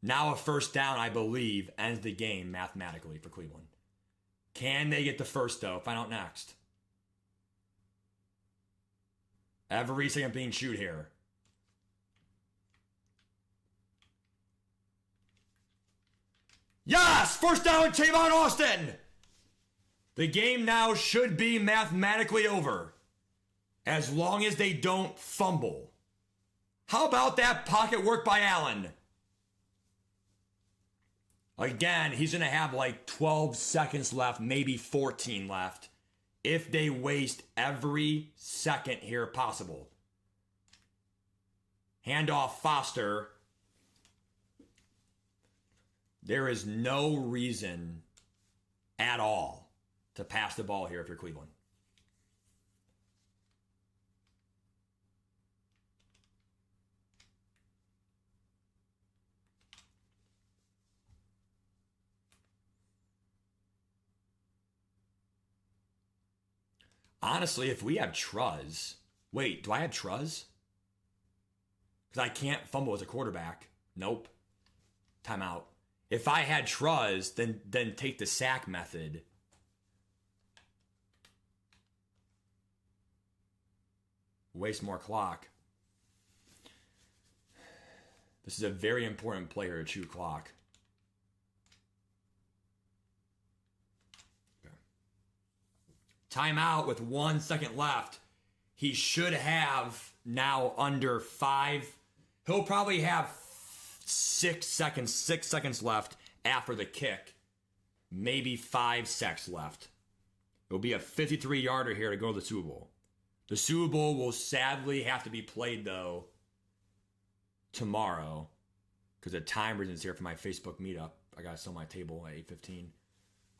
Now a first down, I believe, ends the game mathematically for Cleveland. Can they get the first, though? Find out next. Every second being shoot here. Yes! First down, Tavon Austin! The game now should be mathematically over. As long as they don't fumble. How about that pocket work by Allen? Again, he's going to have like 12 seconds left, maybe 14 left, if they waste every second here possible. Handoff Foster. There is no reason at all to pass the ball here if you're Cleveland. Honestly, if we have Truz... Wait, do I have Truz? Because I can't fumble as a quarterback. Nope. Timeout. If I had Truz, then take the sack method. Waste more clock. This is a very important player to chew clock. Timeout with 1 second left. He should have now under 5. He'll probably have 6 seconds left after the kick. Maybe 5 seconds left. It'll be a 53-yarder here to go to the Super Bowl. The Super Bowl will sadly have to be played, though, tomorrow. Because the time reasons here for my Facebook meetup. I got to sell my table at 8:15.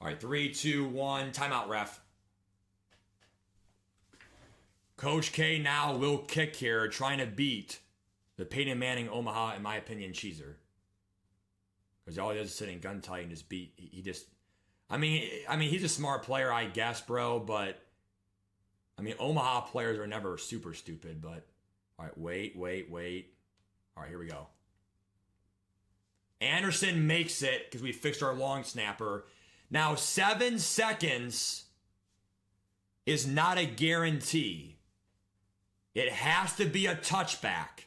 All right, 3, 2, 1. Timeout, ref. Coach K now will kick here, trying to beat the Peyton Manning Omaha, in my opinion, cheeser. Because all he does is sit in gun tight and just beat. He just, I mean, he's a smart player, I guess, bro. But I mean, Omaha players are never super stupid. But all right, wait. All right, here we go. Anderson makes it because we fixed our long snapper. Now 7 seconds is not a guarantee. It has to be a touchback.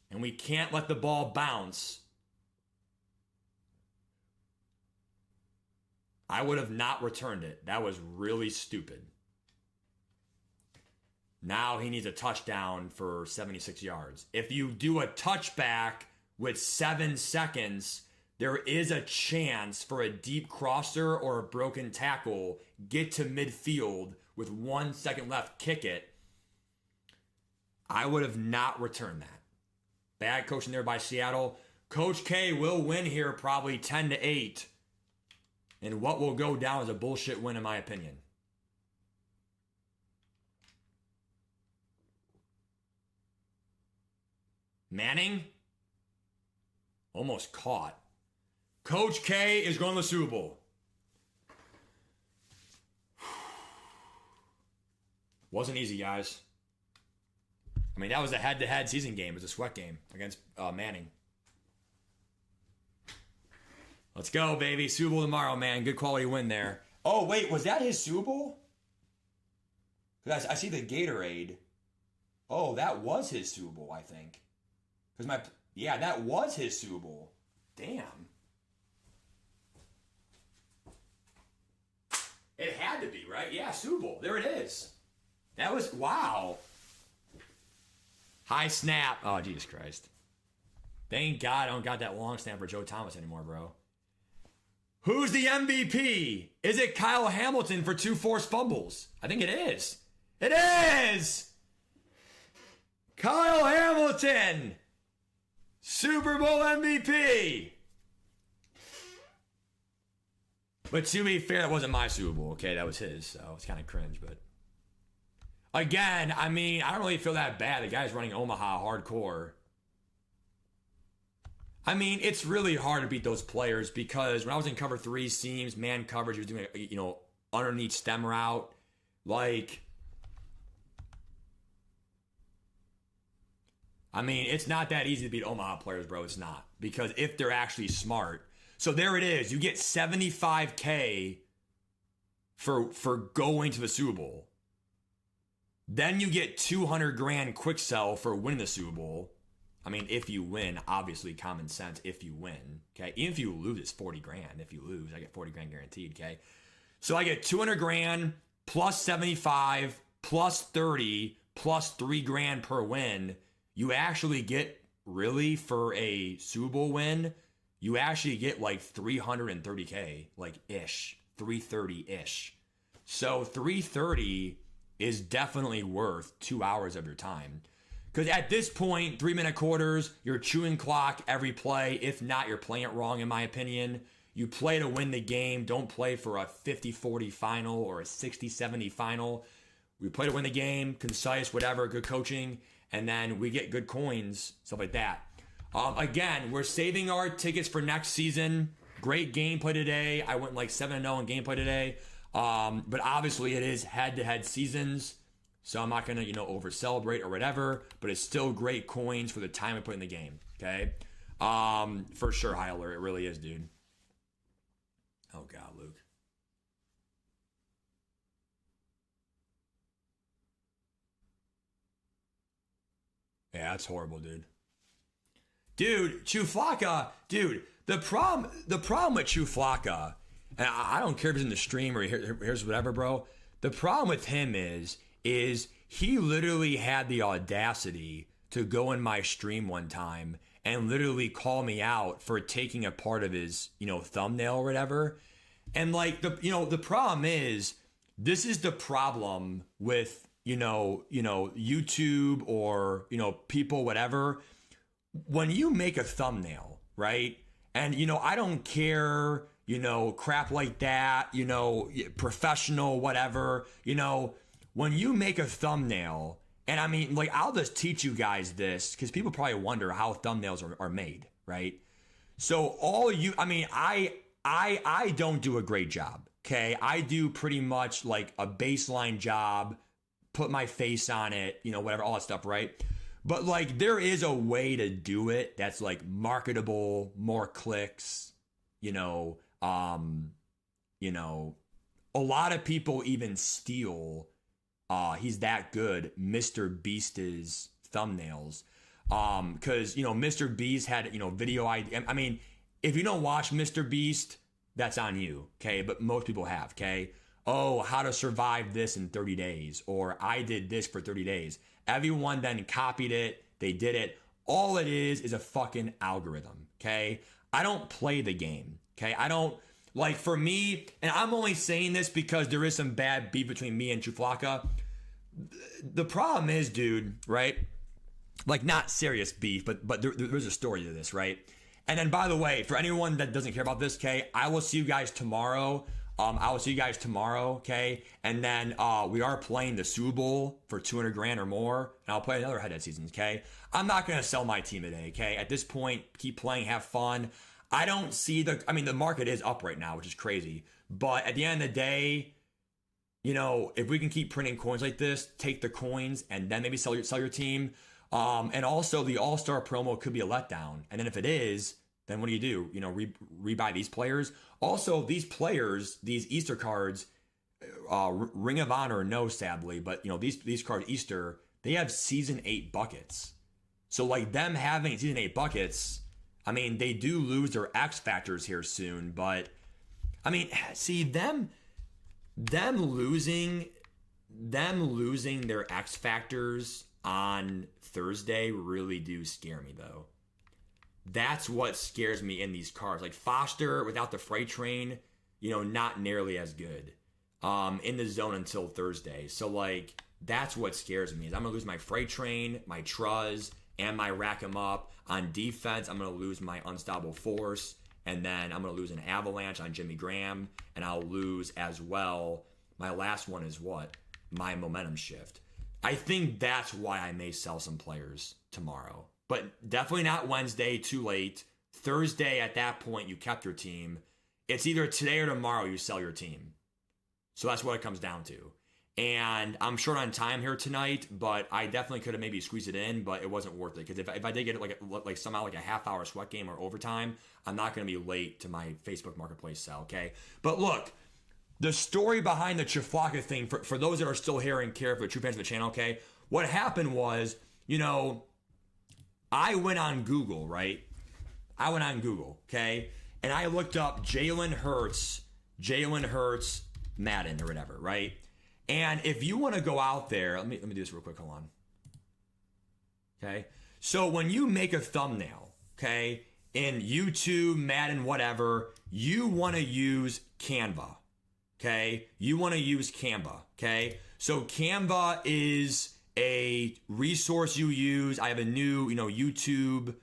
And we can't let the ball bounce. I would have not returned it. That was really stupid. Now he needs a touchdown for 76 yards. If you do a touchback with 7 seconds, there is a chance for a deep crosser or a broken tackle, get to midfield with 1 second left, kick it. I would have not returned that. Bad coaching there by Seattle. Coach K will win here probably 10-8. And what will go down as a bullshit win in my opinion. Manning? Almost caught. Coach K is going to the Super Bowl. Wasn't easy, guys. I mean, that was a head-to-head season game. It was a sweat game against Manning. Let's go, baby. Super Bowl tomorrow, man. Good quality win there. Oh, wait. Was that his Super Bowl? Because I see the Gatorade. Oh, that was his Super Bowl, I think. Yeah, that was his Super Bowl. Damn. It had to be, right? Yeah, Super Bowl. There it is. That was, wow. High snap. Oh, Jesus Christ. Thank God I don't got that long snap for Joe Thomas anymore, bro. Who's the MVP? Is it Kyle Hamilton for 2 forced fumbles? I think it is. It is! Kyle Hamilton! Super Bowl MVP! But to be fair, that wasn't my Super Bowl, okay? That was his, so it's kind of cringe, but... Again, I mean, I don't really feel that bad. The guy's running Omaha hardcore. I mean, it's really hard to beat those players because when I was in cover 3 seams, man coverage, he was doing, you know, underneath stem route. Like, I mean, it's not that easy to beat Omaha players, bro. It's not. Because if they're actually smart. So there it is. You get $75K for going to the Super Bowl. Then you get $200,000 quick sell for winning the Super Bowl. I mean, if you win, obviously common sense if you win, okay? Even if you lose, it's $40,000. If you lose, I get $40,000 guaranteed, okay? So I get $200,000 plus 75 plus 30 plus $3,000 per win. You actually get, really, for a Super Bowl win, you actually get like $330K, like ish, 330-ish. So 330 is definitely worth 2 hours of your time. Because at this point, 3-minute quarters, you're chewing clock every play. If not, you're playing it wrong, in my opinion. You play to win the game. Don't play for a 50-40 final or a 60-70 final. We play to win the game, concise, whatever, good coaching, and then we get good coins, stuff like that. Again, we're saving our tickets for next season. Great gameplay today. I went like 7-0 in gameplay today. But obviously it is head-to-head seasons. So I'm not going to, you know, over-celebrate or whatever, but it's still great coins for the time I put in the game, okay? For sure, high alert. It really is, dude. Oh, God, Luke. Yeah, that's horrible, dude. Dude, Chuflaka, dude, the problem with Chuflaka, and I don't care if it's in the stream or here's whatever, bro. The problem with him is he literally had the audacity to go in my stream one time and literally call me out for taking a part of his, you know, thumbnail or whatever. And like the problem is, this is the problem with, you know, YouTube or, you know, people, whatever. When you make a thumbnail, right? And, you know, I don't care, you know, crap like that, you know, professional, whatever, you know, when you make a thumbnail, and I mean, like, I'll just teach you guys this because people probably wonder how thumbnails are made, right? So I don't do a great job, okay? I do pretty much like a baseline job, put my face on it, you know, whatever, all that stuff, right? But like, there is a way to do it that's like marketable, more clicks, you know, a lot of people even steal, he's that good, Mr. Beast's thumbnails. Cause, you know, Mr. Beast had, you know, video ID. I mean, if you don't watch Mr. Beast, that's on you, okay? But most people have, okay? Oh, how to survive this in 30 days, or I did this for 30 days. Everyone then copied it, they did it. All it is a fucking algorithm, okay? I don't play the game, okay? I don't, like, for me, and I'm only saying this because there is some bad beef between me and Chuflaka. The problem is, dude, right? Like, not serious beef, but there's a story to this, right? And then, by the way, for anyone that doesn't care about this, okay, I will see you guys tomorrow. Okay? And then we are playing the Super Bowl for $200,000 or more, and I'll play another head-to-head season, okay? I'm not going to sell my team today, okay? At this point, keep playing, have fun. I don't see the market is up right now, which is crazy. But at the end of the day, if we can keep printing coins like this, take the coins and then maybe sell your team. And also the All-Star promo could be a letdown. And then if it is, then what do? Rebuy these players. Also, these players, these Easter cards, Ring of Honor, no, sadly, but these cards Easter, they have season 8 buckets. So like them having season 8 buckets, I mean, they do lose their X factors here soon, but I mean, see them losing their X factors on Thursday really do scare me though. That's what scares me in these cards. Like Foster without the freight train, not nearly as good in the zone until Thursday. So like that's what scares me is I'm gonna lose my freight train, my Truz, and my rack 'em up. On defense, I'm gonna lose my unstoppable force, and then I'm gonna lose an avalanche on Jimmy Graham, and I'll lose as well. My last one is what? My momentum shift. I think that's why I may sell some players tomorrow. But definitely not Wednesday, too late. Thursday, at that point, you kept your team. It's either today or tomorrow you sell your team. So that's what it comes down to. And I'm short on time here tonight, but I definitely could have maybe squeezed it in, but it wasn't worth it. Because if I did get it like somehow like a half-hour sweat game or overtime, I'm not going to be late to my Facebook Marketplace sell, okay? But look, the story behind the Chiflaka thing, for those that are still here and care for the true fans of the channel, okay? What happened was, I went on Google, right? I went on Google, okay? And I looked up Jalen Hurts, Madden or whatever, right? And if you want to go out there, let me do this real quick, hold on. Okay? So when you make a thumbnail, okay, in YouTube, Madden, whatever, you want to use Canva, okay? You want to use Canva, okay? So Canva is a resource you use. I have a new, YouTube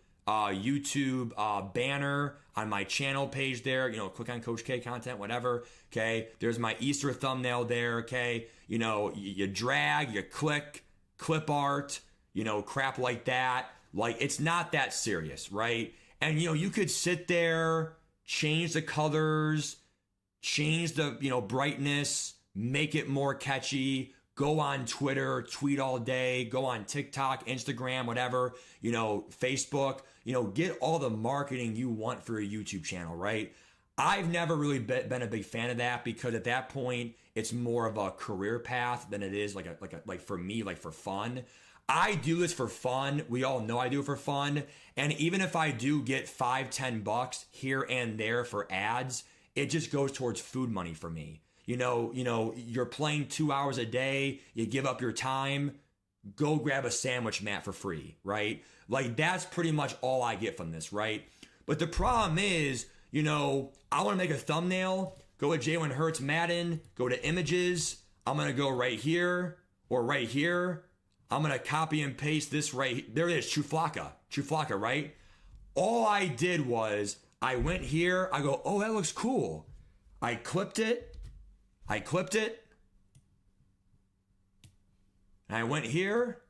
banner on my channel page there. Click on Coach K content, whatever. Okay, there's my Easter thumbnail there. Okay, you drag, you click, clip art, crap like that. Like it's not that serious, right? And you could sit there, change the colors, change the brightness, make it more catchy. Go on Twitter, tweet all day, go on TikTok, Instagram, whatever, Facebook, get all the marketing you want for a YouTube channel, right? I've never really been a big fan of that because at that point, it's more of a career path than it is like for me, like for fun. I do this for fun. We all know I do it for fun. And even if I do get $5-10 here and there for ads, it just goes towards food money for me. You're playing 2 hours a day, you give up your time, go grab a sandwich mat for free, right? Like that's pretty much all I get from this, right? But the problem is, I want to make a thumbnail, go to Jalen Hurts Madden, go to images, I'm going to go right here or right here. I'm going to copy and paste this right. There it is, Chuflaka, right? All I did was I went here, I go, oh, that looks cool. I clipped it. And I went here.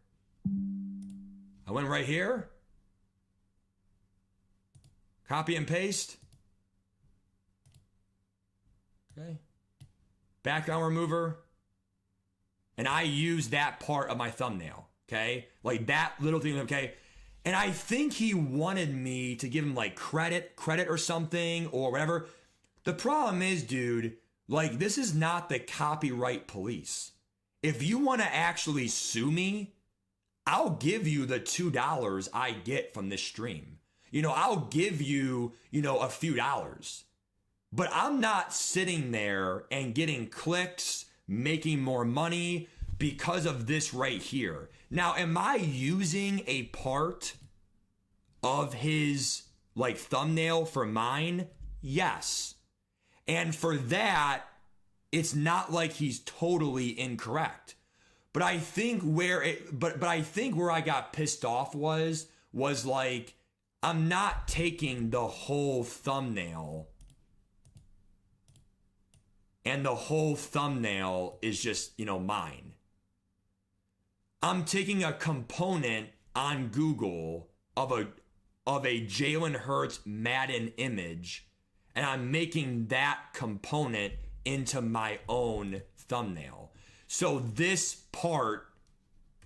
I went right here. Copy and paste. Okay. Background remover. And I use that part of my thumbnail. Okay. Like that little thing. Okay. And I think he wanted me to give him like credit or something or whatever. The problem is, dude, like, this is not the copyright police. If you want to actually sue me, I'll give you the $2 I get from this stream. I'll give you, a few dollars. But I'm not sitting there and getting clicks, making more money because of this right here. Now, am I using a part of his, like, thumbnail for mine? Yes. And for that, it's not like he's totally incorrect. But I think where I got pissed off was like, I'm not taking the whole thumbnail and the whole thumbnail is just, mine. I'm taking a component on Google of a Jalen Hurts Madden image, and I'm making that component into my own thumbnail. So this part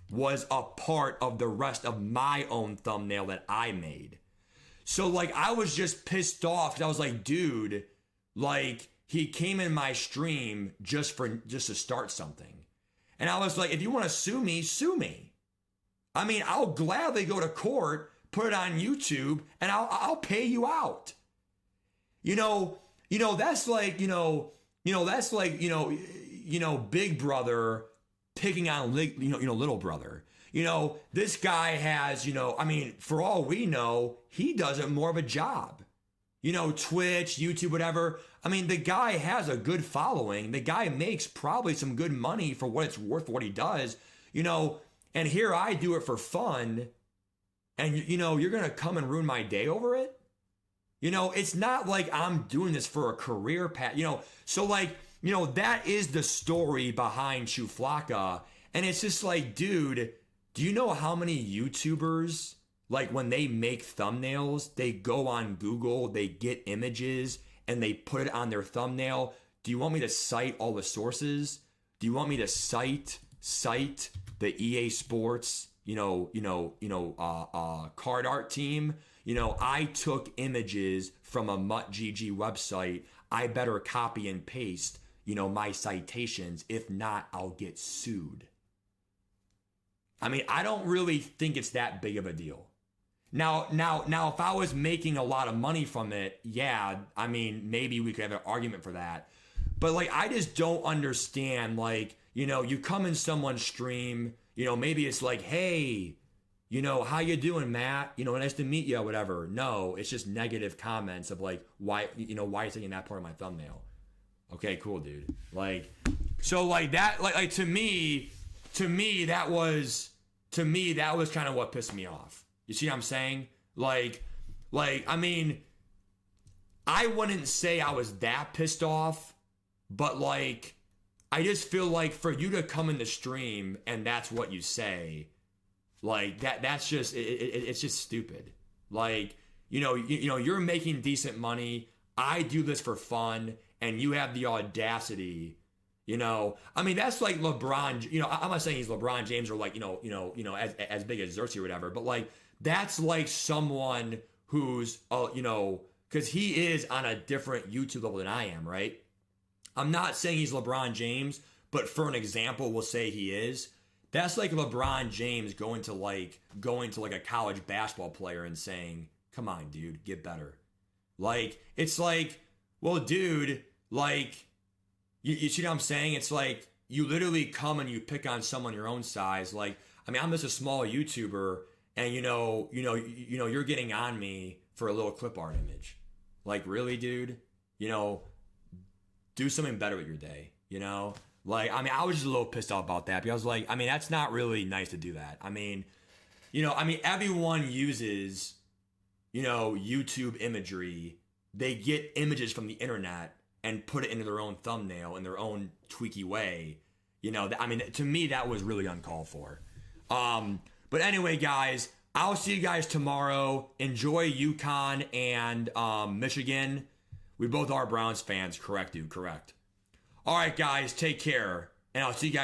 was a part of the rest of my own thumbnail that I made. So like I was just pissed off because I was like, dude, like he came in my stream just to start something. And I was like, if you want to sue me, sue me. I mean, I'll gladly go to court, put it on YouTube, and I'll pay you out. That's like, that's like, Big Brother picking on, little brother. This guy has, I mean, for all we know, he does it more of a job. Twitch, YouTube, whatever. I mean, the guy has a good following. The guy makes probably some good money for what it's worth for what he does, and here I do it for fun. And, you're going to come and ruin my day over it. It's not like I'm doing this for a career path, so like, that is the story behind Chuflaka. And it's just like, dude, do you know how many YouTubers, like when they make thumbnails, they go on Google, they get images and they put it on their thumbnail? Do you want me to cite all the sources? Do you want me to cite the EA Sports, card art team? I took images from a MUT GG website. I better copy and paste, my citations. If not, I'll get sued. I mean, I don't really think it's that big of a deal. Now, if I was making a lot of money from it, yeah, I mean, maybe we could have an argument for that. But like, I just don't understand, like, you come in someone's stream, maybe it's like, hey, how you doing, Matt? Nice to meet you, or whatever. No, it's just negative comments of like, why are you taking that part of my thumbnail? Okay, cool, dude. Like, so like that, like to me, that was kind of what pissed me off. You see what I'm saying? Like, I mean, I wouldn't say I was that pissed off, but like, I just feel like for you to come in the stream and that's what you say, like that's just, it's just stupid. Like, you're making decent money. I do this for fun and you have the audacity, I mean, that's like LeBron, I'm not saying he's LeBron James or like, as big as Xerxes or whatever, but like, that's like someone who's, because he is on a different YouTube level than I am, right? I'm not saying he's LeBron James, but for an example, we'll say he is. That's like LeBron James going to like a college basketball player and saying, come on, dude, get better. Like, it's like, well, dude, like, you see what I'm saying? It's like, you literally come and you pick on someone your own size. Like, I mean, I'm just a small YouTuber and you're getting on me for a little clip art image. Like, really, dude? Do something better with your day, Like, I mean, I was just a little pissed off about that because I was like, I mean, that's not really nice to do that. I mean, everyone uses, YouTube imagery. They get images from the internet and put it into their own thumbnail in their own tweaky way. I mean, to me, that was really uncalled for. But anyway, guys, I'll see you guys tomorrow. Enjoy UConn and Michigan. We both are Browns fans. Correct, dude. Correct. All right, guys, take care. And I'll see you guys.